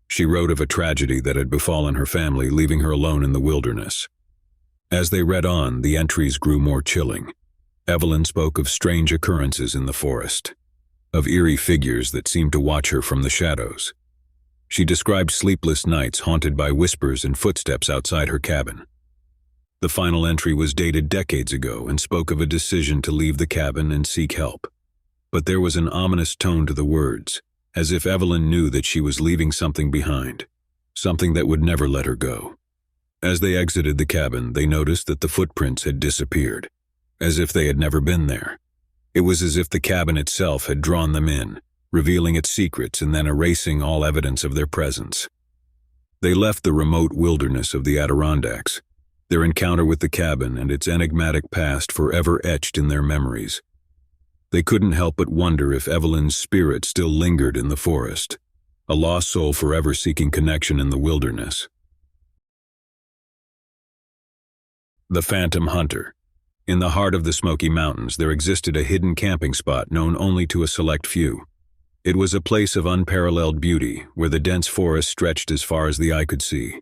She wrote of a tragedy that had befallen her family, leaving her alone in the wilderness. As they read on, the entries grew more chilling. Evelyn spoke of strange occurrences in the forest, of eerie figures that seemed to watch her from the shadows. She described sleepless nights haunted by whispers and footsteps outside her cabin. The final entry was dated decades ago and spoke of a decision to leave the cabin and seek help. But there was an ominous tone to the words, as if Evelyn knew that she was leaving something behind, something that would never let her go. As they exited the cabin, they noticed that the footprints had disappeared, as if they had never been there. It was as if the cabin itself had drawn them in, revealing its secrets and then erasing all evidence of their presence. They left the remote wilderness of the Adirondacks, their encounter with the cabin and its enigmatic past forever etched in their memories. They couldn't help but wonder if Evelyn's spirit still lingered in the forest, a lost soul forever seeking connection in the wilderness. The Phantom Hunter. In the heart of the Smoky Mountains, there existed a hidden camping spot known only to a select few. It was a place of unparalleled beauty, where the dense forest stretched as far as the eye could see,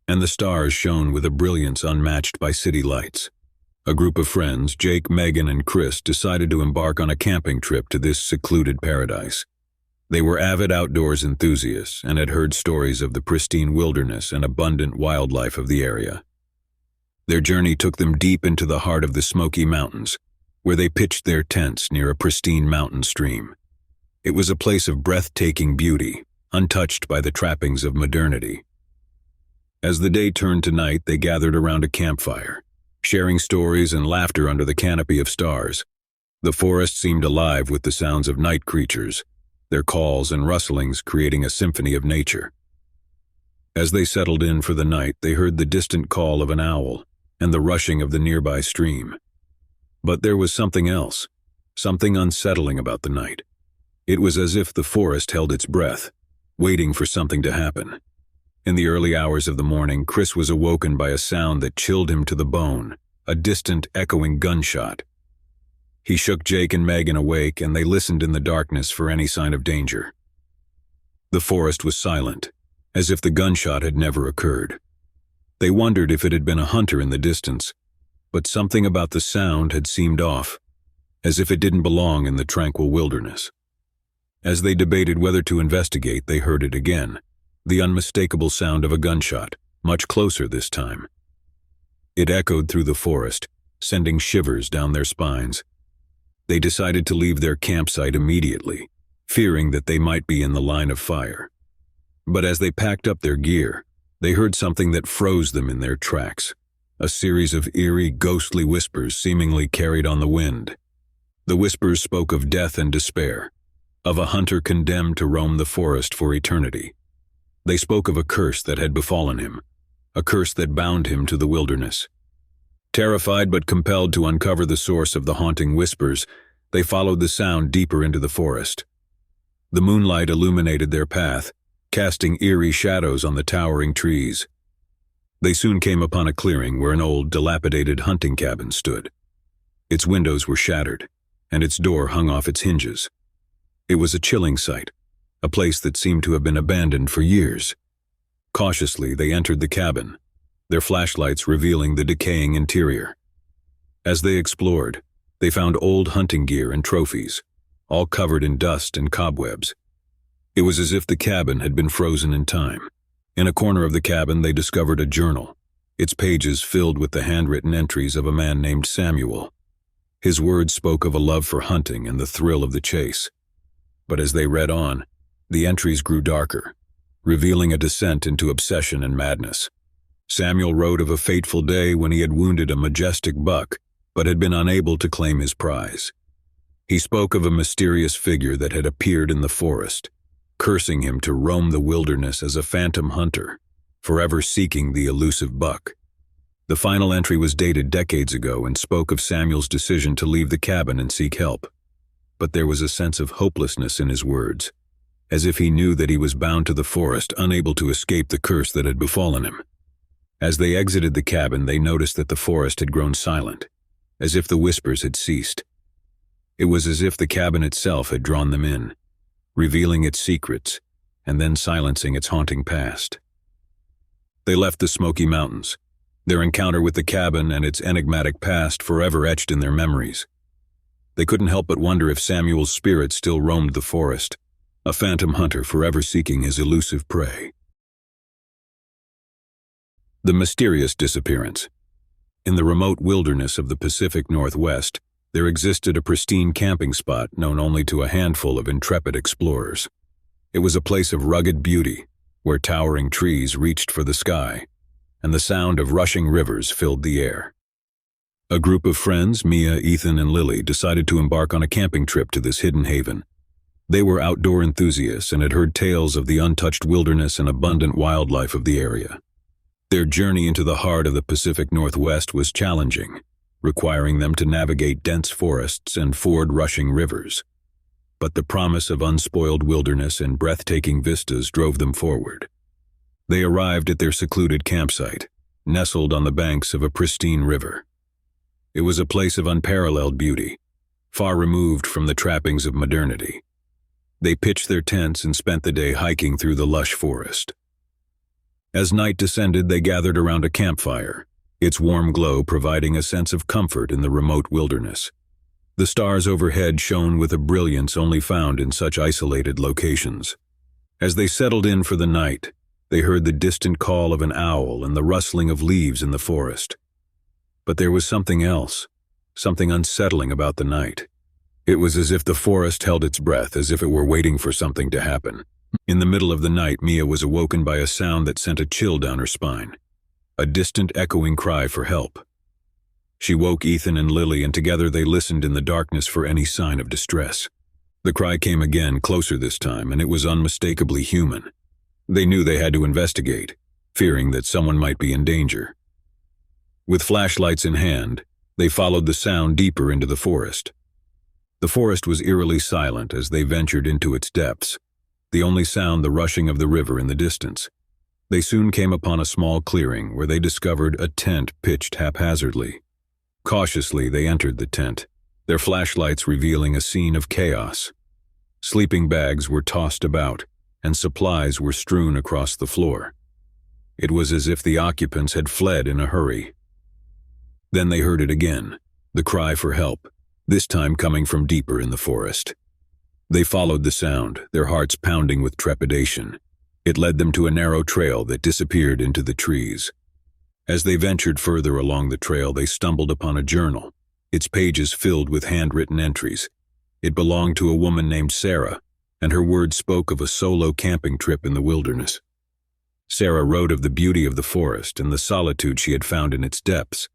and the stars shone with a brilliance unmatched by city lights. A group of friends, Jake, Megan, and Chris, decided to embark on a camping trip to this secluded paradise. They were avid outdoors enthusiasts and had heard stories of the pristine wilderness and abundant wildlife of the area. Their journey took them deep into the heart of the Smoky Mountains, where they pitched their tents near a pristine mountain stream. It was a place of breathtaking beauty, untouched by the trappings of modernity. As the day turned to night, they gathered around a campfire, sharing stories and laughter under the canopy of stars. The forest seemed alive with the sounds of night creatures, their calls and rustlings creating a symphony of nature. As they settled in for the night, they heard the distant call of an owl and the rushing of the nearby stream. But there was something else, something unsettling about the night. It was as if the forest held its breath, waiting for something to happen. In the early hours of the morning, Chris was awoken by a sound that chilled him to the bone, a distant, echoing gunshot. He shook Jake and Megan awake, and they listened in the darkness for any sign of danger. The forest was silent, as if the gunshot had never occurred. They wondered if it had been a hunter in the distance, but something about the sound had seemed off, as if it didn't belong in the tranquil wilderness. As they debated whether to investigate, they heard it again, the unmistakable sound of a gunshot, much closer this time. It echoed through the forest, sending shivers down their spines. They decided to leave their campsite immediately, fearing that they might be in the line of fire. But as they packed up their gear, they heard something that froze them in their tracks, a series of eerie, ghostly whispers seemingly carried on the wind. The whispers spoke of death and despair, of a hunter condemned to roam the forest for eternity. They spoke of a curse that had befallen him, a curse that bound him to the wilderness. Terrified but compelled to uncover the source of the haunting whispers, they followed the sound deeper into the forest. The moonlight illuminated their path, casting eerie shadows on the towering trees. They soon came upon a clearing where an old, dilapidated hunting cabin stood. Its windows were shattered, and its door hung off its hinges. It was a chilling sight, a place that seemed to have been abandoned for years. Cautiously, they entered the cabin, their flashlights revealing the decaying interior. As they explored, they found old hunting gear and trophies, all covered in dust and cobwebs. It was as if the cabin had been frozen in time. In a corner of the cabin, they discovered a journal, its pages filled with the handwritten entries of a man named Samuel. His words spoke of a love for hunting and the thrill of the chase. But as they read on, the entries grew darker, revealing a descent into obsession and madness. Samuel wrote of a fateful day when he had wounded a majestic buck, but had been unable to claim his prize. He spoke of a mysterious figure that had appeared in the forest, cursing him to roam the wilderness as a phantom hunter, forever seeking the elusive buck. The final entry was dated decades ago and spoke of Samuel's decision to leave the cabin and seek help. But there was a sense of hopelessness in his words, as if he knew that he was bound to the forest, unable to escape the curse that had befallen him. As they exited the cabin, they noticed that the forest had grown silent, as if the whispers had ceased. It was as if the cabin itself had drawn them in, revealing its secrets, and then silencing its haunting past. They left the Smoky Mountains, their encounter with the cabin and its enigmatic past forever etched in their memories. They couldn't help but wonder if Samuel's spirit still roamed the forest, a phantom hunter forever seeking his elusive prey. The mysterious disappearance. In the remote wilderness of the Pacific Northwest, there existed a pristine camping spot known only to a handful of intrepid explorers. It was a place of rugged beauty, where towering trees reached for the sky, and the sound of rushing rivers filled the air. A group of friends, Mia, Ethan, and Lily, decided to embark on a camping trip to this hidden haven. They were outdoor enthusiasts and had heard tales of the untouched wilderness and abundant wildlife of the area. Their journey into the heart of the Pacific Northwest was challenging, requiring them to navigate dense forests and ford rushing rivers. But the promise of unspoiled wilderness and breathtaking vistas drove them forward. They arrived at their secluded campsite, nestled on the banks of a pristine river. It was a place of unparalleled beauty, far removed from the trappings of modernity. They pitched their tents and spent the day hiking through the lush forest. As night descended, they gathered around a campfire, its warm glow providing a sense of comfort in the remote wilderness. The stars overhead shone with a brilliance only found in such isolated locations. As they settled in for the night, they heard the distant call of an owl and the rustling of leaves in the forest. But there was something else, something unsettling about the night. It was as if the forest held its breath, as if it were waiting for something to happen. In the middle of the night, Mia was awoken by a sound that sent a chill down her spine, a distant echoing cry for help. She woke Ethan and Lily, and together they listened in the darkness for any sign of distress. The cry came again, closer this time, and it was unmistakably human. They knew they had to investigate, fearing that someone might be in danger. With flashlights in hand, they followed the sound deeper into the forest. The forest was eerily silent as they ventured into its depths, the only sound the rushing of the river in the distance. They soon came upon a small clearing where they discovered a tent pitched haphazardly. Cautiously, they entered the tent, their flashlights revealing a scene of chaos. Sleeping bags were tossed about, and supplies were strewn across the floor. It was as if the occupants had fled in a hurry. Then they heard it again, the cry for help, this time coming from deeper in the forest. They followed the sound, their hearts pounding with trepidation. It led them to a narrow trail that disappeared into the trees. As they ventured further along the trail, they stumbled upon a journal, its pages filled with handwritten entries. It belonged to a woman named Sarah, and her words spoke of a solo camping trip in the wilderness. Sarah wrote of the beauty of the forest and the solitude she had found in its depths.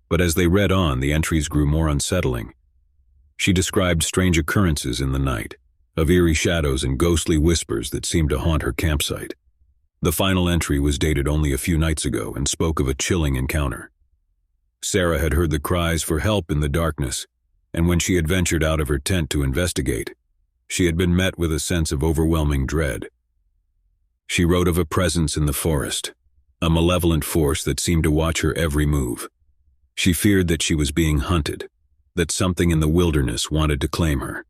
But as they read on, the entries grew more unsettling. She described strange occurrences in the night, of eerie shadows and ghostly whispers that seemed to haunt her campsite. The final entry was dated only a few nights ago and spoke of a chilling encounter. Sarah had heard the cries for help in the darkness, and when she had ventured out of her tent to investigate, she had been met with a sense of overwhelming dread. She wrote of a presence in the forest, a malevolent force that seemed to watch her every move. She feared that she was being hunted, that something in the wilderness wanted to claim her.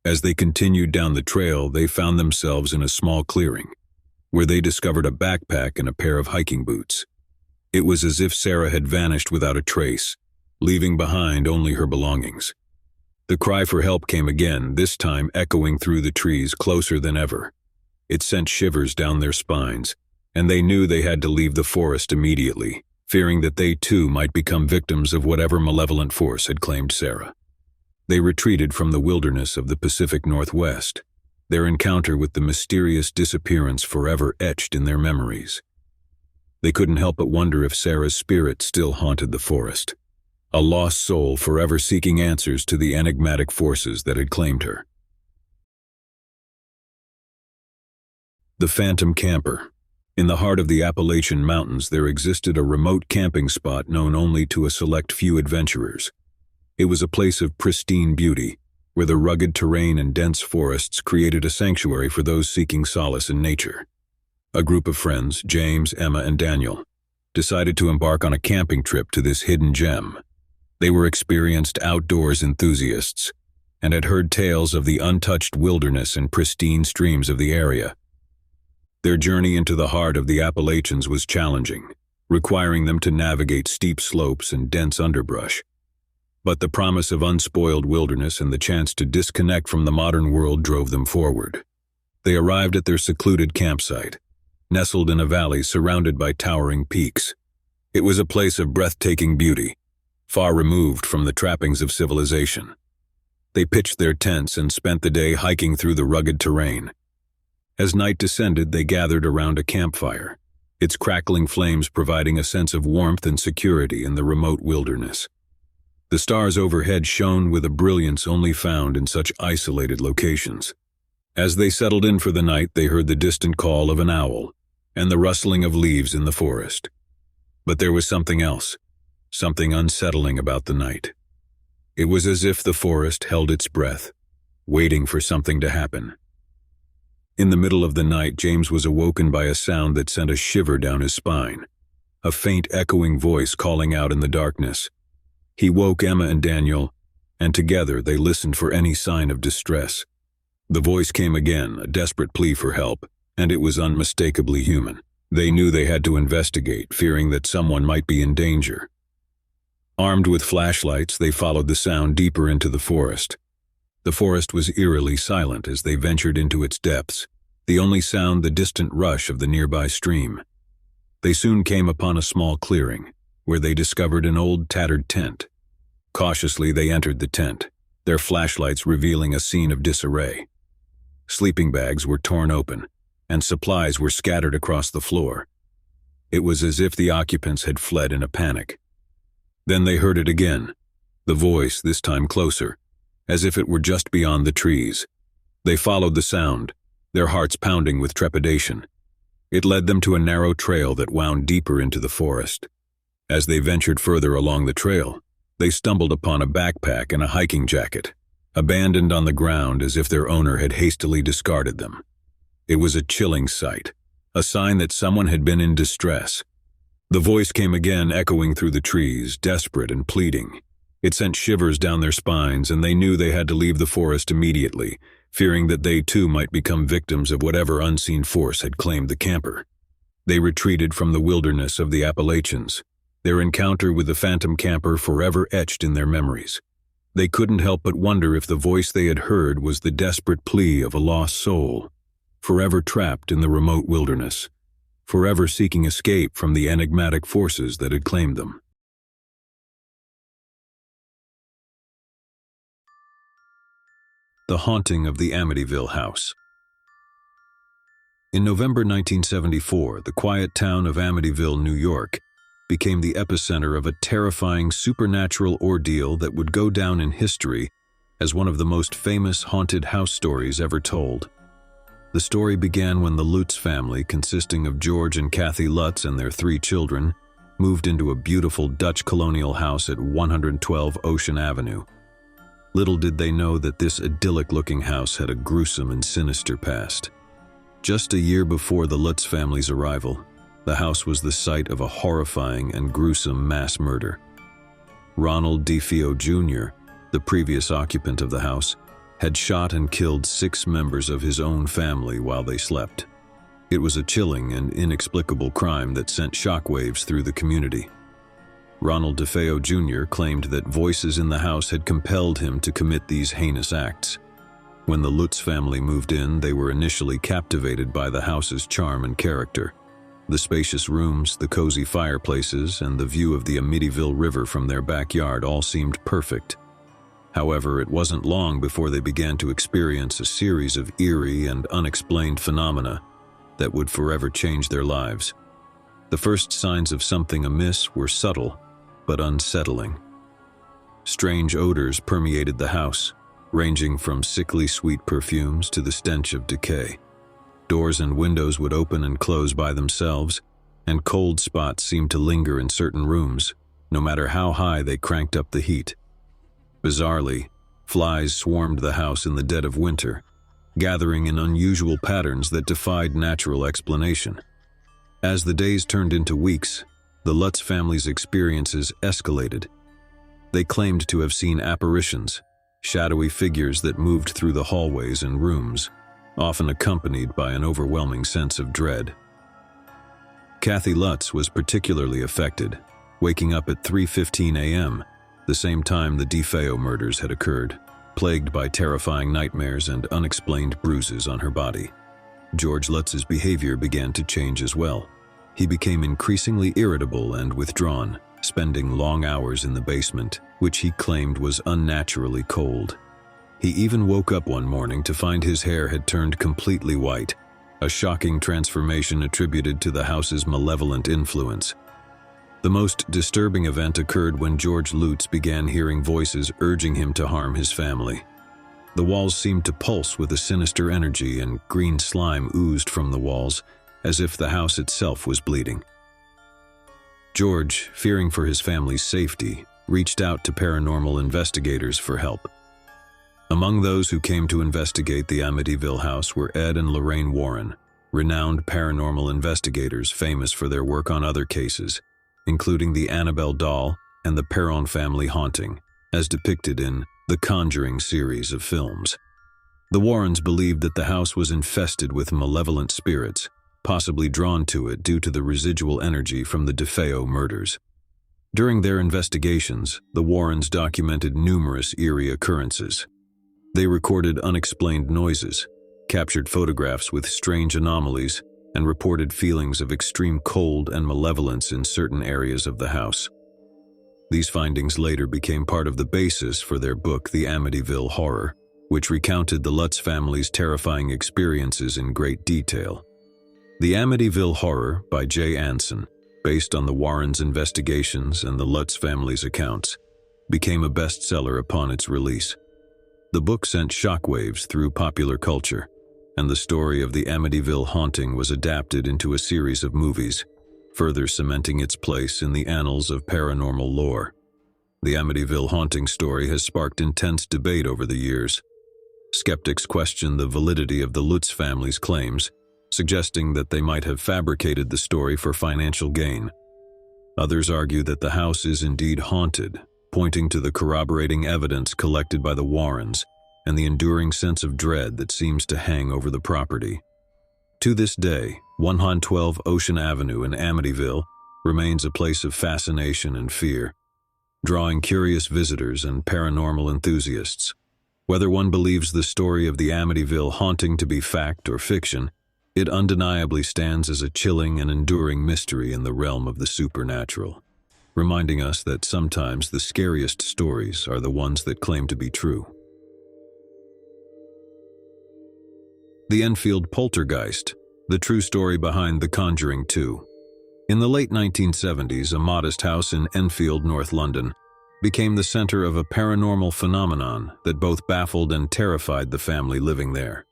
As they continued down the trail, they found themselves in a small clearing, where they discovered a backpack and a pair of hiking boots. It was as if Sarah had vanished without a trace, leaving behind only her belongings. The cry for help came again, this time echoing through the trees closer than ever. It sent shivers down their spines, and they knew they had to leave the forest immediately, fearing that they too might become victims of whatever malevolent force had claimed Sarah. They retreated from the wilderness of the Pacific Northwest, their encounter with the mysterious disappearance forever etched in their memories. They couldn't help but wonder if Sarah's spirit still haunted the forest, a lost soul forever seeking answers to the enigmatic forces that had claimed her. The Phantom Camper. In the heart of the Appalachian Mountains, there existed a remote camping spot known only to a select few adventurers. It was a place of pristine beauty, where the rugged terrain and dense forests created a sanctuary for those seeking solace in nature. A group of friends, James, Emma, and Daniel, decided to embark on a camping trip to this hidden gem. They were experienced outdoors enthusiasts and had heard tales of the untouched wilderness and pristine streams of the area. Their journey into the heart of the Appalachians was challenging, requiring them to navigate steep slopes and dense underbrush. But the promise of unspoiled wilderness and the chance to disconnect from the modern world drove them forward. They arrived at their secluded campsite, nestled in a valley surrounded by towering peaks. It was a place of breathtaking beauty, far removed from the trappings of civilization. They pitched their tents and spent the day hiking through the rugged terrain. As night descended, they gathered around a campfire, its crackling flames providing a sense of warmth and security in the remote wilderness. The stars overhead shone with a brilliance only found in such isolated locations. As they settled in for the night, they heard the distant call of an owl and the rustling of leaves in the forest. But there was something else, something unsettling about the night. It was as if the forest held its breath, waiting for something to happen. In the middle of the night, James was awoken by a sound that sent a shiver down his spine, a faint echoing voice calling out in the darkness. He woke Emma and Daniel, and together they listened for any sign of distress. The voice came again, a desperate plea for help, and it was unmistakably human. They knew they had to investigate, fearing that someone might be in danger. Armed with flashlights, they followed the sound deeper into the forest. The forest was eerily silent as they ventured into its depths, the only sound the distant rush of the nearby stream. They soon came upon a small clearing, where they discovered an old tattered tent. Cautiously they entered the tent, their flashlights revealing a scene of disarray. Sleeping bags were torn open, and supplies were scattered across the floor. It was as if the occupants had fled in a panic. Then they heard it again, the voice this time closer, as if it were just beyond the trees. They followed the sound, their hearts pounding with trepidation. It led them to a narrow trail that wound deeper into the forest. As they ventured further along the trail, they stumbled upon a backpack and a hiking jacket, abandoned on the ground as if their owner had hastily discarded them. It was a chilling sight, a sign that someone had been in distress. The voice came again, echoing through the trees, desperate and pleading. It sent shivers down their spines, and they knew they had to leave the forest immediately, fearing that they too might become victims of whatever unseen force had claimed the camper. They retreated from the wilderness of the Appalachians, their encounter with the phantom camper forever etched in their memories. They couldn't help but wonder if the voice they had heard was the desperate plea of a lost soul, forever trapped in the remote wilderness, forever seeking escape from the enigmatic forces that had claimed them. The Haunting of the Amityville House. In November 1974, the quiet town of Amityville, New York, became the epicenter of a terrifying supernatural ordeal that would go down in history as one of the most famous haunted house stories ever told. The story began when the Lutz family, consisting of George and Kathy Lutz and their 3 children, moved into a beautiful Dutch colonial house at 112 Ocean Avenue. Little did they know that this idyllic-looking house had a gruesome and sinister past. Just a year before the Lutz family's arrival, the house was the site of a horrifying and gruesome mass murder. Ronald DeFeo Jr., the previous occupant of the house, had shot and killed 6 members of his own family while they slept. It was a chilling and inexplicable crime that sent shockwaves through the community. Ronald DeFeo Jr. claimed that voices in the house had compelled him to commit these heinous acts. When the Lutz family moved in, they were initially captivated by the house's charm and character. The spacious rooms, the cozy fireplaces, and the view of the Amityville River from their backyard all seemed perfect. However, it wasn't long before they began to experience a series of eerie and unexplained phenomena that would forever change their lives. The first signs of something amiss were subtle, but unsettling. Strange odors permeated the house, ranging from sickly sweet perfumes to the stench of decay. Doors and windows would open and close by themselves, and cold spots seemed to linger in certain rooms, no matter how high they cranked up the heat. Bizarrely, Flies swarmed the house in the dead of winter, gathering in unusual patterns that defied natural explanation. As the days turned into weeks, the Lutz family's experiences escalated. They claimed to have seen apparitions, shadowy figures that moved through the hallways and rooms, often accompanied by an overwhelming sense of dread. Kathy Lutz was particularly affected, waking up at 3:15 a.m., the same time the DeFeo murders had occurred, plagued by terrifying nightmares and unexplained bruises on her body. George Lutz's behavior began to change as well. He became increasingly irritable and withdrawn, spending long hours in the basement, which he claimed was unnaturally cold. He even woke up one morning to find his hair had turned completely white, a shocking transformation attributed to the house's malevolent influence. The most disturbing event occurred when George Lutz began hearing voices urging him to harm his family. The walls seemed to pulse with a sinister energy, and green slime oozed from the walls, as if the house itself was bleeding. George, fearing for his family's safety, reached out to paranormal investigators for help. Among those who came to investigate the Amityville house were Ed and Lorraine Warren, renowned paranormal investigators famous for their work on other cases, including the Annabelle doll and the Perron family haunting, as depicted in the Conjuring series of films. The Warrens believed that the house was infested with malevolent spirits, possibly drawn to it due to the residual energy from the DeFeo murders. During their investigations, the Warrens documented numerous eerie occurrences. They recorded unexplained noises, captured photographs with strange anomalies, and reported feelings of extreme cold and malevolence in certain areas of the house. These findings later became part of the basis for their book, The Amityville Horror, which recounted the Lutz family's terrifying experiences in great detail. The Amityville Horror by Jay Anson, based on the Warrens' investigations and the Lutz family's accounts, became a bestseller upon its release. The book sent shockwaves through popular culture, and the story of the Amityville haunting was adapted into a series of movies, further cementing its place in the annals of paranormal lore. The Amityville haunting story has sparked intense debate over the years. Skeptics question the validity of the Lutz family's claims, suggesting that they might have fabricated the story for financial gain. Others argue that the house is indeed haunted, pointing to the corroborating evidence collected by the Warrens and the enduring sense of dread that seems to hang over the property. To this day, 112 Ocean Avenue in Amityville remains a place of fascination and fear, drawing curious visitors and paranormal enthusiasts. Whether one believes the story of the Amityville haunting to be fact or fiction, it undeniably stands as a chilling and enduring mystery in the realm of the supernatural, reminding us that sometimes the scariest stories are the ones that claim to be true. The Enfield Poltergeist, the true story behind The Conjuring 2. In the late 1970s, a modest house in Enfield, North London, became the center of a paranormal phenomenon that both baffled and terrified the family living there.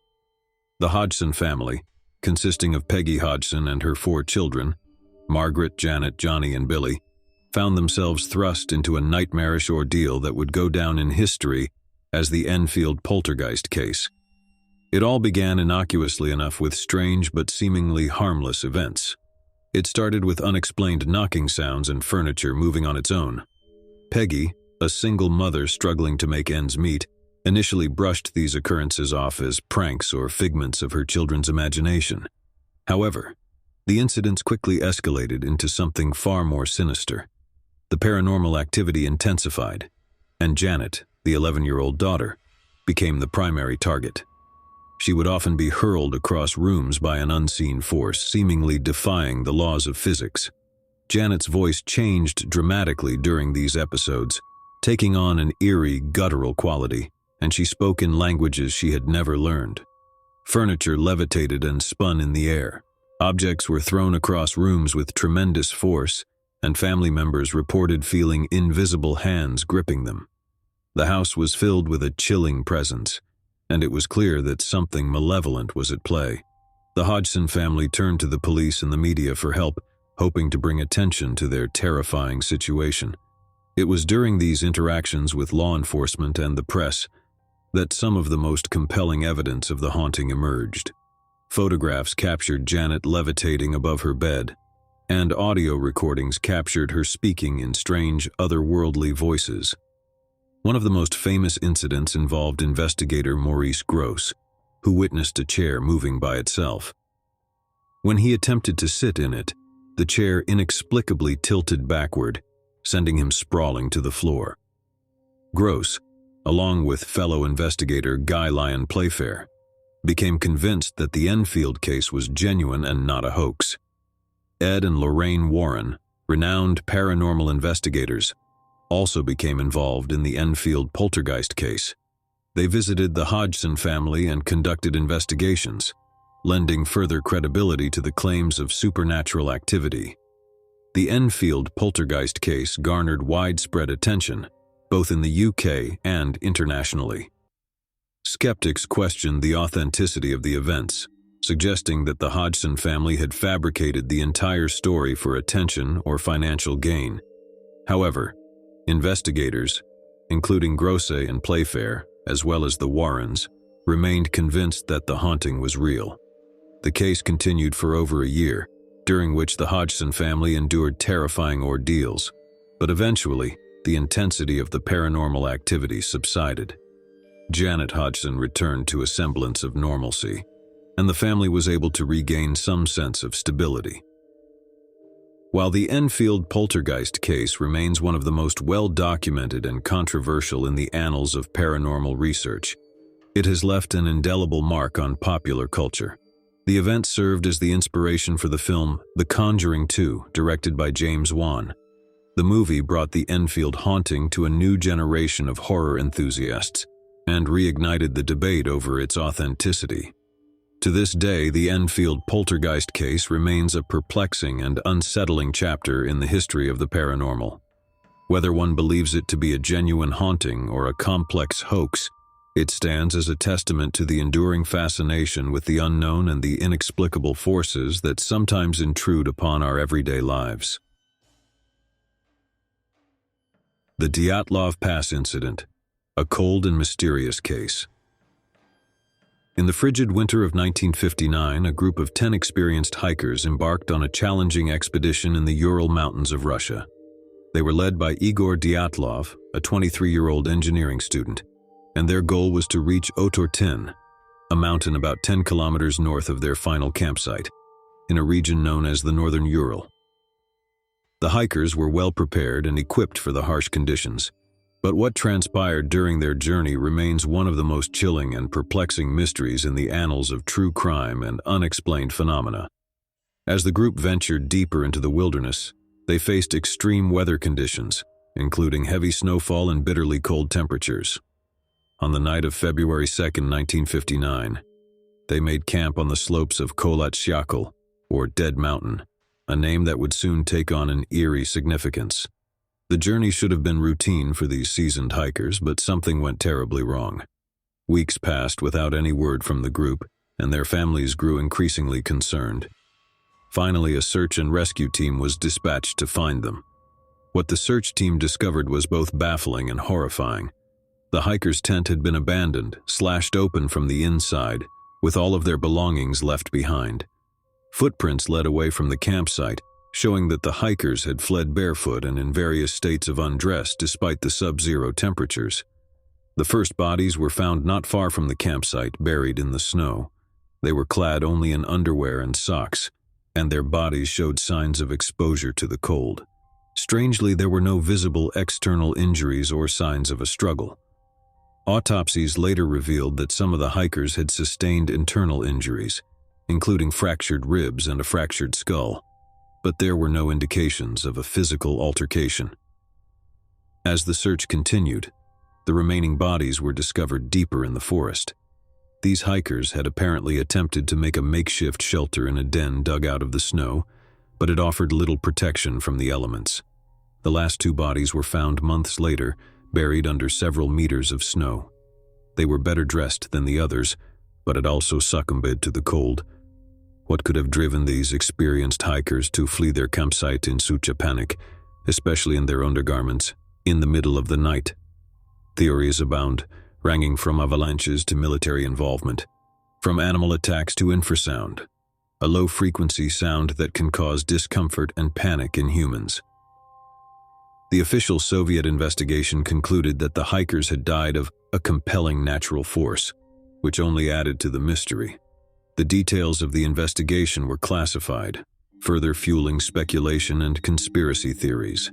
The Hodgson family, consisting of Peggy Hodgson and her 4 children, Margaret, Janet, Johnny, and Billy, found themselves thrust into a nightmarish ordeal that would go down in history as the Enfield Poltergeist case. It all began innocuously enough with strange but seemingly harmless events. It started with unexplained knocking sounds and furniture moving on its own. Peggy, a single mother struggling to make ends meet, initially brushed these occurrences off as pranks or figments of her children's imagination. However, the incidents quickly escalated into something far more sinister. The paranormal activity intensified, and Janet, the 11-year-old daughter, became the primary target. She would often be hurled across rooms by an unseen force, seemingly defying the laws of physics. Janet's voice changed dramatically during these episodes, taking on an eerie, guttural quality, and she spoke in languages she had never learned. Furniture levitated and spun in the air. Objects were thrown across rooms with tremendous force, and family members reported feeling invisible hands gripping them. The house was filled with a chilling presence, and it was clear that something malevolent was at play. The Hodgson family turned to the police and the media for help, hoping to bring attention to their terrifying situation. It was during these interactions with law enforcement and the press that some of the most compelling evidence of the haunting emerged. Photographs captured Janet levitating above her bed, and audio recordings captured her speaking in strange, otherworldly voices. One of the most famous incidents involved investigator Maurice Grosse, who witnessed a chair moving by itself. When he attempted to sit in it, the chair inexplicably tilted backward, sending him sprawling to the floor. Grosse, along with fellow investigator Guy Lyon Playfair, became convinced that the Enfield case was genuine and not a hoax. Ed and Lorraine Warren, renowned paranormal investigators, also became involved in the Enfield poltergeist case. They visited the Hodgson family and conducted investigations, lending further credibility to the claims of supernatural activity. The Enfield poltergeist case garnered widespread attention, both in the UK and internationally. Skeptics questioned the authenticity of the events, suggesting that the Hodgson family had fabricated the entire story for attention or financial gain. However, investigators, including Grosse and Playfair, as well as the Warrens, remained convinced that the haunting was real. The case continued for over a year, during which the Hodgson family endured terrifying ordeals, but eventually, the intensity of the paranormal activity subsided. Janet Hodgson returned to a semblance of normalcy, and the family was able to regain some sense of stability. While the Enfield poltergeist case remains one of the most well-documented and controversial in the annals of paranormal research, it has left an indelible mark on popular culture. The event served as the inspiration for the film The Conjuring 2, directed by James Wan. The movie brought the Enfield haunting to a new generation of horror enthusiasts and reignited the debate over its authenticity. To this day, the Enfield poltergeist case remains a perplexing and unsettling chapter in the history of the paranormal. Whether one believes it to be a genuine haunting or a complex hoax, it stands as a testament to the enduring fascination with the unknown and the inexplicable forces that sometimes intrude upon our everyday lives. The Dyatlov Pass Incident, a cold and mysterious case. In the frigid winter of 1959, a group of 10 experienced hikers embarked on a challenging expedition in the Ural Mountains of Russia. They were led by Igor Dyatlov, a 23-year-old engineering student, and their goal was to reach Otorten, a mountain about 10 kilometers north of their final campsite, in a region known as the Northern Ural. The hikers were well prepared and equipped for the harsh conditions, but what transpired during their journey remains one of the most chilling and perplexing mysteries in the annals of true crime and unexplained phenomena. As the group ventured deeper into the wilderness, they faced extreme weather conditions, including heavy snowfall and bitterly cold temperatures. On the night of February 2, 1959, they made camp on the slopes of Kolat-Syakhl, or Dead Mountain, a name that would soon take on an eerie significance. The journey should have been routine for these seasoned hikers, but something went terribly wrong. Weeks passed without any word from the group, and their families grew increasingly concerned. Finally, a search and rescue team was dispatched to find them. What the search team discovered was both baffling and horrifying. The hikers' tent had been abandoned, slashed open from the inside, with all of their belongings left behind. Footprints led away from the campsite, showing that the hikers had fled barefoot and in various states of undress despite the sub-zero temperatures. The first bodies were found not far from the campsite, buried in the snow. They were clad only in underwear and socks, and their bodies showed signs of exposure to the cold. Strangely, there were no visible external injuries or signs of a struggle. Autopsies later revealed that some of the hikers had sustained internal injuries, including fractured ribs and a fractured skull, but there were no indications of a physical altercation. As the search continued, the remaining bodies were discovered deeper in the forest. These hikers had apparently attempted to make a makeshift shelter in a den dug out of the snow, but it offered little protection from the elements. The last two bodies were found months later, buried under several meters of snow. They were better dressed than the others, but had also succumbed to the cold. What could have driven these experienced hikers to flee their campsite in such a panic, especially in their undergarments, in the middle of the night? Theories abound, ranging from avalanches to military involvement, from animal attacks to infrasound, a low-frequency sound that can cause discomfort and panic in humans. The official Soviet investigation concluded that the hikers had died of a compelling natural force, which only added to the mystery. The details of the investigation were classified, further fueling speculation and conspiracy theories.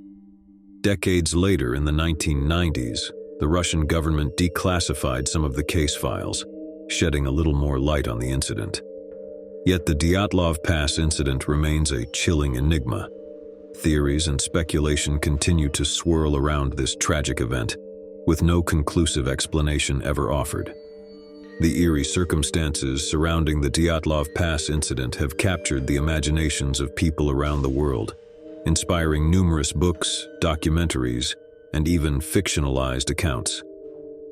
Decades later, in the 1990s, the Russian government declassified some of the case files, shedding a little more light on the incident. Yet the Dyatlov Pass incident remains a chilling enigma. Theories and speculation continue to swirl around this tragic event, with no conclusive explanation ever offered. The eerie circumstances surrounding the Dyatlov Pass incident have captured the imaginations of people around the world, inspiring numerous books, documentaries, and even fictionalized accounts.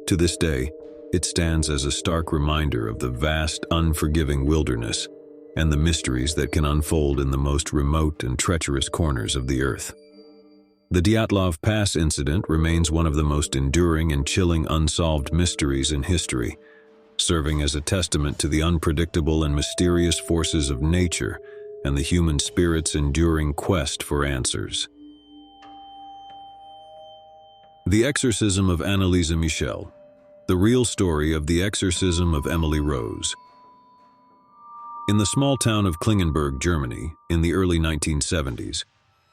To this day, it stands as a stark reminder of the vast, unforgiving wilderness and the mysteries that can unfold in the most remote and treacherous corners of the earth. The Dyatlov Pass incident remains one of the most enduring and chilling unsolved mysteries in history, serving as a testament to the unpredictable and mysterious forces of nature and the human spirit's enduring quest for answers. The Exorcism of Anneliese Michel. The real story of the exorcism of Emily Rose. In the small town of Klingenberg, Germany, in the early 1970s,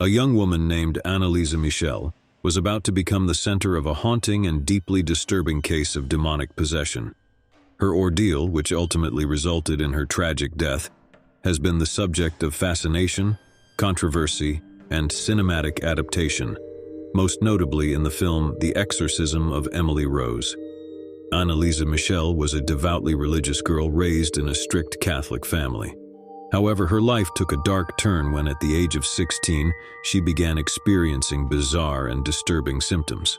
a young woman named Anneliese Michel was about to become the center of a haunting and deeply disturbing case of demonic possession. Her ordeal, which ultimately resulted in her tragic death, has been the subject of fascination, controversy, and cinematic adaptation, most notably in the film The Exorcism of Emily Rose. Anneliese Michel was a devoutly religious girl raised in a strict Catholic family. However, her life took a dark turn when at the age of 16, she began experiencing bizarre and disturbing symptoms.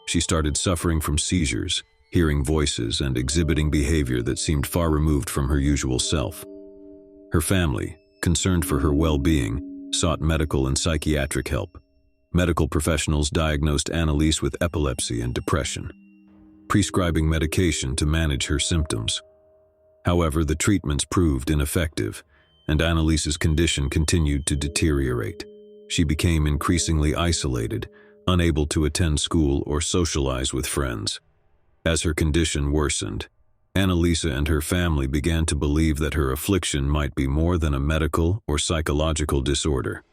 She started suffering from seizures, hearing voices, and exhibiting behavior that seemed far removed from her usual self. Her family, concerned for her well-being, sought medical and psychiatric help. Medical professionals diagnosed Anneliese with epilepsy and depression, prescribing medication to manage her symptoms. However, the treatments proved ineffective, and Anneliese's condition continued to deteriorate. She became increasingly isolated, unable to attend school or socialize with friends. As her condition worsened, Anneliese and her family began to believe that her affliction might be more than a medical or psychological disorder.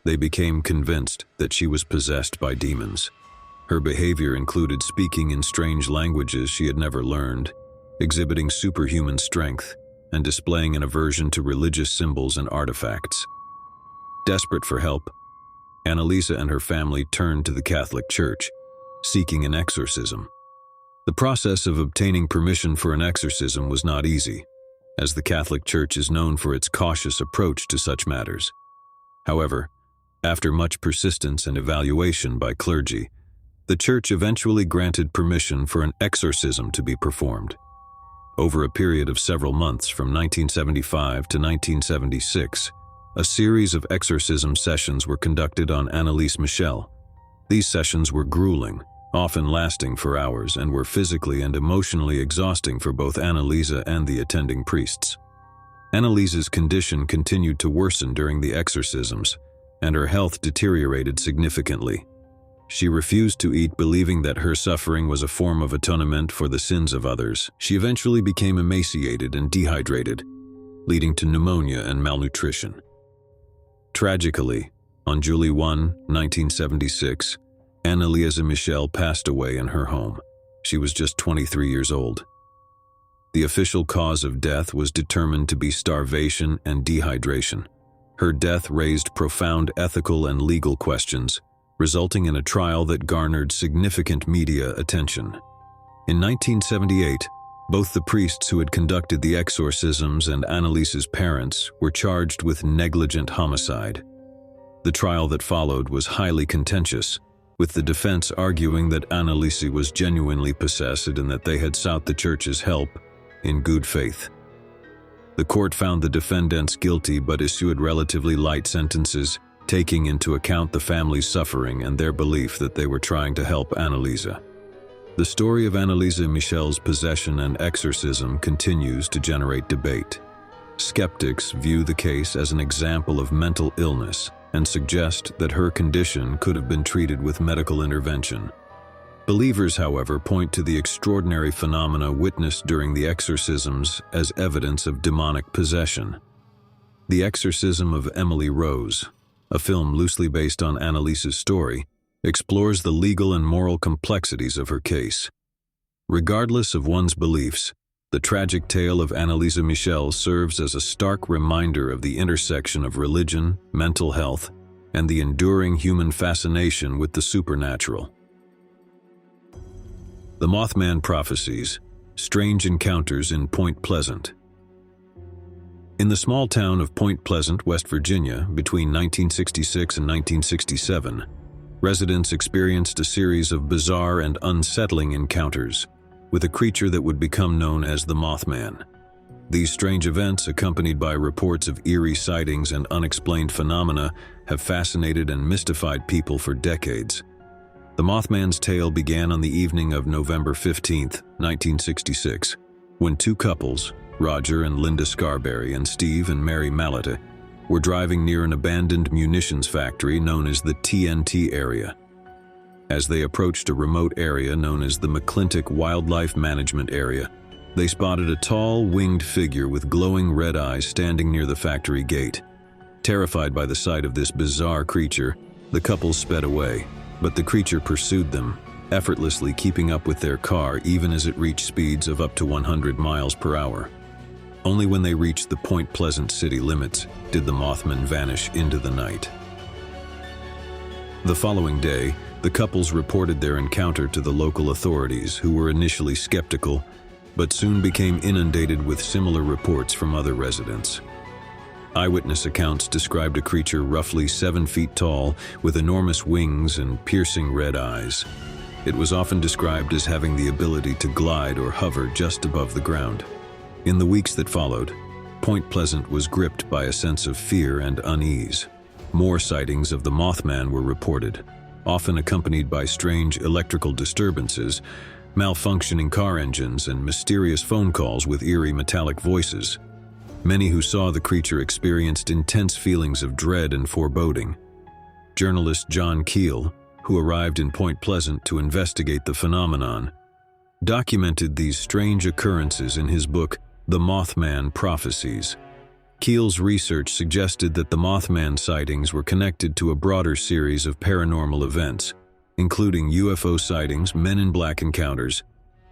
They became convinced that she was possessed by demons. Her behavior included speaking in strange languages she had never learned, exhibiting superhuman strength, and displaying an aversion to religious symbols and artifacts. Desperate for help, Anneliese and her family turned to the Catholic Church, seeking an exorcism. The process of obtaining permission for an exorcism was not easy, as the Catholic Church is known for its cautious approach to such matters. However, after much persistence and evaluation by clergy, the Church eventually granted permission for an exorcism to be performed. Over a period of several months from 1975 to 1976, a series of exorcism sessions were conducted on Anneliese Michel. These sessions were grueling, often lasting for hours, and were physically and emotionally exhausting for both Anneliese and the attending priests. Anneliese's condition continued to worsen during the exorcisms, and her health deteriorated significantly. She refused to eat, believing that her suffering was a form of atonement for the sins of others. She eventually became emaciated and dehydrated, leading to pneumonia and malnutrition. Tragically, on July 1, 1976, Anneliese Michel passed away in her home. She was just 23 years old. The official cause of death was determined to be starvation and dehydration. Her death raised profound ethical and legal questions, resulting in a trial that garnered significant media attention. In 1978, both the priests who had conducted the exorcisms and Anneliese's parents were charged with negligent homicide. The trial that followed was highly contentious, with the defense arguing that Anneliese was genuinely possessed and that they had sought the Church's help in good faith. The court found the defendants guilty but issued relatively light sentences, taking into account the family's suffering and their belief that they were trying to help Anneliese. The story of Anneliese Michel's possession and exorcism continues to generate debate. Skeptics view the case as an example of mental illness and suggest that her condition could have been treated with medical intervention. Believers, however, point to the extraordinary phenomena witnessed during the exorcisms as evidence of demonic possession. The Exorcism of Emily Rose, a film loosely based on Anneliese's story, explores the legal and moral complexities of her case. Regardless of one's beliefs, the tragic tale of Anneliese Michel serves as a stark reminder of the intersection of religion, mental health, and the enduring human fascination with the supernatural. The Mothman Prophecies, Strange Encounters in Point Pleasant. In the small town of Point Pleasant, West Virginia, between 1966 and 1967, residents experienced a series of bizarre and unsettling encounters with a creature that would become known as the Mothman. These strange events, accompanied by reports of eerie sightings and unexplained phenomena, have fascinated and mystified people for decades. The Mothman's tale began on the evening of November 15, 1966, when two couples, Roger and Linda Scarberry and Steve and Mary Malata, were driving near an abandoned munitions factory known as the TNT area. As they approached a remote area known as the McClintock Wildlife Management Area, they spotted a tall, winged figure with glowing red eyes standing near the factory gate. Terrified by the sight of this bizarre creature, the couple sped away, but the creature pursued them, effortlessly keeping up with their car even as it reached speeds of up to 100 miles per hour. Only when they reached the Point Pleasant city limits did the Mothman vanish into the night. The following day, the couples reported their encounter to the local authorities, who were initially skeptical, but soon became inundated with similar reports from other residents. Eyewitness accounts described a creature roughly 7 feet tall, with enormous wings and piercing red eyes. It was often described as having the ability to glide or hover just above the ground. In the weeks that followed, Point Pleasant was gripped by a sense of fear and unease. More sightings of the Mothman were reported, often accompanied by strange electrical disturbances, malfunctioning car engines, and mysterious phone calls with eerie metallic voices. Many who saw the creature experienced intense feelings of dread and foreboding. Journalist John Keel, who arrived in Point Pleasant to investigate the phenomenon, documented these strange occurrences in his book, The Mothman Prophecies. Keel's research suggested that the Mothman sightings were connected to a broader series of paranormal events, including UFO sightings, Men in Black encounters,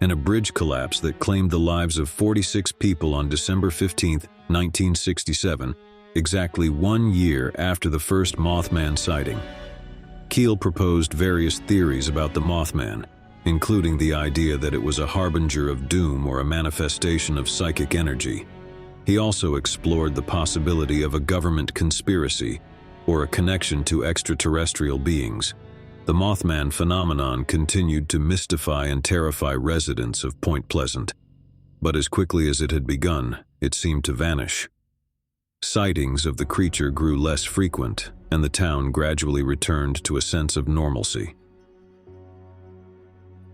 and a bridge collapse that claimed the lives of 46 people on December 15, 1967, exactly 1 year after the first Mothman sighting. Keel proposed various theories about the Mothman, including the idea that it was a harbinger of doom or a manifestation of psychic energy. He also explored the possibility of a government conspiracy or a connection to extraterrestrial beings. The Mothman phenomenon continued to mystify and terrify residents of Point Pleasant, but as quickly as it had begun, it seemed to vanish. Sightings of the creature grew less frequent, and the town gradually returned to a sense of normalcy.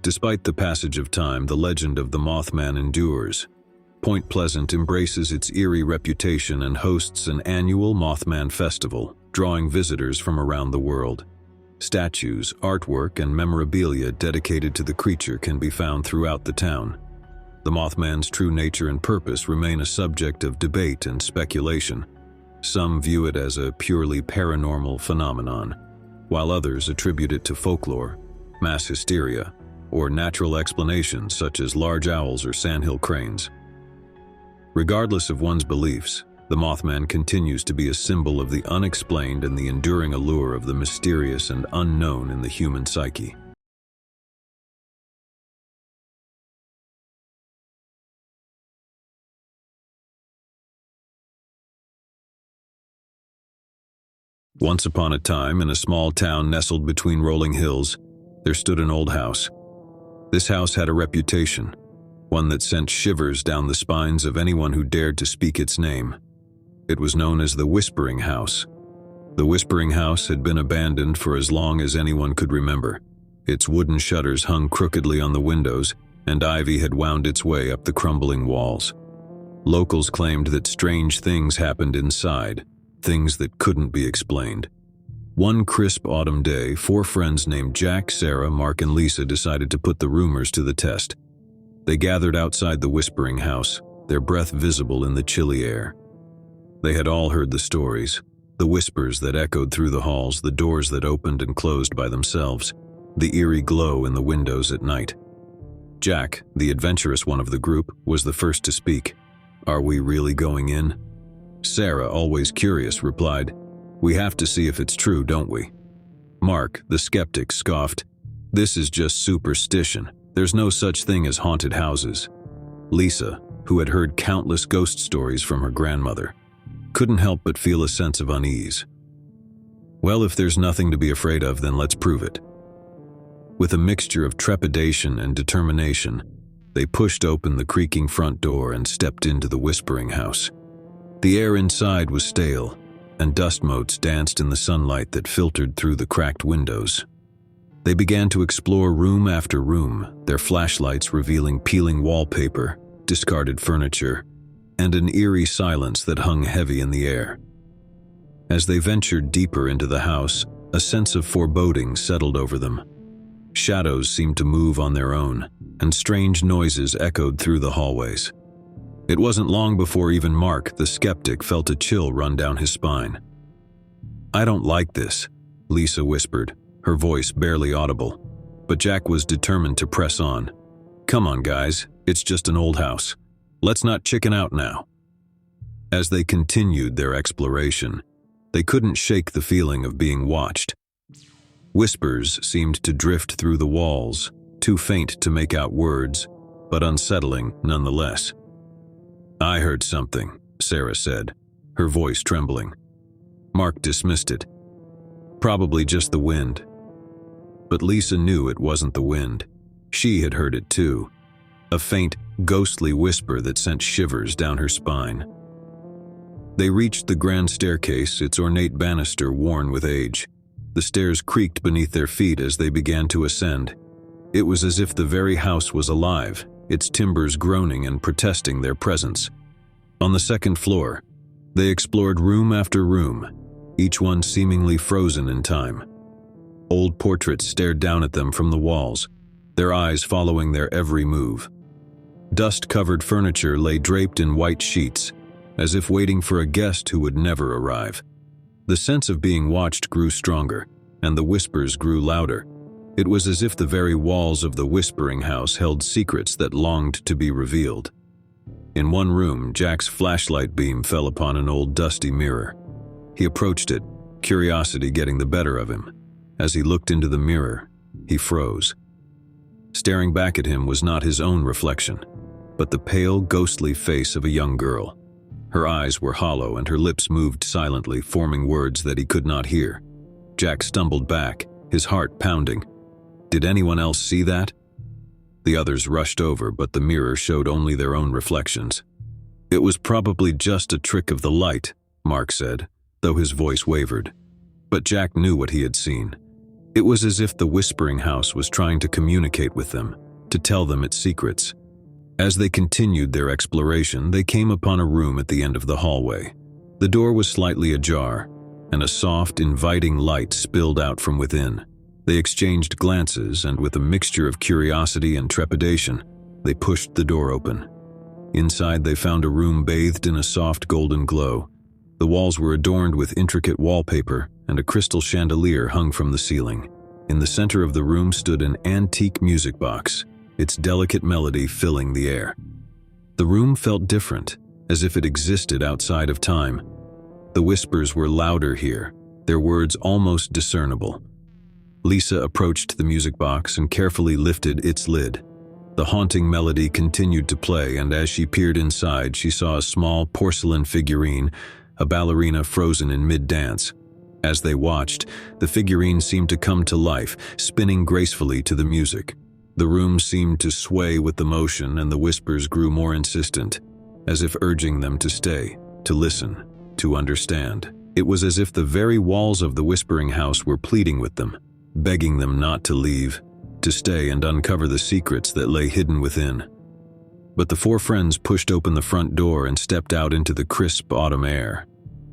Despite the passage of time, the legend of the Mothman endures. Point Pleasant embraces its eerie reputation and hosts an annual Mothman Festival, drawing visitors from around the world. Statues, artwork, and memorabilia dedicated to the creature can be found throughout the town. The Mothman's true nature and purpose remain a subject of debate and speculation. Some view it as a purely paranormal phenomenon, while others attribute it to folklore, mass hysteria, or natural explanations such as large owls or sandhill cranes. Regardless of one's beliefs, the Mothman continues to be a symbol of the unexplained and the enduring allure of the mysterious and unknown in the human psyche. Once upon a time, in a small town nestled between rolling hills, there stood an old house. This house had a reputation, one that sent shivers down the spines of anyone who dared to speak its name. It was known as the Whispering House. The Whispering House had been abandoned for as long as anyone could remember. Its wooden shutters hung crookedly on the windows, and ivy had wound its way up the crumbling walls. Locals claimed that strange things happened inside, things that couldn't be explained. One crisp autumn day, 4 friends named Jack, Sarah, Mark, and Lisa decided to put the rumors to the test. They gathered outside the Whispering House, their breath visible in the chilly air. They had all heard the stories, the whispers that echoed through the halls, the doors that opened and closed by themselves, the eerie glow in the windows at night. Jack, the adventurous one of the group, was the first to speak. "Are we really going in?" Sarah, always curious, replied, "We have to see if it's true, don't we?" Mark, the skeptic, scoffed, "This is just superstition. There's no such thing as haunted houses." Lisa, who had heard countless ghost stories from her grandmother, couldn't help but feel a sense of unease. "Well, if there's nothing to be afraid of, then let's prove it." With a mixture of trepidation and determination, they pushed open the creaking front door and stepped into the Whispering House. The air inside was stale, and dust motes danced in the sunlight that filtered through the cracked windows. They began to explore room after room, their flashlights revealing peeling wallpaper, discarded furniture, and an eerie silence that hung heavy in the air. As they ventured deeper into the house, a sense of foreboding settled over them. Shadows seemed to move on their own, and strange noises echoed through the hallways. It wasn't long before even Mark, the skeptic, felt a chill run down his spine. "I don't like this," Lisa whispered, her voice barely audible, but Jack was determined to press on. "Come on, guys, it's just an old house. Let's not chicken out now." As they continued their exploration, they couldn't shake the feeling of being watched. Whispers seemed to drift through the walls, too faint to make out words, but unsettling nonetheless. "I heard something," Sarah said, her voice trembling. Mark dismissed it. "Probably just the wind." But Lisa knew it wasn't the wind. She had heard it too. A faint, ghostly whisper that sent shivers down her spine. They reached the grand staircase, its ornate banister worn with age. The stairs creaked beneath their feet as they began to ascend. It was as if the very house was alive, its timbers groaning and protesting their presence. On the second floor, they explored room after room, each one seemingly frozen in time. Old portraits stared down at them from the walls, their eyes following their every move. Dust-covered furniture lay draped in white sheets, as if waiting for a guest who would never arrive. The sense of being watched grew stronger, and the whispers grew louder. It was as if the very walls of the Whispering House held secrets that longed to be revealed. In one room, Jack's flashlight beam fell upon an old dusty mirror. He approached it, curiosity getting the better of him. As he looked into the mirror, he froze. Staring back at him was not his own reflection, but the pale, ghostly face of a young girl. Her eyes were hollow and her lips moved silently, forming words that he could not hear. Jack stumbled back, his heart pounding. Did anyone else see that? The others rushed over, but the mirror showed only their own reflections. "It was probably just a trick of the light," Mark said, though his voice wavered. But Jack knew what he had seen. It was as if the Whispering House was trying to communicate with them, to tell them its secrets. As they continued their exploration, they came upon a room at the end of the hallway. The door was slightly ajar, and a soft, inviting light spilled out from within. They exchanged glances, and with a mixture of curiosity and trepidation, they pushed the door open. Inside, they found a room bathed in a soft golden glow. The walls were adorned with intricate wallpaper, and a crystal chandelier hung from the ceiling. In the center of the room stood an antique music box, its delicate melody filling the air. The room felt different, as if it existed outside of time. The whispers were louder here, their words almost discernible. Lisa approached the music box and carefully lifted its lid. The haunting melody continued to play, and as she peered inside, she saw a small porcelain figurine, a ballerina frozen in mid-dance. As they watched, the figurine seemed to come to life, spinning gracefully to the music. The room seemed to sway with the motion, and the whispers grew more insistent, as if urging them to stay, to listen, to understand. It was as if the very walls of the Whispering House were pleading with them, begging them not to leave. to stay and uncover the secrets that lay hidden within. But the four friends pushed open the front door and stepped out into the crisp autumn air,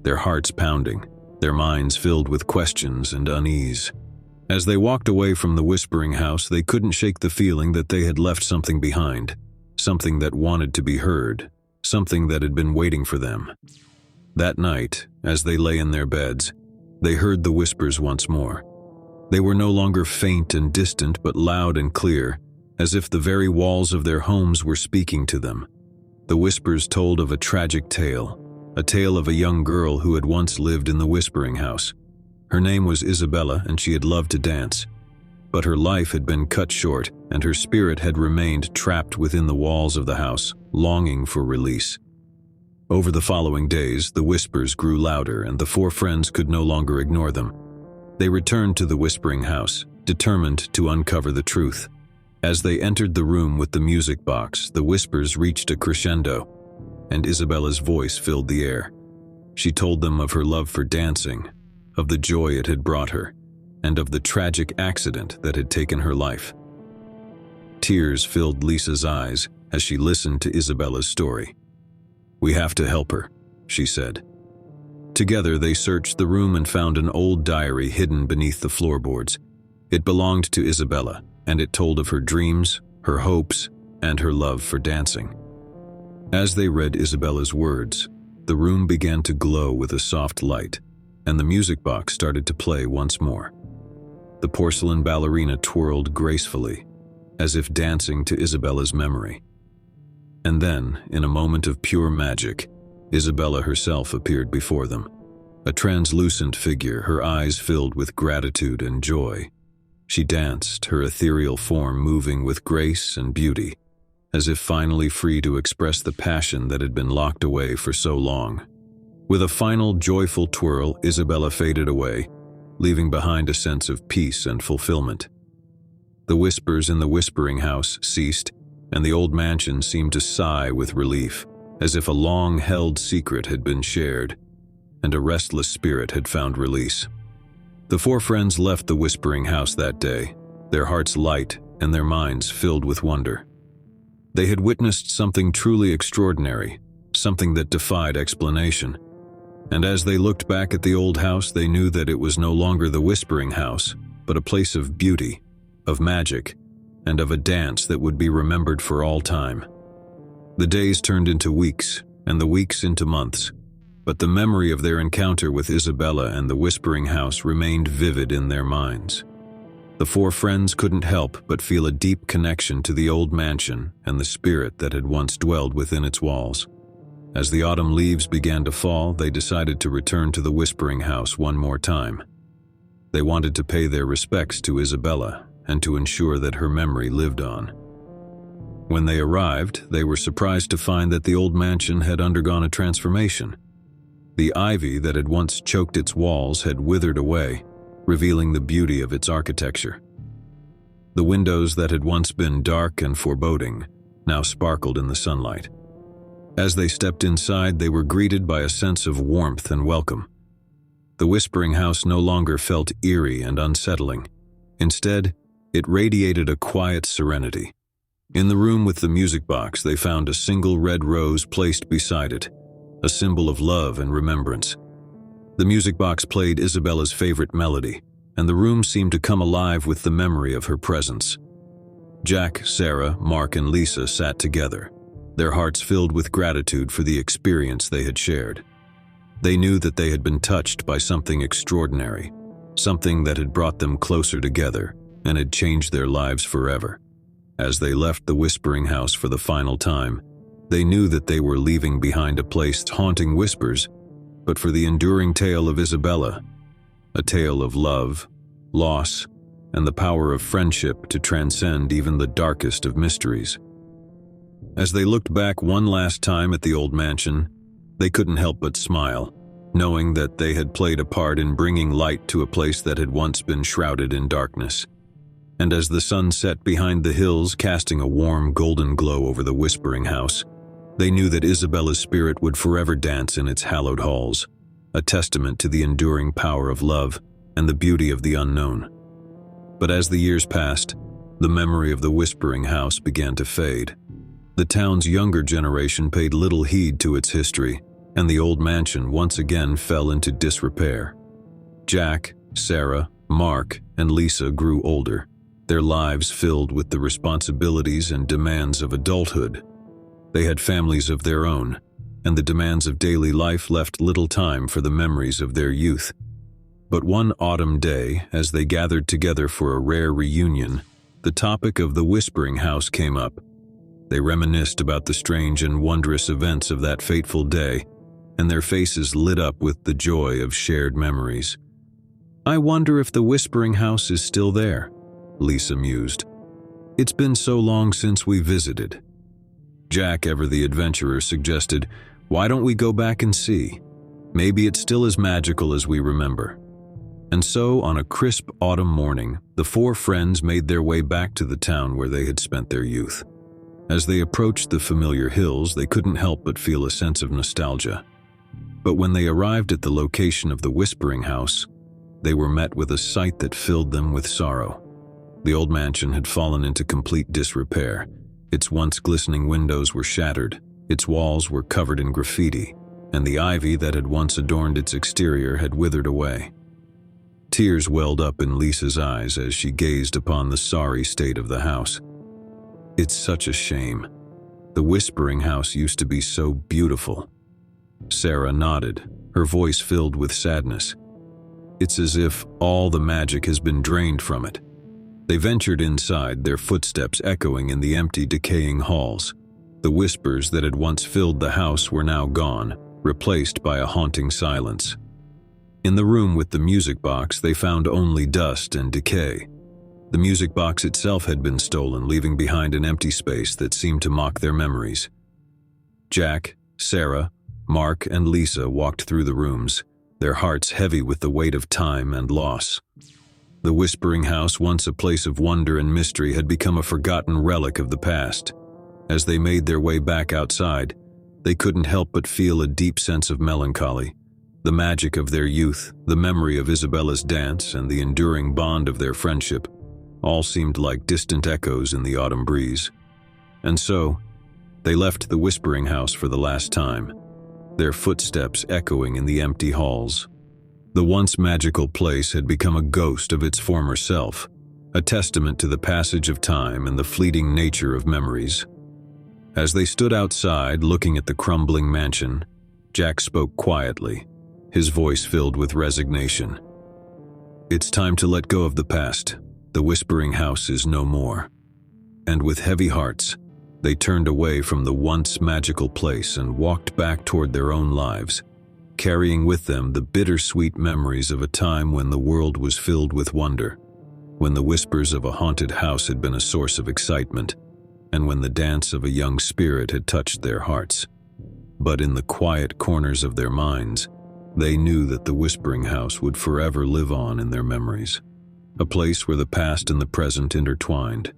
their hearts pounding, their minds filled with questions and unease. As they walked away from the Whispering House, they couldn't shake the feeling that they had left something behind, something that wanted to be heard, something that had been waiting for them. That night, as they lay in their beds, they heard the whispers once more. They were no longer faint and distant, but loud and clear, as if the very walls of their homes were speaking to them. The whispers told of a tragic tale, a tale of a young girl who had once lived in the Whispering House. Her name was Isabella, and she had loved to dance. But her life had been cut short, and her spirit had remained trapped within the walls of the house, longing for release. Over the following days, the whispers grew louder, and the four friends could no longer ignore them. They returned to the Whispering House, determined to uncover the truth. As they entered the room with the music box, the whispers reached a crescendo, and Isabella's voice filled the air. She told them of her love for dancing, of the joy it had brought her, and of the tragic accident that had taken her life. Tears filled Lisa's eyes as she listened to Isabella's story. "We have to help her," she said. Together they searched the room and found an old diary hidden beneath the floorboards. It belonged to Isabella, and it told of her dreams, her hopes, and her love for dancing. As they read Isabella's words, the room began to glow with a soft light, and the music box started to play once more. The porcelain ballerina twirled gracefully, as if dancing to Isabella's memory. And then, in a moment of pure magic, Isabella herself appeared before them, a translucent figure, her eyes filled with gratitude and joy. She danced, her ethereal form moving with grace and beauty, as if finally free to express the passion that had been locked away for so long. With a final joyful twirl, Isabella faded away, leaving behind a sense of peace and fulfillment. The whispers in the Whispering House ceased, and the old mansion seemed to sigh with relief, as if a long-held secret had been shared, and a restless spirit had found release. The four friends left the Whispering House that day, their hearts light and their minds filled with wonder. They had witnessed something truly extraordinary, something that defied explanation. And as they looked back at the old house, they knew that it was no longer the Whispering House, but a place of beauty, of magic, and of a dance that would be remembered for all time. The days turned into weeks, and the weeks into months, but the memory of their encounter with Isabella and the Whispering House remained vivid in their minds. The four friends couldn't help but feel a deep connection to the old mansion and the spirit that had once dwelled within its walls. As the autumn leaves began to fall, they decided to return to the Whispering House one more time. They wanted to pay their respects to Isabella and to ensure that her memory lived on. When they arrived, they were surprised to find that the old mansion had undergone a transformation. The ivy that had once choked its walls had withered away, revealing the beauty of its architecture. The windows that had once been dark and foreboding now sparkled in the sunlight. As they stepped inside, they were greeted by a sense of warmth and welcome. The Whispering House no longer felt eerie and unsettling. Instead, it radiated a quiet serenity. In the room with the music box, they found a single red rose placed beside it, a symbol of love and remembrance. The music box played Isabella's favorite melody, and the room seemed to come alive with the memory of her presence. Jack, Sarah, Mark, and Lisa sat together, their hearts filled with gratitude for the experience they had shared. They knew that they had been touched by something extraordinary, something that had brought them closer together and had changed their lives forever. As they left the Whispering House for the final time, they knew that they were leaving behind a place haunting whispers, but for the enduring tale of Isabella, a tale of love, loss, and the power of friendship to transcend even the darkest of mysteries. As they looked back one last time at the old mansion, they couldn't help but smile, knowing that they had played a part in bringing light to a place that had once been shrouded in darkness. And as the sun set behind the hills, casting a warm golden glow over the Whispering House, they knew that Isabella's spirit would forever dance in its hallowed halls, a testament to the enduring power of love and the beauty of the unknown. But as the years passed, The memory of the Whispering House began to fade. The town's younger generation paid little heed to its history, and the old mansion once again fell into disrepair. Jack, Sarah, Mark, and Lisa grew older, their lives filled with the responsibilities and demands of adulthood. They had families of their own, and the demands of daily life left little time for the memories of their youth. But one autumn day, as they gathered together for a rare reunion, the topic of the Whispering House came up. They reminisced about the strange and wondrous events of that fateful day, and their faces lit up with the joy of shared memories. "I wonder if the Whispering House is still there," Lisa mused. "It's been so long since we visited." Jack, ever the adventurer, suggested, "Why don't we go back and see? Maybe it's still as magical as we remember." And so, on a crisp autumn morning, the four friends made their way back to the town where they had spent their youth. As they approached the familiar hills, they couldn't help but feel a sense of nostalgia. But when they arrived at the location of the Whispering House, they were met with a sight that filled them with sorrow. The old mansion had fallen into complete disrepair. Its once glistening windows were shattered, its walls were covered in graffiti, and the ivy that had once adorned its exterior had withered away. Tears welled up in Lisa's eyes as she gazed upon the sorry state of the house. "It's such a shame. The Whispering House used to be so beautiful." Sarah nodded, her voice filled with sadness. "It's as if all the magic has been drained from it." They ventured inside, their footsteps echoing in the empty, decaying halls. The whispers that had once filled the house were now gone, replaced by a haunting silence. In the room with the music box, they found only dust and decay. The music box itself had been stolen, leaving behind an empty space that seemed to mock their memories. Jack, Sarah, Mark, and Lisa walked through the rooms, their hearts heavy with the weight of time and loss. The Whispering House, once a place of wonder and mystery, had become a forgotten relic of the past. As they made their way back outside, they couldn't help but feel a deep sense of melancholy. The magic of their youth, the memory of Isabella's dance, and the enduring bond of their friendship all seemed like distant echoes in the autumn breeze. And so, they left the Whispering House for the last time, their footsteps echoing in the empty halls. The once magical place had become a ghost of its former self, a testament to the passage of time and the fleeting nature of memories. As they stood outside, looking at the crumbling mansion, Jack spoke quietly, his voice filled with resignation. "It's time to let go of the past. The Whispering House is no more." And with heavy hearts, they turned away from the once magical place and walked back toward their own lives, carrying with them the bittersweet memories of a time when the world was filled with wonder, when the whispers of a haunted house had been a source of excitement, and when the dance of a young spirit had touched their hearts. But in the quiet corners of their minds, they knew that the Whispering House would forever live on in their memories, a place where the past and the present intertwined,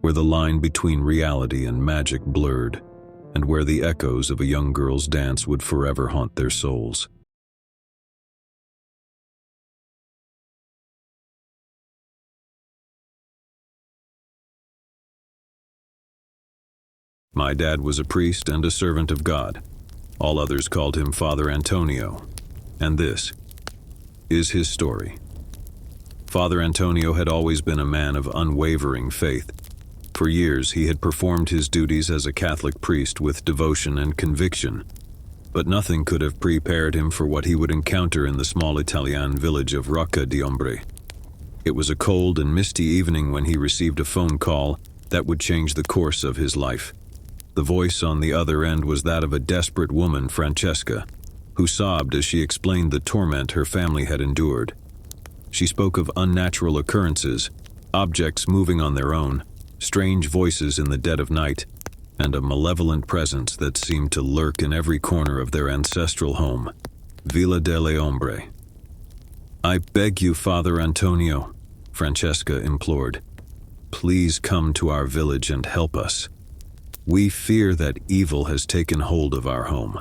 where the line between reality and magic blurred, and where the echoes of a young girl's dance would forever haunt their souls. My dad was a priest and a servant of God. All others called him Father Antonio. And this is his story. Father Antonio had always been a man of unwavering faith. For years, he had performed his duties as a Catholic priest with devotion and conviction, but nothing could have prepared him for what he would encounter in the small Italian village of Rocca di Ombre. It was a cold and misty evening when he received a phone call that would change the course of his life. The voice on the other end was that of a desperate woman, Francesca, who sobbed as she explained the torment her family had endured. She spoke of unnatural occurrences, objects moving on their own, strange voices in the dead of night, and a malevolent presence that seemed to lurk in every corner of their ancestral home, Villa delle Ombre. "I beg you, Father Antonio," Francesca implored. "Please come to our village and help us. We fear that evil has taken hold of our home."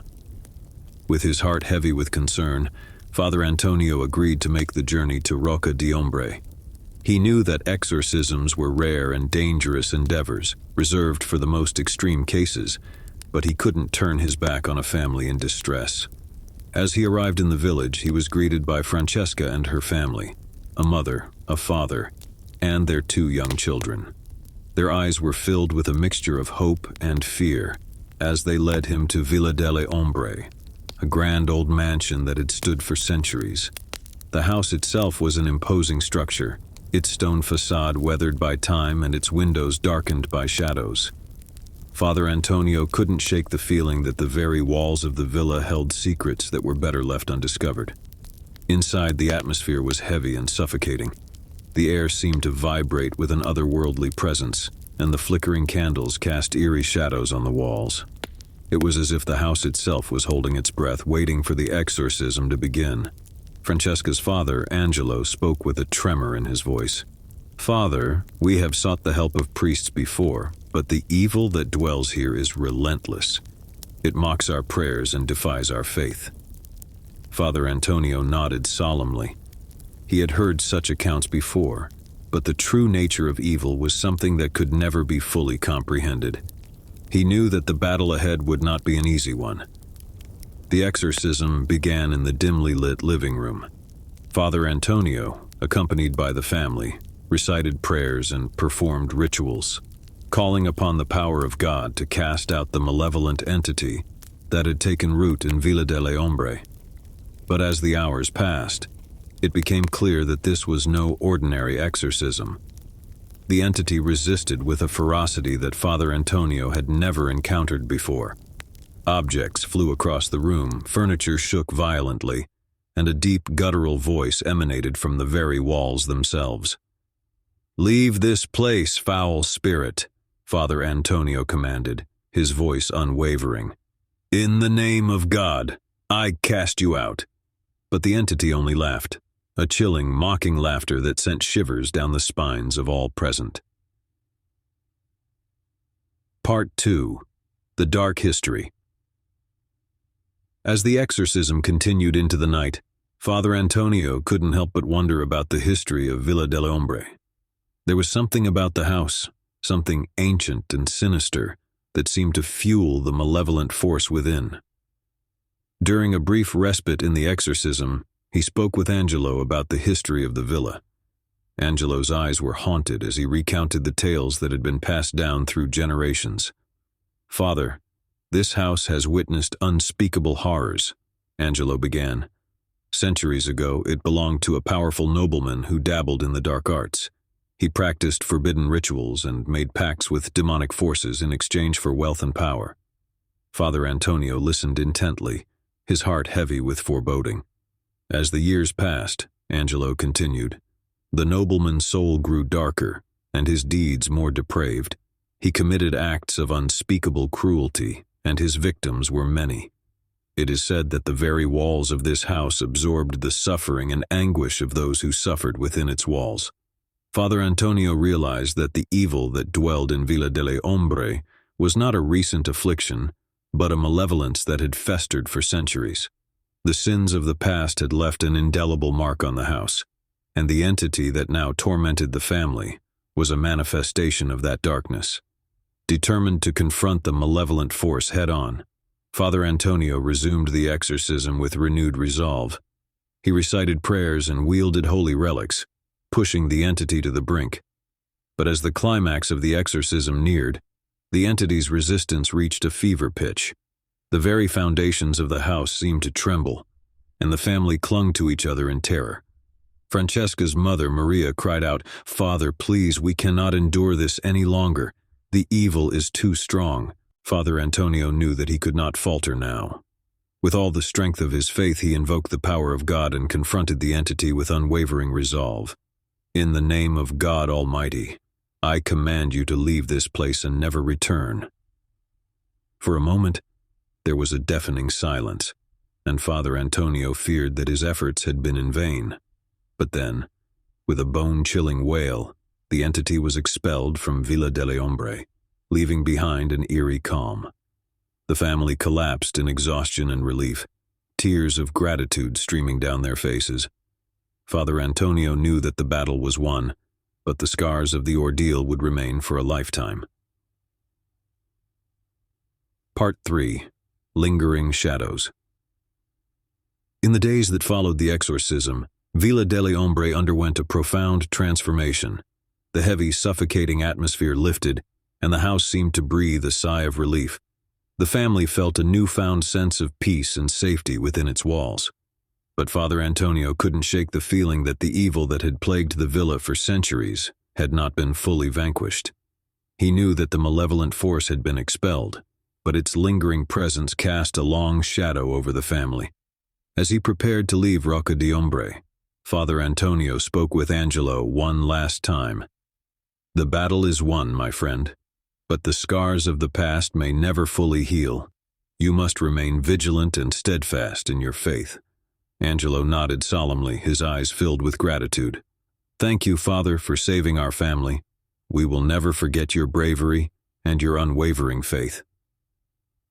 With his heart heavy with concern, Father Antonio agreed to make the journey to Rocca di Ombre. He knew that exorcisms were rare and dangerous endeavors, reserved for the most extreme cases, but he couldn't turn his back on a family in distress. As he arrived in the village, he was greeted by Francesca and her family, a mother, a father, and their 2 young children. Their eyes were filled with a mixture of hope and fear as they led him to Villa delle Ombre, a grand old mansion that had stood for centuries. The house itself was an imposing structure, its stone facade weathered by time and its windows darkened by shadows. Father Antonio couldn't shake the feeling that the very walls of the villa held secrets that were better left undiscovered. Inside, the atmosphere was heavy and suffocating. The air seemed to vibrate with an otherworldly presence, and the flickering candles cast eerie shadows on the walls. It was as if the house itself was holding its breath, waiting for the exorcism to begin. Francesca's father, Angelo, spoke with a tremor in his voice. "Father, we have sought the help of priests before, but the evil that dwells here is relentless. It mocks our prayers and defies our faith." Father Antonio nodded solemnly. He had heard such accounts before, but the true nature of evil was something that could never be fully comprehended. He knew that the battle ahead would not be an easy one. The exorcism began in the dimly lit living room. Father Antonio, accompanied by the family, recited prayers and performed rituals, calling upon the power of God to cast out the malevolent entity that had taken root in Villa delle Ombre. But as the hours passed, it became clear that this was no ordinary exorcism. The entity resisted with a ferocity that Father Antonio had never encountered before. Objects flew across the room, furniture shook violently, and a deep guttural voice emanated from the very walls themselves. "Leave this place, foul spirit," Father Antonio commanded, his voice unwavering. "In the name of God, I cast you out." But the entity only laughed, a chilling, mocking laughter that sent shivers down the spines of all present. Part 2. The Dark History. As the exorcism continued into the night, Father Antonio couldn't help but wonder about the history of Villa delle Ombre. There was something about the house, something ancient and sinister, that seemed to fuel the malevolent force within. During a brief respite in the exorcism, he spoke with Angelo about the history of the villa. Angelo's eyes were haunted as he recounted the tales that had been passed down through generations. "Father, this house has witnessed unspeakable horrors," Angelo began. "Centuries ago, it belonged to a powerful nobleman who dabbled in the dark arts. He practiced forbidden rituals and made pacts with demonic forces in exchange for wealth and power." Father Antonio listened intently, his heart heavy with foreboding. As the years passed, Angelo continued, the nobleman's soul grew darker and his deeds more depraved. He committed acts of unspeakable cruelty, and his victims were many. It is said that the very walls of this house absorbed the suffering and anguish of those who suffered within its walls. Father Antonio realized that the evil that dwelled in Villa delle Ombre was not a recent affliction, but a malevolence that had festered for centuries. The sins of the past had left an indelible mark on the house, and the entity that now tormented the family was a manifestation of that darkness. Determined to confront the malevolent force head-on, Father Antonio resumed the exorcism with renewed resolve. He recited prayers and wielded holy relics, pushing the entity to the brink. But as the climax of the exorcism neared, the entity's resistance reached a fever pitch. The very foundations of the house seemed to tremble, and the family clung to each other in terror. Francesca's mother, Maria, cried out, "Father, please, we cannot endure this any longer. The evil is too strong." Father Antonio knew that he could not falter now. With all the strength of his faith, he invoked the power of God and confronted the entity with unwavering resolve. "In the name of God Almighty, I command you to leave this place and never return." For a moment, there was a deafening silence, and Father Antonio feared that his efforts had been in vain. But then, with a bone-chilling wail, the entity was expelled from Villa delle Ombre, leaving behind an eerie calm. The family collapsed in exhaustion and relief, tears of gratitude streaming down their faces. Father Antonio knew that the battle was won, but the scars of the ordeal would remain for a lifetime. Part 3. Lingering Shadows. In the days that followed the exorcism, Villa delle Ombre underwent a profound transformation. The heavy, suffocating atmosphere lifted, and the house seemed to breathe a sigh of relief. The family felt a newfound sense of peace and safety within its walls. But Father Antonio couldn't shake the feeling that the evil that had plagued the villa for centuries had not been fully vanquished. He knew that the malevolent force had been expelled, but its lingering presence cast a long shadow over the family. As he prepared to leave Rocca di Ombre, Father Antonio spoke with Angelo one last time. "The battle is won, my friend, but the scars of the past may never fully heal. You must remain vigilant and steadfast in your faith." Angelo nodded solemnly, his eyes filled with gratitude. "Thank you, Father, for saving our family. We will never forget your bravery and your unwavering faith."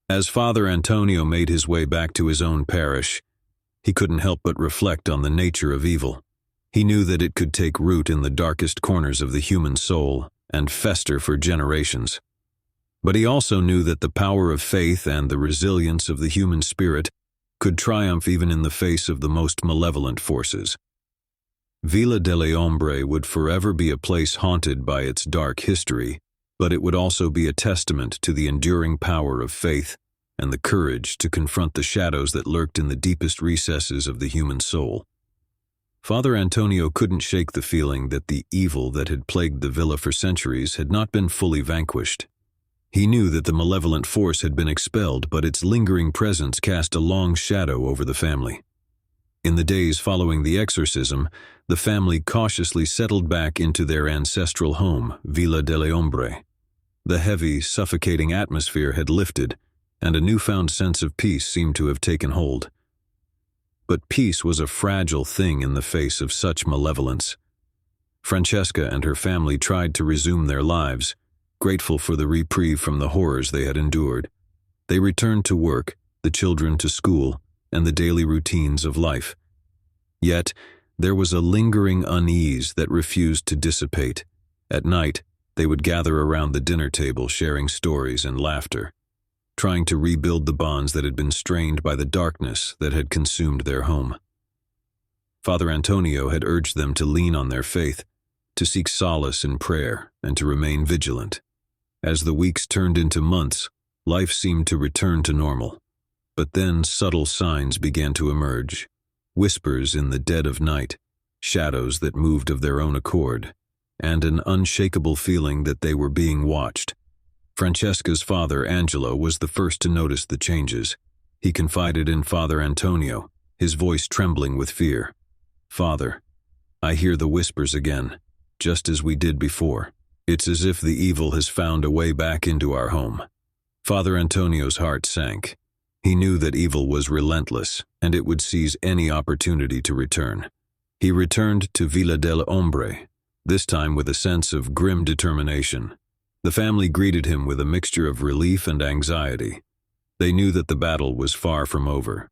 As Father Antonio made his way back to his own parish, he couldn't help but reflect on the nature of evil. He knew that it could take root in the darkest corners of the human soul and fester for generations. But he also knew that the power of faith and the resilience of the human spirit could triumph even in the face of the most malevolent forces. Villa delle Ombre would forever be a place haunted by its dark history, but it would also be a testament to the enduring power of faith and the courage to confront the shadows that lurked in the deepest recesses of the human soul. Father Antonio couldn't shake the feeling that the evil that had plagued the villa for centuries had not been fully vanquished. He knew that the malevolent force had been expelled, but its lingering presence cast a long shadow over the family. In the days following the exorcism, the family cautiously settled back into their ancestral home, Villa delle Ombre. The heavy, suffocating atmosphere had lifted, and a newfound sense of peace seemed to have taken hold. But peace was a fragile thing in the face of such malevolence. Francesca and her family tried to resume their lives, grateful for the reprieve from the horrors they had endured. They returned to work, the children to school, and the daily routines of life. Yet, there was a lingering unease that refused to dissipate. At night, they would gather around the dinner table sharing stories and laughter, trying to rebuild the bonds that had been strained by the darkness that had consumed their home. Father Antonio had urged them to lean on their faith, to seek solace in prayer, and to remain vigilant. As the weeks turned into months, life seemed to return to normal. But then subtle signs began to emerge, whispers in the dead of night, shadows that moved of their own accord, and an unshakable feeling that they were being watched. Francesca's father, Angelo, was the first to notice the changes. He confided in Father Antonio, his voice trembling with fear. "Father, I hear the whispers again, just as we did before. It's as if the evil has found a way back into our home." Father Antonio's heart sank. He knew that evil was relentless, and it would seize any opportunity to return. He returned to Villa delle Ombre, this time with a sense of grim determination. The family greeted him with a mixture of relief and anxiety. They knew that the battle was far from over.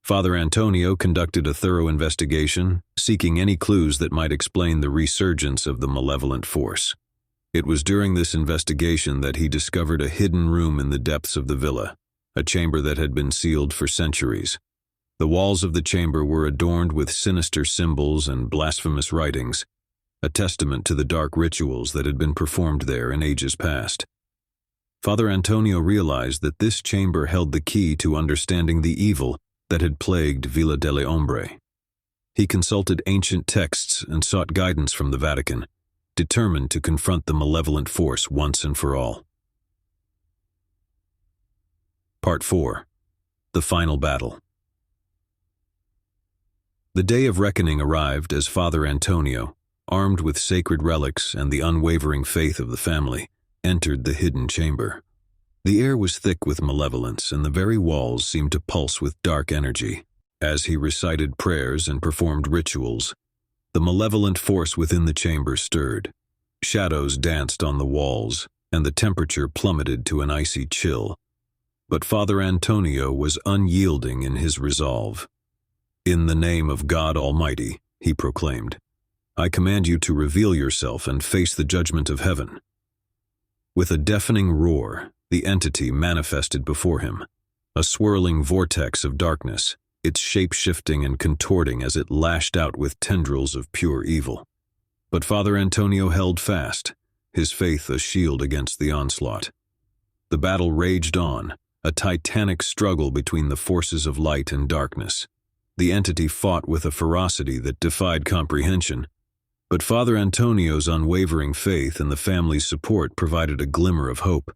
Father Antonio conducted a thorough investigation, seeking any clues that might explain the resurgence of the malevolent force. It was during this investigation that he discovered a hidden room in the depths of the villa, a chamber that had been sealed for centuries. The walls of the chamber were adorned with sinister symbols and blasphemous writings, a testament to the dark rituals that had been performed there in ages past. Father Antonio realized that this chamber held the key to understanding the evil that had plagued Villa delle Ombre. He consulted ancient texts and sought guidance from the Vatican, determined to confront the malevolent force once and for all. Part 4. The Final Battle. The day of reckoning arrived as Father Antonio, armed with sacred relics and the unwavering faith of the family, entered the hidden chamber. The air was thick with malevolence, and the very walls seemed to pulse with dark energy. As he recited prayers and performed rituals, the malevolent force within the chamber stirred. Shadows danced on the walls, and the temperature plummeted to an icy chill. But Father Antonio was unyielding in his resolve. "In the name of God Almighty," he proclaimed, I command you to reveal yourself and face the judgment of heaven." With a deafening roar, the entity manifested before him, a swirling vortex of darkness, its shape shifting and contorting as it lashed out with tendrils of pure evil. But Father Antonio held fast, his faith a shield against the onslaught. The battle raged on, a titanic struggle between the forces of light and darkness. The entity fought with a ferocity that defied comprehension, but Father Antonio's unwavering faith and the family's support provided a glimmer of hope.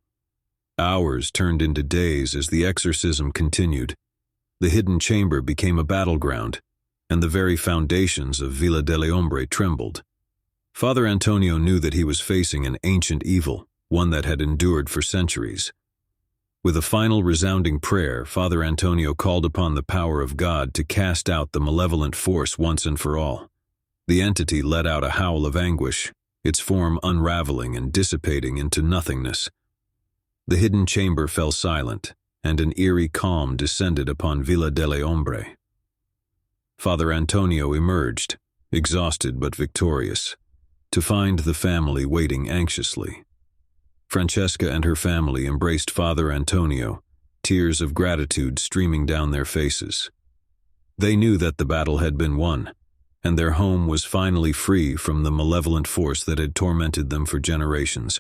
Hours turned into days as the exorcism continued. The hidden chamber became a battleground, and the very foundations of Villa delle Ombre trembled. Father Antonio knew that he was facing an ancient evil, one that had endured for centuries. With a final resounding prayer, Father Antonio called upon the power of God to cast out the malevolent force once and for all. The entity let out a howl of anguish, its form unraveling and dissipating into nothingness. The hidden chamber fell silent, and an eerie calm descended upon Villa delle Ombre. Father Antonio emerged, exhausted but victorious, to find the family waiting anxiously. Francesca and her family embraced Father Antonio, tears of gratitude streaming down their faces. They knew that the battle had been won, and their home was finally free from the malevolent force that had tormented them for generations.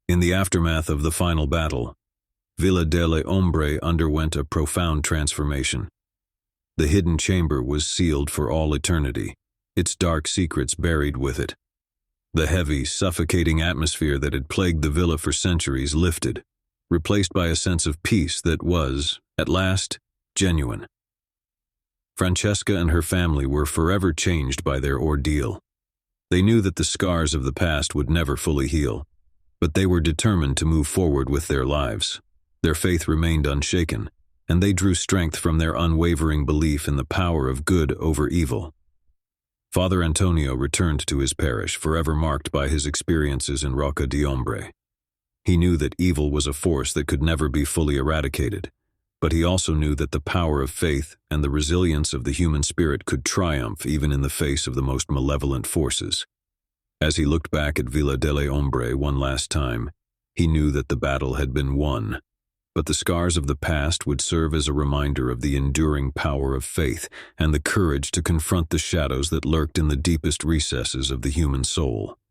In the aftermath of the final battle, Villa delle Ombre underwent a profound transformation. The hidden chamber was sealed for all eternity, its dark secrets buried with it. The heavy, suffocating atmosphere that had plagued the villa for centuries lifted, replaced by a sense of peace that was, at last, genuine. Francesca and her family were forever changed by their ordeal. They knew that the scars of the past would never fully heal, but they were determined to move forward with their lives. Their faith remained unshaken, and they drew strength from their unwavering belief in the power of good over evil. Father Antonio returned to his parish, forever marked by his experiences in Rocca di Ombre. He knew that evil was a force that could never be fully eradicated, but he also knew that the power of faith and the resilience of the human spirit could triumph even in the face of the most malevolent forces. As he looked back at Villa delle Ombre one last time, he knew that the battle had been won, but the scars of the past would serve as a reminder of the enduring power of faith and the courage to confront the shadows that lurked in the deepest recesses of the human soul.